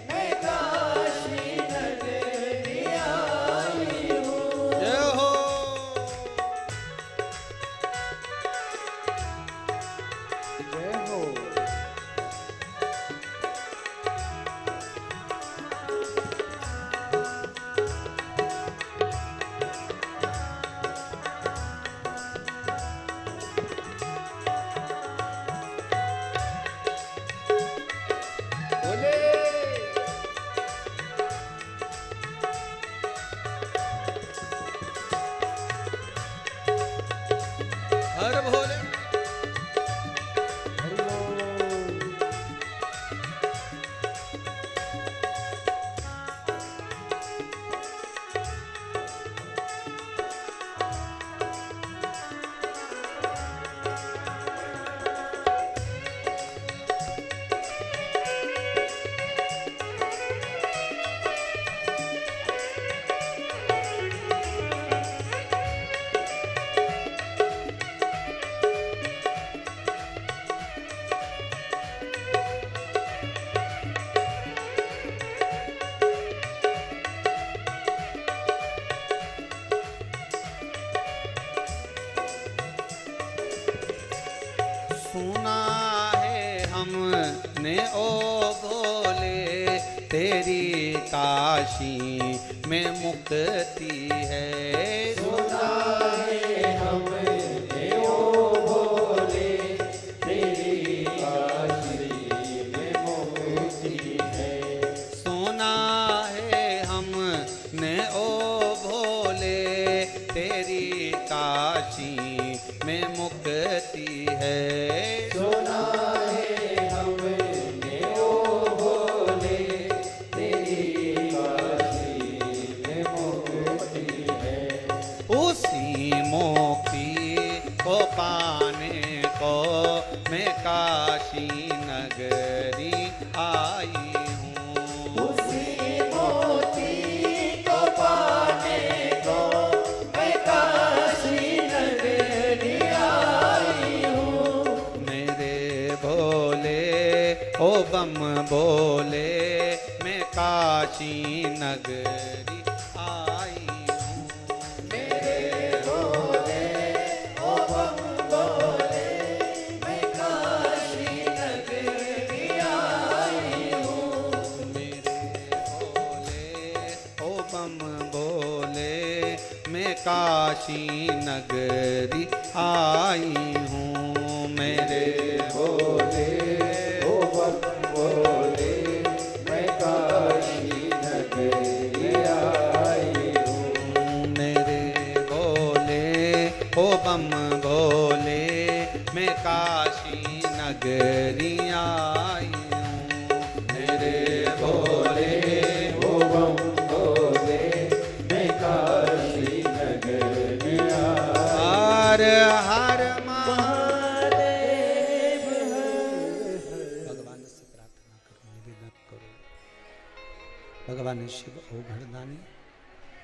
मैं काशी नगरी आई हूँ। जय हो। जय हो। हर भोले सुना है हमने ओ भोले तेरी काशी में मुक्ति है। सुना है हमने ओ भोले तेरी काशी में मुक्ति है। सुना है हमने ओ भोले तेरी काशी में मुक्ति है। सुना है हमने ओ भोले तेरी काशी में मुक्ति है। उसी मुक्ति को पाने को मैं काशी नगरी आई हूँ। उसी मुक्ति को पाने को मैं काशी नगरी आई हूँ। मेरे भोले ओ बम भोले मैं काशी नगरी आई हूँ। मेरे भोले ओ बम भोले मैं काशी नगरी आई हूँ। मेरे भोले ओ बम भोले मैं काशी नगरी आई हूँ। मेरे भोले ओ बम भोले मैं काशी नगरी आई हूँ। मेरे भोले ओ बम भोले काशी नगरी आई हूँ। मेरे भोले ओ बम भोले मैं काशी नगरी हर हर महादेव भगवान से प्रार्थना करो, निवेदन करो। भगवान शिव औघड़दानी,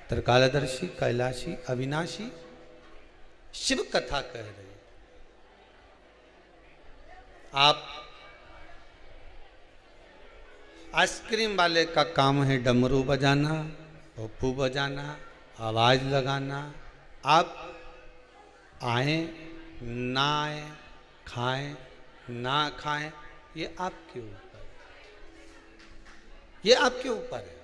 त्रिकालदर्शी, कैलाशी, अविनाशी शिव कथा कह रहे। आप आइसक्रीम वाले का काम है डमरू बजाना, पप्पू बजाना, आवाज लगाना। आप आए ना आए, खाएं ना खाएं, ये आपके ऊपर, ये आपके ऊपर है।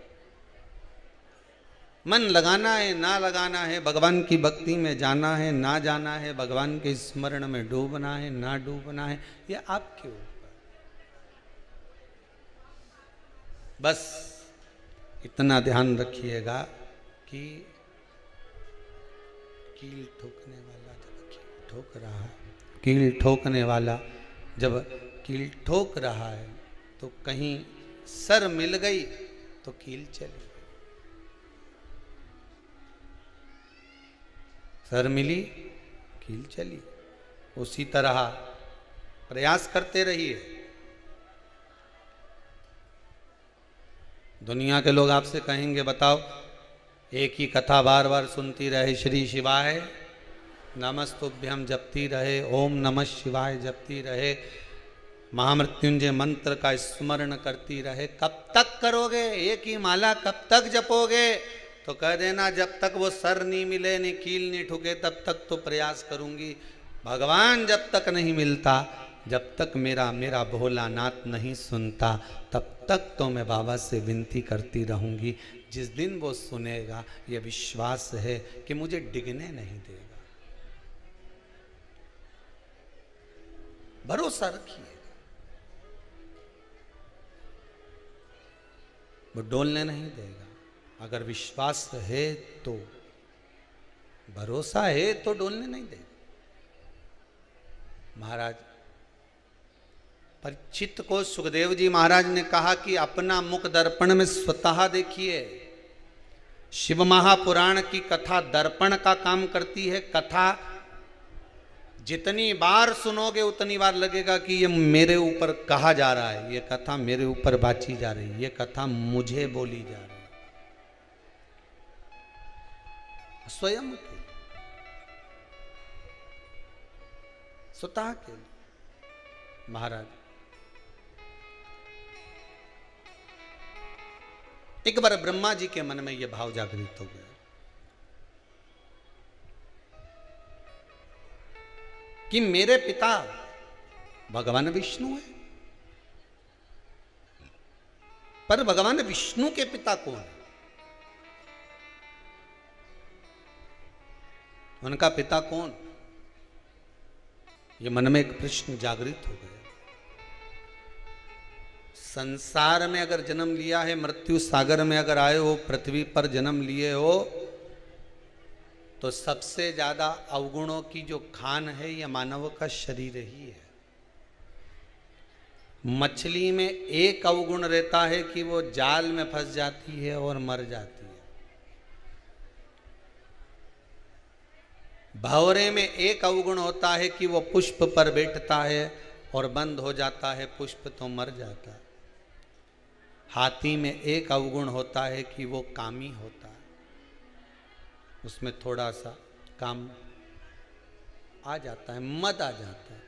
मन लगाना है ना लगाना है, भगवान की भक्ति में जाना है ना जाना है, भगवान के स्मरण में डूबना है ना डूबना है, ये आपके ऊपर। बस इतना ध्यान रखिएगा कि कील ठोकने वाला जब कील ठोक रहा है, कील ठोकने वाला जब कील ठोक रहा है तो कहीं सर मिल गई तो कील चली गई, सर मिली कील चली। उसी तरह प्रयास करते रहिए। दुनिया के लोग आपसे कहेंगे बताओ, एक ही कथा बार बार सुनती रहे, श्री शिवाय नमस्तुभ्यम जपती रहे, ओम नमः शिवाय जपती रहे, महामृत्युंजय मंत्र का स्मरण करती रहे, कब तक करोगे? एक ही माला कब तक जपोगे? तो कह देना जब तक वो सर नहीं मिले, नहीं कील नहीं ठुके, तब तक तो प्रयास करूंगी। भगवान जब तक नहीं मिलता, जब तक मेरा भोलानाथ नहीं सुनता, तब तक तो मैं बाबा से विनती करती रहूंगी। जिस दिन वो सुनेगा, ये विश्वास है कि मुझे डिगने नहीं देगा। भरोसा रखिए, वो डोलने नहीं देगा। अगर विश्वास है तो, भरोसा है तो डोलने नहीं देगा। महाराज परीक्षित को सुखदेव जी महाराज ने कहा कि अपना मुख दर्पण में स्वतः देखिए। शिव महापुराण की कथा दर्पण का काम करती है। कथा जितनी बार सुनोगे उतनी बार लगेगा कि ये मेरे ऊपर कहा जा रहा है, ये कथा मेरे ऊपर बाची जा रही है, ये कथा मुझे बोली जा रही है। स्वयं के स्वतः के महाराज एक बार ब्रह्मा जी के मन में यह भाव जागृत हो गया कि मेरे पिता भगवान विष्णु है, पर भगवान विष्णु के पिता कौन है? उनका पिता कौन? ये मन में एक प्रश्न जागृत हो गया। संसार में अगर जन्म लिया है, मृत्यु सागर में अगर आए हो, पृथ्वी पर जन्म लिए हो, तो सबसे ज्यादा अवगुणों की जो खान है यह मानव का शरीर ही है। मछली में एक अवगुण रहता है कि वो जाल में फंस जाती है और मर जाती है। भंवरे में एक अवगुण होता है कि वो पुष्प पर बैठता है और बंद हो जाता है, पुष्प तो मर जाता है। हाथी में एक अवगुण होता है कि वो कामी होता है, उसमें थोड़ा सा काम आ जाता है, मद आ जाता है।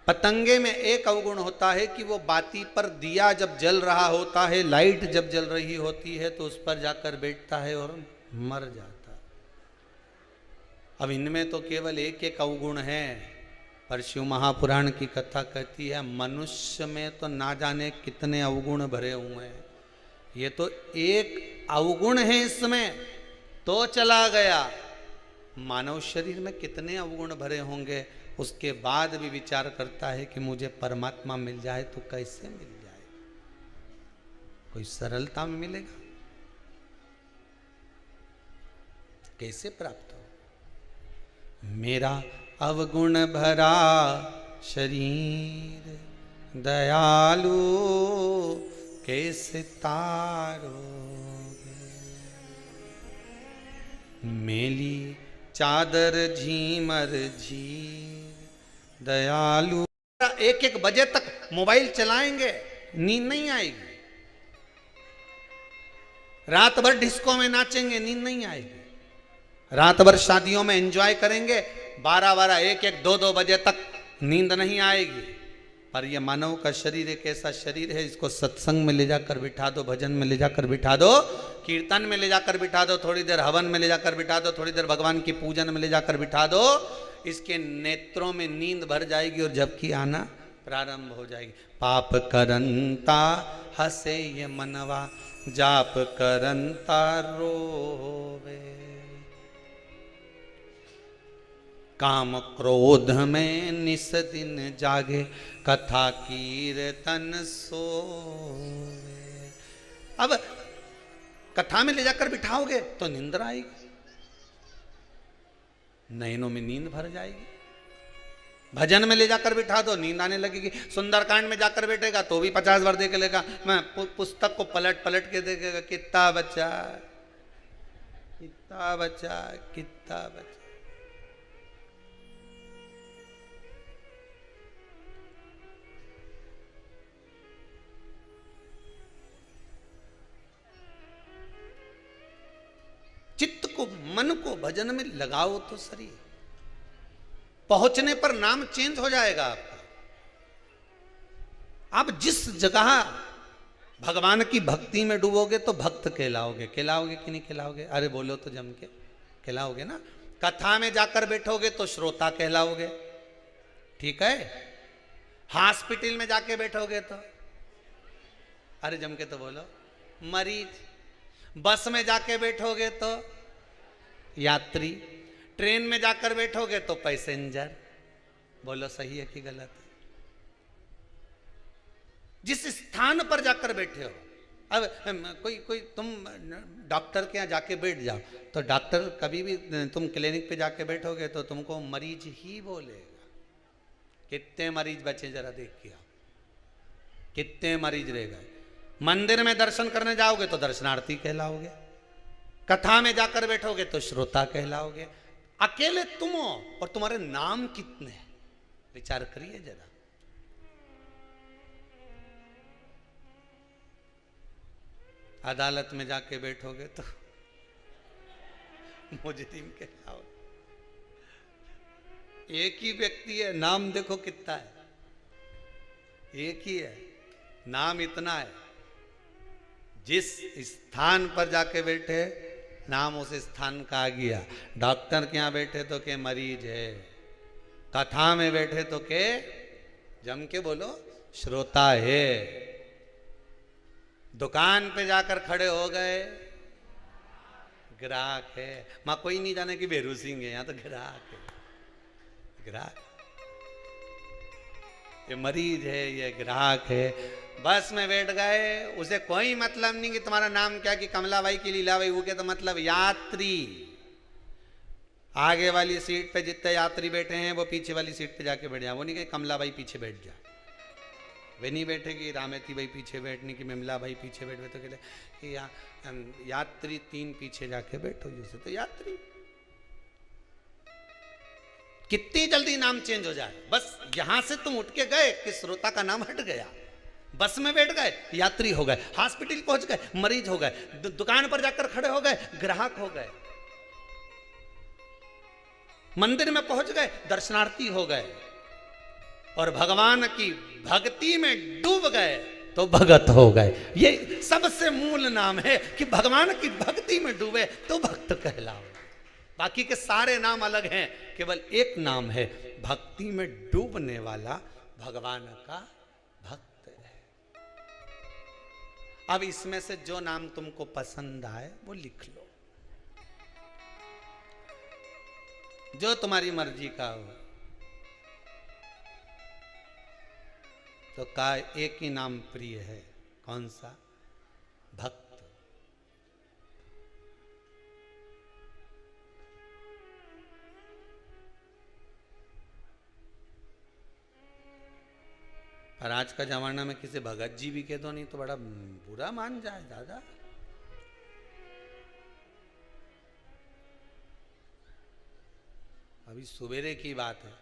पतंगे में एक अवगुण होता है कि वो बाती पर दिया जब जल रहा होता है, लाइट जब जल रही होती है, तो उस पर जाकर बैठता है और मर जाता है। अब इनमें तो केवल एक एक अवगुण है, पर शिव महापुराण की कथा कहती है मनुष्य में तो ना जाने कितने अवगुण भरे हुए हैं। ये तो एक अवगुण है इसमें तो चला गया, मानव शरीर में कितने अवगुण भरे होंगे। उसके बाद भी विचार करता है कि मुझे परमात्मा मिल जाए तो कैसे मिल जाए, कोई सरलता में मिलेगा, कैसे प्राप्त हो? मेरा अवगुण भरा शरीर, दयालु कैसे तारोगे। मेली चादर झीमर झीर, दयालु। एक एक बजे तक मोबाइल चलाएंगे, नींद नहीं आएगी। रात भर डिस्को में नाचेंगे, नींद नहीं आएगी। रात भर शादियों में एंजॉय करेंगे, 12-12, 1-1, 2-2 बजे तक नींद नहीं आएगी। पर यह मानव का शरीर एक ऐसा शरीर है, इसको सत्संग में ले जाकर बिठा दो, भजन में ले जाकर बिठा दो, कीर्तन में ले जाकर बिठा दो, थोड़ी देर हवन में ले जाकर बिठा दो, थोड़ी देर भगवान की पूजन में ले जाकर बिठा दो, इसके नेत्रों में नींद भर जाएगी और झपकी आना प्रारंभ हो जाएगी। पाप करंता हसे ये मनवा, जाप करंता रोवे। काम क्रोध में निस दिन जागे, कथा कीर्तन सोवे। अब कथा में ले जाकर बिठाओगे तो निंद्रा आएगी, नयनों में नींद भर जाएगी। भजन में ले जाकर बिठा दो, नींद आने लगेगी। सुंदरकांड में जाकर बैठेगा तो भी 50 बार देख लेगा, मैं पुस्तक को पलट पलट के देखेगा, कितना बचा, कितना बचा, कितना बचा। चित्त को, मन को भजन में लगाओ तो सही, पहुंचने पर नाम चेंज हो जाएगा आपका। आप जिस जगह भगवान की भक्ति में डूबोगे तो भक्त कहलाओगे। कहलाओगे कि नहीं कहलाओगे? अरे बोलो तो जम के, कहलाओगे ना। कथा में जाकर बैठोगे तो श्रोता कहलाओगे, ठीक है। हॉस्पिटल में जाके बैठोगे तो, अरे जम के तो बोलो, मरीज। बस में जाके बैठोगे तो यात्री, ट्रेन में जाकर बैठोगे तो पैसेंजर। बोलो सही है कि गलत है? जिस स्थान पर जाकर बैठे हो, अब कोई तुम डॉक्टर के यहाँ जाके बैठ जाओ तो डॉक्टर कभी भी, तुम क्लिनिक पे जाके बैठोगे तो तुमको मरीज ही बोलेगा। कितने मरीज बचे जरा देख के आओ, कितने मरीज रह गए। मंदिर में दर्शन करने जाओगे तो दर्शनार्थी कहलाओगे, कथा में जाकर बैठोगे तो श्रोता कहलाओगे। अकेले तुम हो और तुम्हारे नाम कितने हैं, विचार करिए जरा। अदालत में जाके बैठोगे तो मुजरिम कहलाओगे। एक ही व्यक्ति है, नाम देखो कितना है, एक ही है, नाम इतना है। जिस स्थान पर जाके बैठे नाम उस स्थान का आ गया। डॉक्टर के यहाँ बैठे तो के मरीज है, कथा में बैठे तो के, जम के बोलो, श्रोता है। दुकान पे जाकर खड़े हो गए, ग्राहक है। मां कोई नहीं जाने कि बेरू सिंह है, यहाँ तो ग्राहक है, ग्राहक। ये मरीज है, ये ग्राहक है। बस में बैठ गए, उसे कोई मतलब नहीं कि तुम्हारा नाम क्या, कि कमला बाई की लीला बाई, वो के तो मतलब यात्री। आगे वाली सीट पे जितने यात्री बैठे हैं वो पीछे वाली सीट पे जाके बैठ जाए। वो नहीं कहे कमला बाई पीछे बैठ जा, वे नहीं बैठेगी रामेती बाई पीछे बैठने की, मिमला भाई पीछे बैठे तो कहते कि यात्री 3 पीछे जाके बैठो, जैसे तो यात्री। कितनी जल्दी नाम चेंज हो जाए। बस यहां से तुम उठ के गए कि श्रोता का नाम हट गया, बस में बैठ गए यात्री हो गए, हॉस्पिटल पहुंच गए मरीज हो गए, दुकान पर जाकर खड़े हो गए ग्राहक हो गए, मंदिर में पहुंच गए दर्शनार्थी हो गए, और भगवान की भक्ति में डूब गए तो भगत हो गए। ये सबसे मूल नाम है कि भगवान की भक्ति में डूबे तो भक्त कहलाओ। बाकी के सारे नाम अलग हैं, केवल एक नाम है, भक्ति में डूबने वाला भगवान का भक्त है। अब इसमें से जो नाम तुमको पसंद आए वो लिख लो, जो तुम्हारी मर्जी का हो। तो का एक ही नाम प्रिय है, कौन सा? भक्त। और आज का जमाना में किसी भगत जी भी कह दो नहीं तो बड़ा बुरा मान जाए दादा। अभी सवेरे की बात है,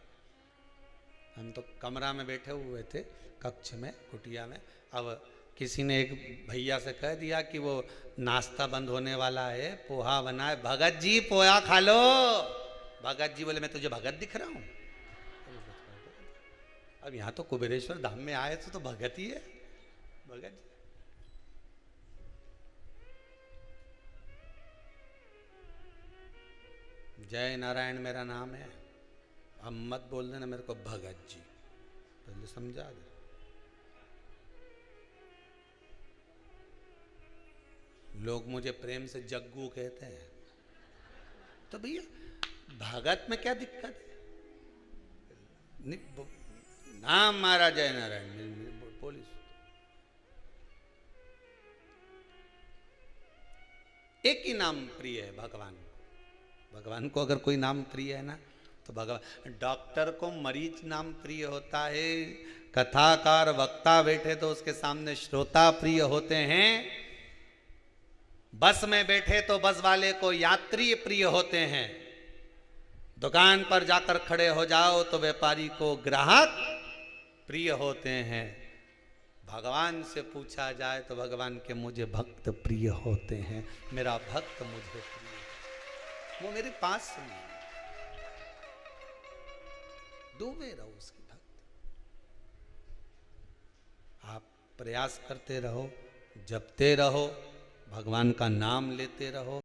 हम तो कमरा में बैठे हुए थे, कक्ष में, कुटिया में। अब किसी ने एक भैया से कह दिया कि वो नाश्ता बंद होने वाला है, पोहा बना है, भगत जी पोहा खा लो। भगत जी बोले मैं तुझे भगत दिख रहा हूं? अब यहाँ तो कुबेरेश्वर धाम में आए तो भगत ही है, भगत जी। जय नारायण मेरा नाम है, अब मत बोल देना मेरे को भगत जी, पहले समझा दे। लोग मुझे प्रेम से जग्गू कहते हैं, तो भैया भगत में क्या दिक्कत है? नाम मारा जय नारायण पुलिस। एक ही नाम प्रिय है भगवान। भगवान को अगर कोई नाम प्रिय है ना तो भगवान। डॉक्टर को मरीज नाम प्रिय होता है, कथाकार वक्ता बैठे तो उसके सामने श्रोता प्रिय होते हैं, बस में बैठे तो बस वाले को यात्री प्रिय होते हैं, दुकान पर जाकर खड़े हो जाओ तो व्यापारी को ग्राहक प्रिय होते हैं। भगवान से पूछा जाए तो भगवान के मुझे भक्त प्रिय होते हैं, मेरा भक्त मुझे प्रिय, वो मेरे पास नहीं, डूबे रहो उसकी भक्ति। आप प्रयास करते रहो, जपते रहो, भगवान का नाम लेते रहो।